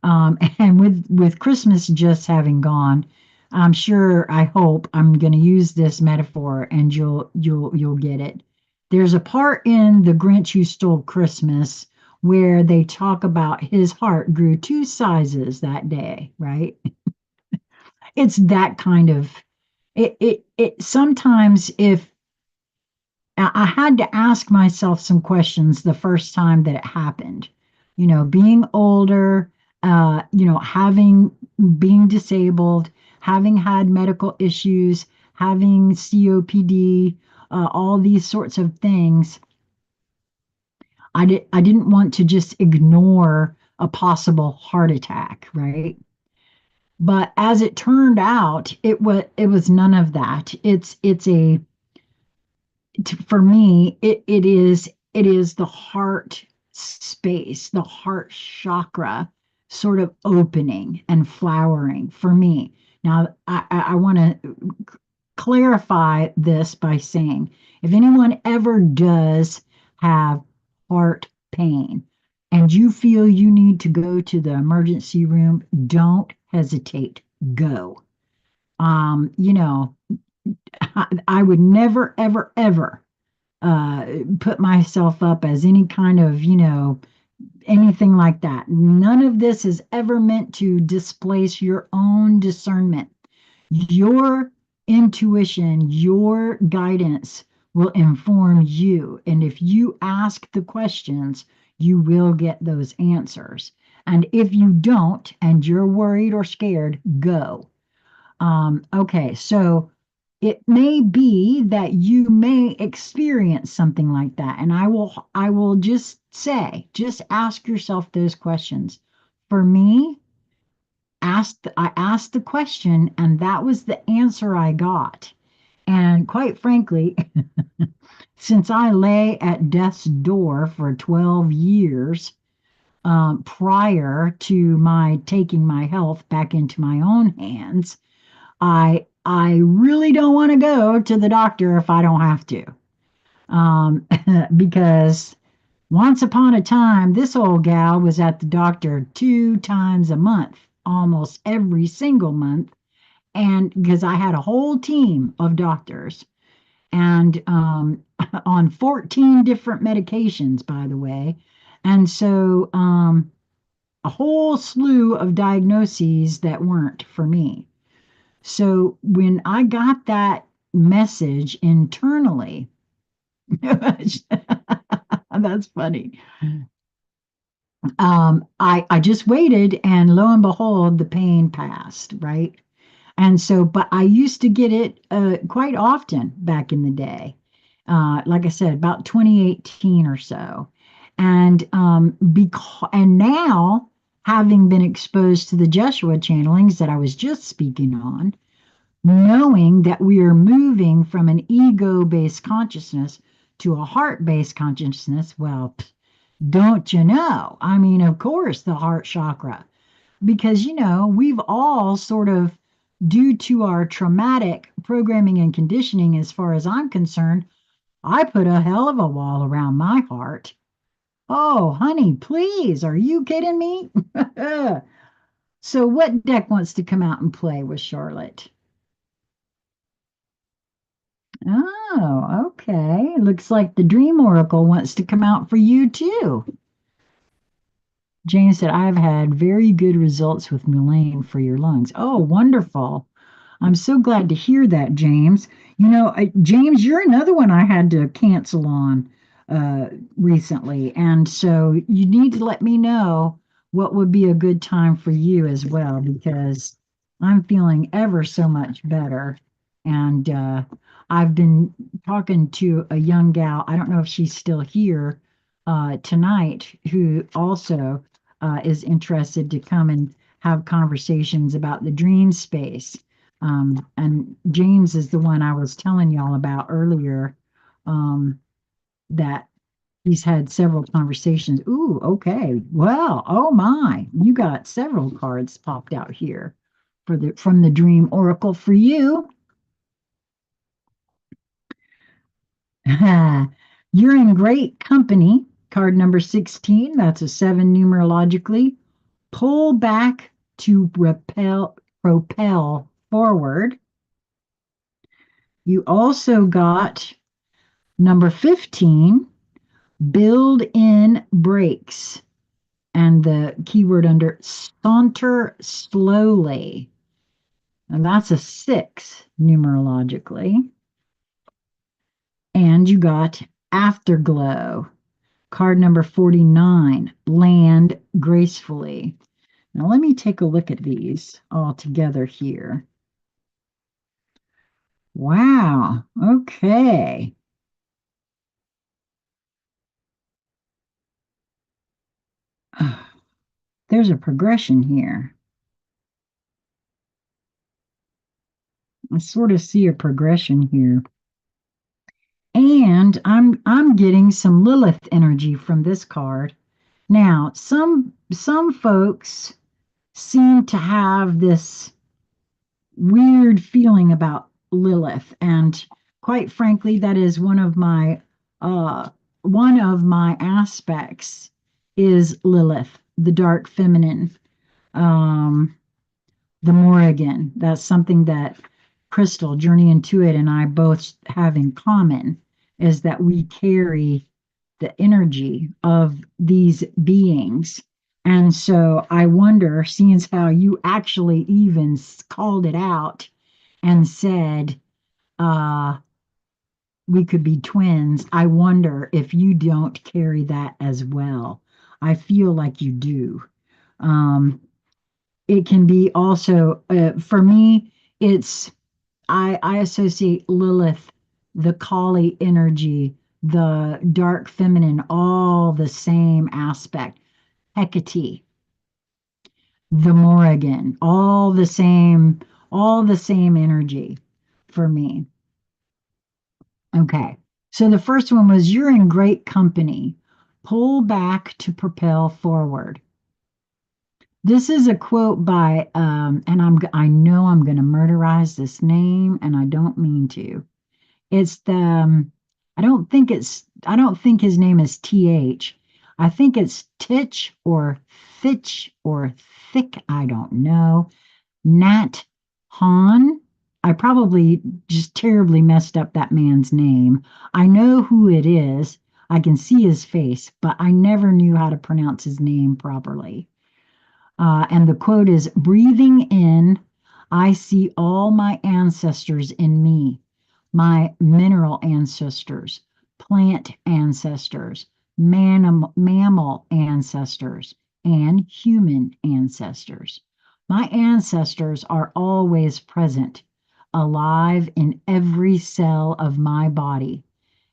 And with Christmas just having gone, I'm sure, I hope I'm going to use this metaphor, and you'll get it. There's a part in The Grinch Who Stole Christmas where they talk about his heart grew 2 sizes that day, right? It's that kind of it sometimes. If I had to ask myself some questions the first time that it happened. Being older, having being disabled, having had medical issues, having COPD, all these sorts of things. I didn't want to just ignore a possible heart attack, right? But as it turned out, it was none of that. It's a for me, it is the heart space, the heart chakra sort of opening and flowering for me. Now, I want to clarify this by saying, if anyone ever does have heart pain and you feel you need to go to the emergency room, don't hesitate. Go. You know, I would never, ever, ever uh, put myself up as any kind of, anything like that. None of this is ever meant to displace your own discernment. Your intuition, your guidance will inform you. And if you ask the questions, you will get those answers. And if you don't, and you're worried or scared, go. Okay, so it may be that you may experience something like that. And I will just say, just ask yourself those questions. For me, I asked the question, and that was the answer I got. And quite frankly, since I lay at death's door for 12 years prior to my taking my health back into my own hands, I really don't want to go to the doctor if I don't have to. Because once upon a time, this old gal was at the doctor 2 times a month, almost every single month. And because I had a whole team of doctors and on 14 different medications, by the way. And so a whole slew of diagnoses that weren't for me. So when I got that message internally, that's funny. I just waited, and lo and behold, the pain passed, right? And so, but I used to get it quite often back in the day. Like I said, about 2018 or so. And now, having been exposed to the Joshua channelings that I was just speaking on, knowing that we are moving from an ego-based consciousness to a heart-based consciousness, well, don't you know? I mean, of course, the heart chakra, because we've all sort of, due to our traumatic programming and conditioning, as far as I'm concerned, I put a hell of a wall around my heart. Oh, honey, please, are you kidding me? So what deck wants to come out and play with Charlotte? Oh, okay. Looks like the Dream Oracle wants to come out for you too. Jane said, I've had very good results with Mullane for your lungs. Oh, wonderful. I'm so glad to hear that, James. James, you're another one I had to cancel on recently. And so you need to let me know what would be a good time for you as well, because I'm feeling ever so much better. And I've been talking to a young gal, I don't know if she's still here tonight, who also is interested to come and have conversations about the dream space. And James is the one I was telling y'all about earlier, that he's had several conversations. Ooh, okay. Well, oh my, you got several cards popped out here from the Dream Oracle for you. You're in great company. Card number 16, that's a 7 numerologically. Pull back to propel forward. You also got number 15, build in breaks. And the keyword under saunter slowly. And that's a 6 numerologically. And you got afterglow. Card number 49, land gracefully. Now let me take a look at these all together here. Wow. Okay. There's a progression here. I sort of see a progression here. And I'm getting some Lilith energy from this card. Now, some folks seem to have this weird feeling about Lilith, and quite frankly, that is uh one of my aspects is Lilith, the dark feminine, um, the Morrigan. That's something that Crystal, Journey into It, and I both have in common, is that we carry the energy of these beings. And so I wonder, seeing as how you actually even called it out and said, uh, we could be twins. I wonder if you don't carry that as well. I feel like you do. Um, it can be also, for me, it's, I associate Lilith, the Kali energy, the dark feminine, all the same aspect. Hecate, the Morrigan, all the same energy for me. Okay. So the first one was you're in great company. Pull back to propel forward. This is a quote by, and I know I'm going to murderize this name, and I don't mean to. It's the, I don't think his name is TH. I think it's Titch or Thitch or Thick. I don't know. Nat Hahn. I probably just terribly messed up that man's name. I know who it is. I can see his face, but I never knew how to pronounce his name properly. And the quote is breathing in, I see all my ancestors in me, my mineral ancestors, plant ancestors, mammal ancestors, and human ancestors. My ancestors are always present, alive in every cell of my body,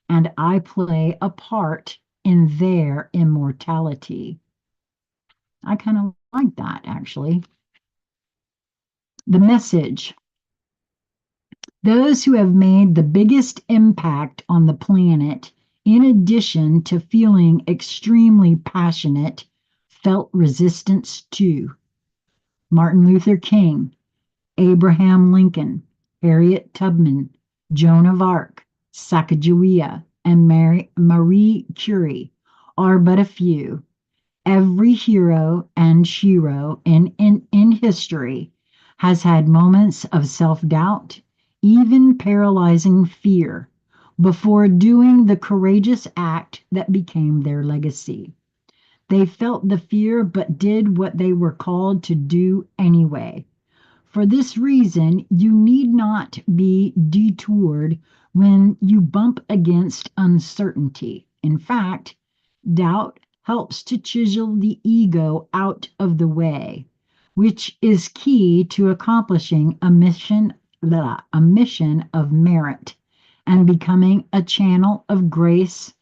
and I play a part in their immortality. I kind of like that actually. The message: those who have made the biggest impact on the planet, in addition to feeling extremely passionate, felt resistance too. Martin Luther King, Abraham Lincoln, Harriet Tubman, Joan of Arc, Sacagawea, and Marie Curie are but a few. Every hero and shero in history has had moments of self doubt, even paralyzing fear, before doing the courageous act that became their legacy. They felt the fear but did what they were called to do anyway. For this reason, you need not be detoured when you bump against uncertainty. In fact, doubt helps to chisel the ego out of the way, which is key to accomplishing a mission of merit and becoming a channel of grace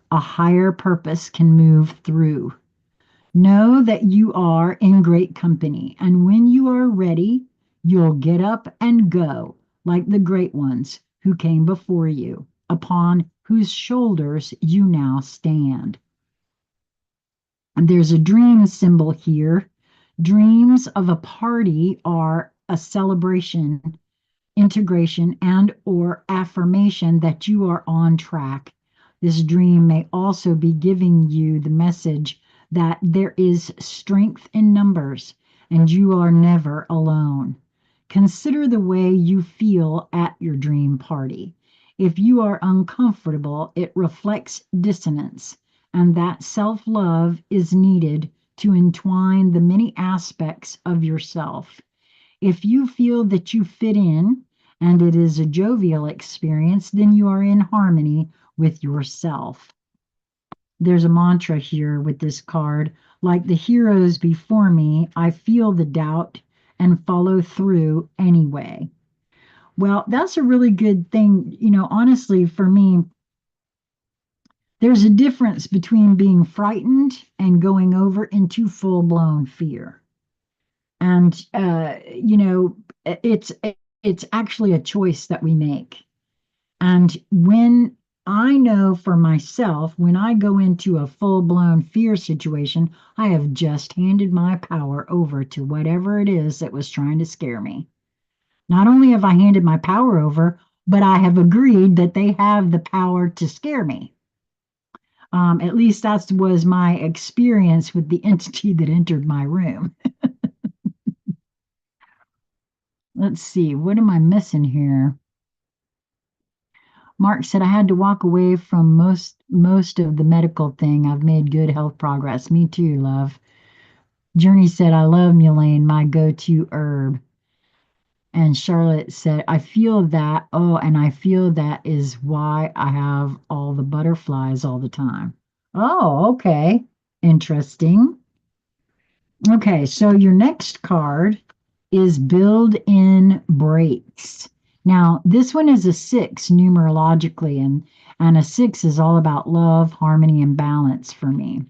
a higher purpose can move through. Know that you are in great company, and when you are ready, you'll get up and go like the great ones who came before you, upon whose shoulders you now stand. And there's a dream symbol here. Dreams of a party are a celebration, integration, and or affirmation that you are on track. This dream may also be giving you the message that there is strength in numbers and you are never alone. Consider the way you feel at your dream party. If you are uncomfortable, it reflects dissonance, and that self love is needed to entwine the many aspects of yourself. If you feel that you fit in and it is a jovial experience, then you are in harmony with yourself. There's a mantra here with this card. Like the heroes before me, I feel the doubt and follow through anyway. Well, that's a really good thing. Honestly, for me, there's a difference between being frightened and going over into full blown fear. And, it's, it's actually a choice that we make. And when I know for myself, when I go into a full blown fear situation, I have just handed my power over to whatever it is that was trying to scare me. Not only have I handed my power over, but I have agreed that they have the power to scare me. At least that was my experience with the entity that entered my room. Let's see, what am I missing here? Mark said I had to walk away from most of the medical thing. I've made good health progress. Me too, love. Journey said I love mullein, my go-to herb. And Charlotte said, I feel that. Oh, and I feel that is why I have all the butterflies all the time. Oh, okay. Interesting. Okay, so your next card is build in breaks. Now, this one is a six numerologically, and a six is all about love, harmony, and balance for me.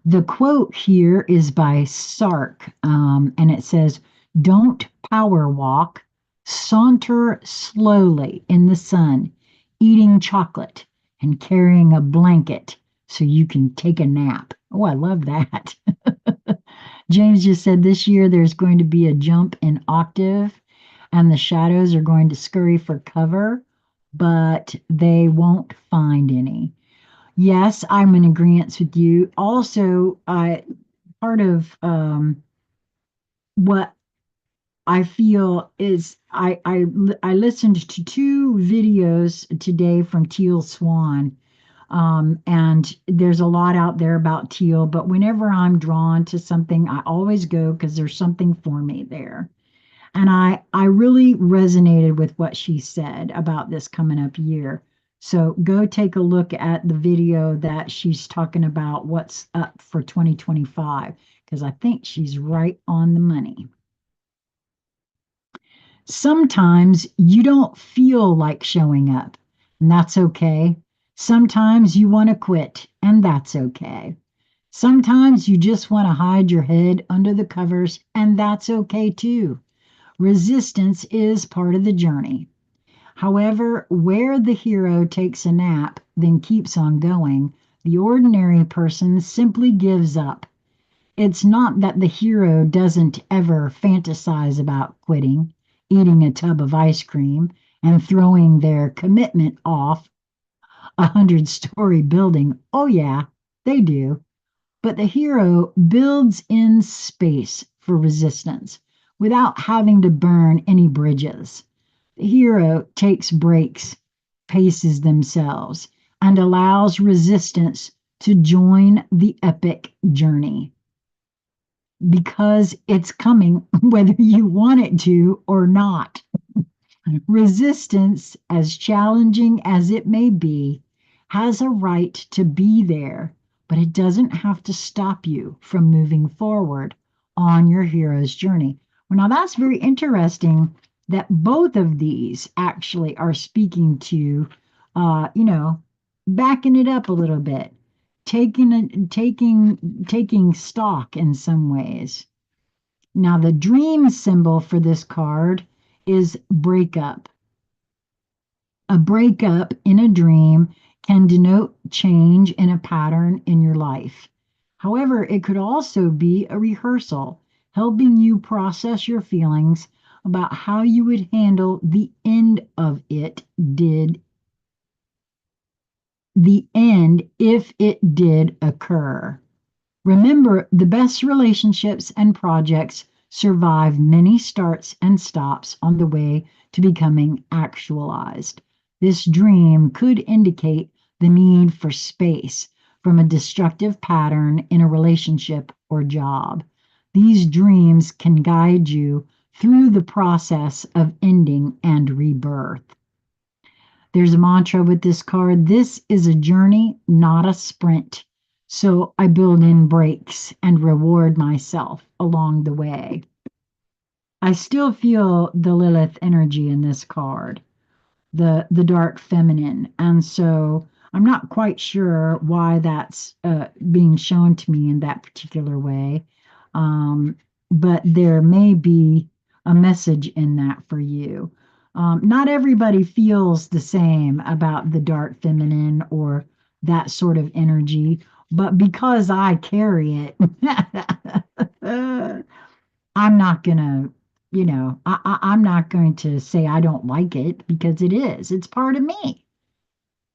The quote here is by Sark, and it says, don't power walk, saunter slowly in the sun, eating chocolate and carrying a blanket so you can take a nap. Oh, I love that. James just said this year there's going to be a jump in octave and the shadows are going to scurry for cover, but they won't find any. Yes, I'm in agreement with you. Also, part of what I feel is I listened to two videos today from Teal Swan, and there's a lot out there about teal. But whenever I'm drawn to something, I always go because there's something for me there. And I really resonated with what she said about this coming up year. So go take a look at the video that she's talking about what's up for 2025, because I think she's right on the money. Sometimes you don't feel like showing up, and that's okay. Sometimes you want to quit, and that's okay. Sometimes you just want to hide your head under the covers, and that's okay too. Resistance is part of the journey. However, where the hero takes a nap, then keeps on going, the ordinary person simply gives up. It's not that the hero doesn't ever fantasize about quitting, eating a tub of ice cream, and throwing their commitment off a 100-story building. Oh, yeah, they do. But the hero builds in space for resistance without having to burn any bridges. The hero takes breaks, paces themselves, and allows resistance to join the epic journey because it's coming whether you want it to or not. Resistance, as challenging as it may be, has a right to be there, but it doesn't have to stop you from moving forward on your hero's journey. Well, now that's very interesting that both of these actually are speaking to, backing it up a little bit, taking stock in some ways. Now, the dream symbol for this card is breakup. A breakup in a dream can denote change in a pattern in your life. However, it could also be a rehearsal, helping you process your feelings about how you would handle the end if it did occur. Remember, the best relationships and projects survive many starts and stops on the way to becoming actualized. This dream could indicate the need for space from a destructive pattern in a relationship or job. These dreams can guide you through the process of ending and rebirth. There's a mantra with this card. This is a journey, not a sprint. So I build in breaks and reward myself along the way. I still feel the Lilith energy in this card, the dark feminine. And so I'm not quite sure why that's being shown to me in that particular way. Um, but there may be a message in that for you. Not everybody feels the same about the dark feminine or that sort of energy, but because I carry it, I'm not gonna, I'm not going to say I don't like it because it is. It's part of me.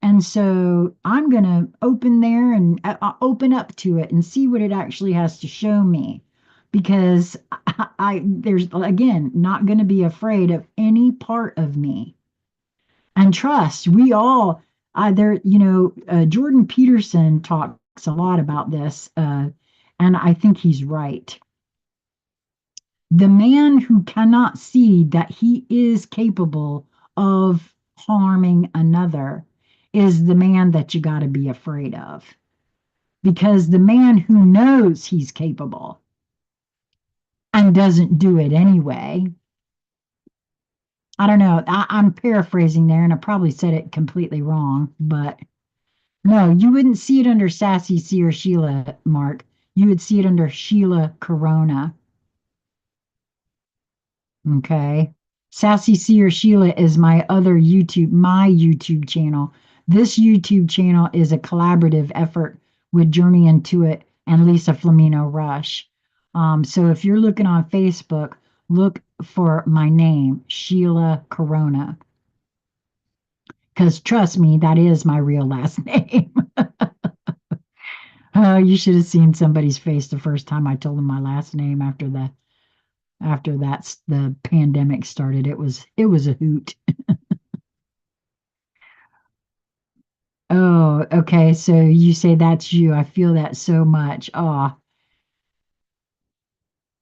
And so I'm going to open there and open up to it and see what it actually has to show me. Because there's, again, not going to be afraid of any part of me. And trust, we all, Jordan Peterson talks a lot about this, and I think he's right. The man who cannot see that he is capable of harming another is the man that you got to be afraid of. Because the man who knows he's capable and doesn't do it anyway, I don't know, I'm paraphrasing there and I probably said it completely wrong, but no, you wouldn't see it under Sassy C or Sheila, Mark. You would see it under Sheila Corona. Okay. Sassy Seer Sheila is my YouTube channel. This YouTube channel is a collaborative effort with Journey Into It and Lisa Flamino Rush. So if you're looking on Facebook, look for my name, Sheila Corona. Because trust me, that is my real last name. You should have seen somebody's face the first time I told them my last name after the pandemic started. It was a hoot. Oh, okay. So you say that's you. I feel that so much. Oh,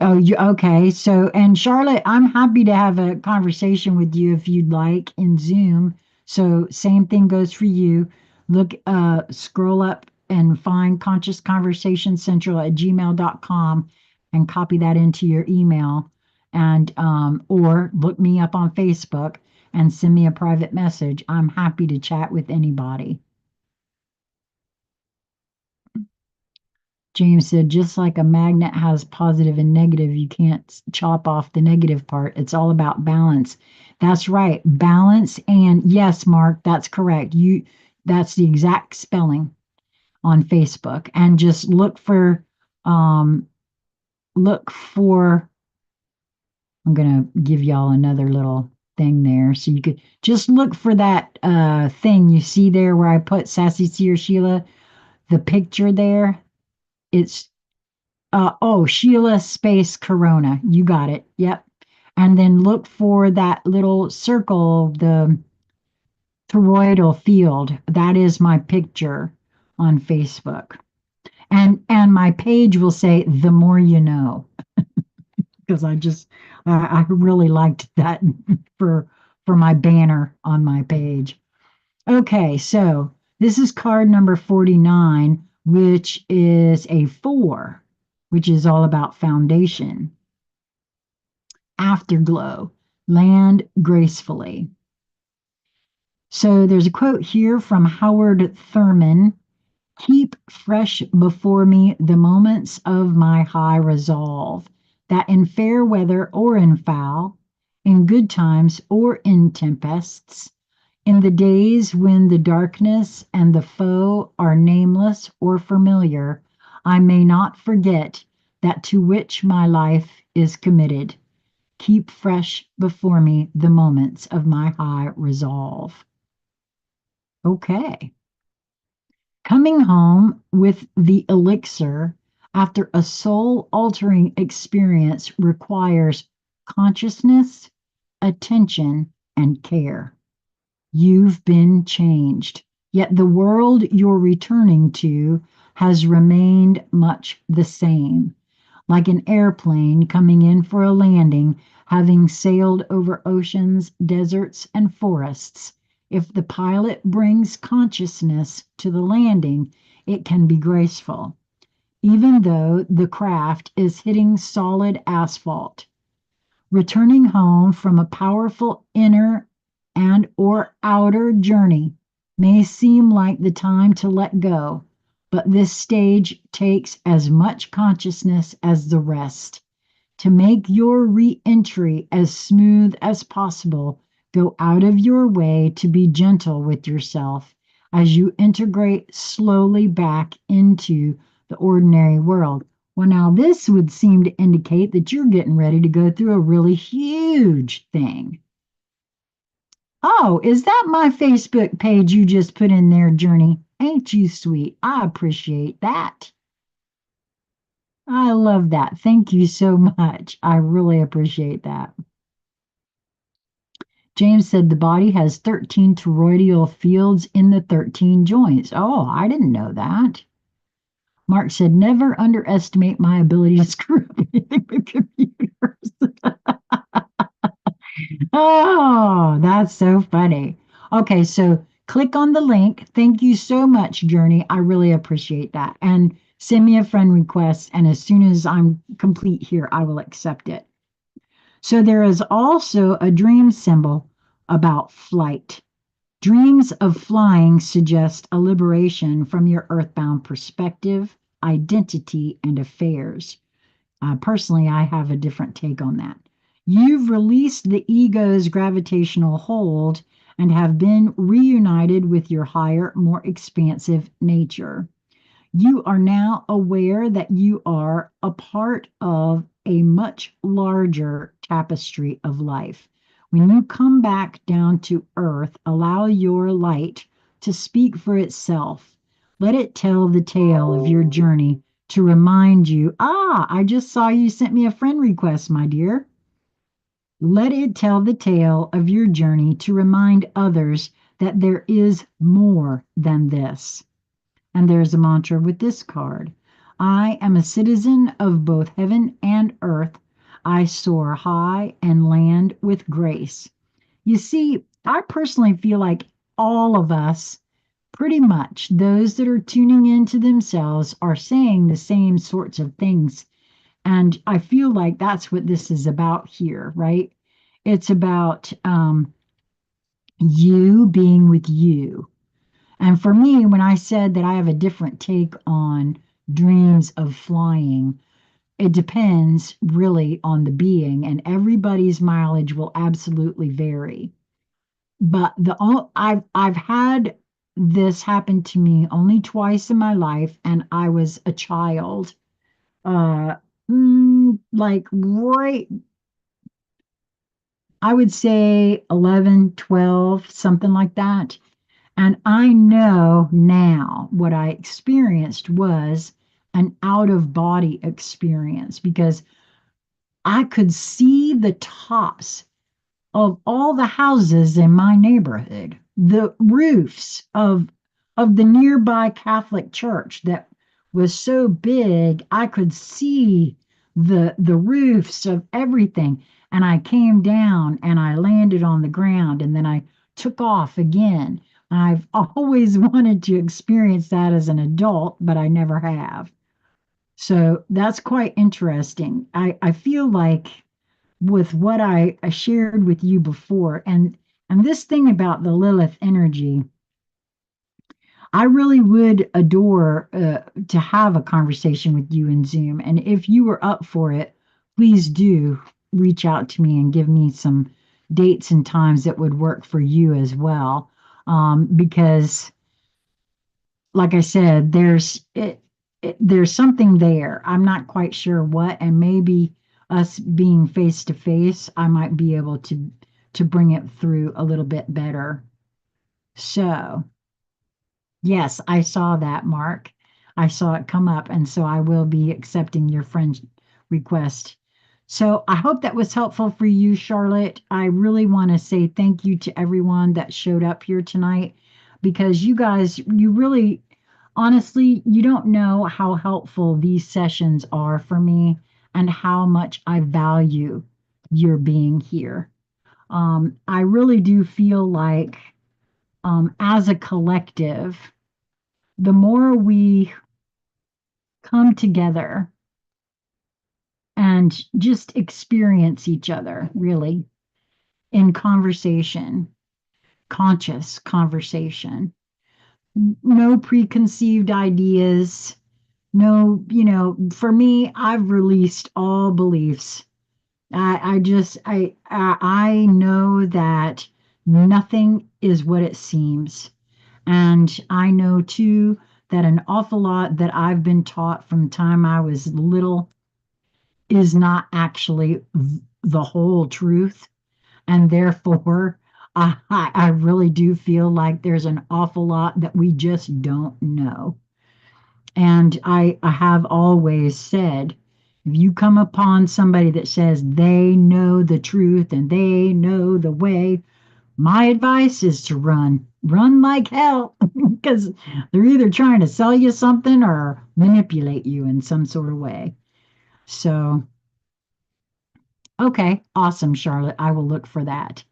you okay. So, and Charlotte, I'm happy to have a conversation with you if you'd like in Zoom. So, same thing goes for you. Look, scroll up and find Conscious Conversation Central at gmail.com and copy that into your email. And or look me up on Facebook and send me a private message. I'm happy to chat with anybody. James said, just like a magnet has positive and negative, you can't chop off the negative part. It's all about balance. That's right. Balance. And yes, Mark, that's correct. That's the exact spelling on Facebook. And just um, look for, I'm going to give y'all another little thing there. So you could just look for that thing you see there where I put Sassy Seer Sheila, the picture there. It's Sheila space Corona. You got it. Yep. And then look for that little circle, the toroidal field. That is my picture on Facebook. And my page will say the more you know, because I really liked that for for my banner on my page. Okay, so this is card number 49, which is a 4, which is all about foundation. Afterglow, land gracefully. So there's a quote here from Howard Thurman. Keep fresh before me the moments of my high resolve, that in fair weather or in foul, in good times or in tempests, in the days when the darkness and the foe are nameless or familiar, I may not forget that to which my life is committed. Keep fresh before me the moments of my high resolve. Okay. Coming home with the elixir after a soul altering experience requires consciousness, attention, and care. You've been changed, yet the world you're returning to has remained much the same, like an airplane coming in for a landing, having sailed over oceans, deserts, and forests. If the pilot brings consciousness to the landing, it can be graceful, even though the craft is hitting solid asphalt. Returning home from a powerful inner and or outer journey may seem like the time to let go, but this stage takes as much consciousness as the rest. To make your re-entry as smooth as possible, go out of your way to be gentle with yourself as you integrate slowly back into the ordinary world. Well, now this would seem to indicate that you're getting ready to go through a really huge thing. Oh, is that my Facebook page you just put in there, Journey? Ain't you sweet? I appreciate that. I love that. Thank you so much. I really appreciate that. James said the body has 13 toroidal fields in the 13 joints. Oh, I didn't know that. Mark said, never underestimate my ability to screw up anything with computers. Oh, that's so funny. Okay, so click on the link. Thank you so much, Journey. I really appreciate that. And send me a friend request. And as soon as I'm complete here, I will accept it. So there is also a dream symbol about flight. Dreams of flying suggest a liberation from your earthbound perspective, identity, and affairs. Personally, I have a different take on that. You've released the ego's gravitational hold and have been reunited with your higher, more expansive nature. You are now aware that you are a part of a much larger tapestry of life. When you come back down to earth, allow your light to speak for itself. Let it tell the tale of your journey to remind you, I just saw you sent me a friend request, my dear. Let it tell the tale of your journey to remind others that there is more than this. And there's a mantra with this card. I am a citizen of both heaven and earth. I soar high and land with grace. You see, I personally feel like all of us, pretty much those that are tuning into themselves, are saying the same sorts of things. And I feel like that's what this is about here, right? It's about you being with you. And for me, when I said that I have a different take on dreams of flying, it depends really on the being, and everybody's mileage will absolutely vary. But I've had this happen to me only twice in my life, and I was a child, uh, like right, I would say 11, 12, something like that. And I know now what I experienced was an out of body experience because I could see the tops of all the houses in my neighborhood, the roofs of the nearby Catholic church that was so big I could see the roofs of everything. And I came down and I landed on the ground and then I took off again. I've always wanted to experience that as an adult, but I never have. So that's quite interesting. I feel like with what I shared with you before, and this thing about the Lilith energy, I really would adore to have a conversation with you in Zoom. And if you were up for it, please do reach out to me and give me some dates and times that would work for you as well. Because like I said, there's something there. I'm not quite sure what, and maybe us being face to face, I might be able to bring it through a little bit better. So, yes, I saw that, Mark. I saw it come up, and so I will be accepting your friend request. So I hope that was helpful for you, Charlotte. I really want to say thank you to everyone that showed up here tonight because you guys, you really, honestly, you don't know how helpful these sessions are for me and how much I value your being here. I really do feel like, as a collective, the more we come together and just experience each other, really, in conversation, conscious conversation, no preconceived ideas, no, for me, I've released all beliefs. I know that nothing is what it seems. And I know too that an awful lot that I've been taught from the time I was little is not actually the whole truth. And therefore, I really do feel like there's an awful lot that we just don't know. And I have always said, if you come upon somebody that says they know the truth and they know the way, my advice is to run like hell, because they're either trying to sell you something or manipulate you in some sort of way. So Okay, awesome, Charlotte. I will look for that.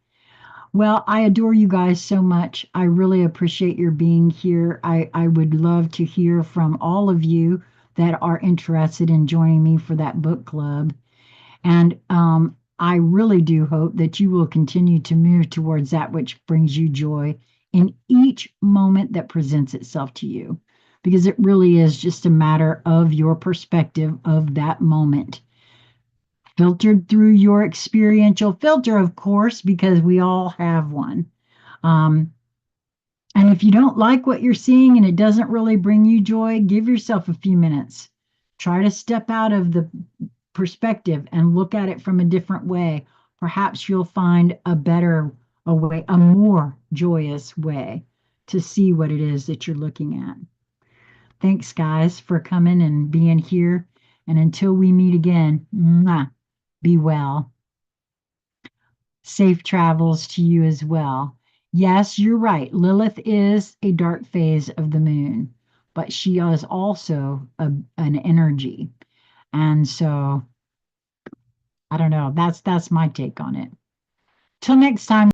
Well, I adore you guys so much. I really appreciate your being here. I would love to hear from all of you that are interested in joining me for that book club. And I really do hope that you will continue to move towards that which brings you joy in each moment that presents itself to you, because it really is just a matter of your perspective of that moment, filtered through your experiential filter, of course, because we all have one. Um, and if you don't like what you're seeing and it doesn't really bring you joy, give yourself a few minutes. Try to step out of the perspective and look at it from a different way. Perhaps you'll find a way, a more joyous way to see what it is that you're looking at. Thanks, guys, for coming and being here. And until we meet again, mwah, be well. Safe travels to you as well. Yes, you're right. Lilith is a dark phase of the moon, but she is also an energy. And so I don't know. That's my take on it. Till next time.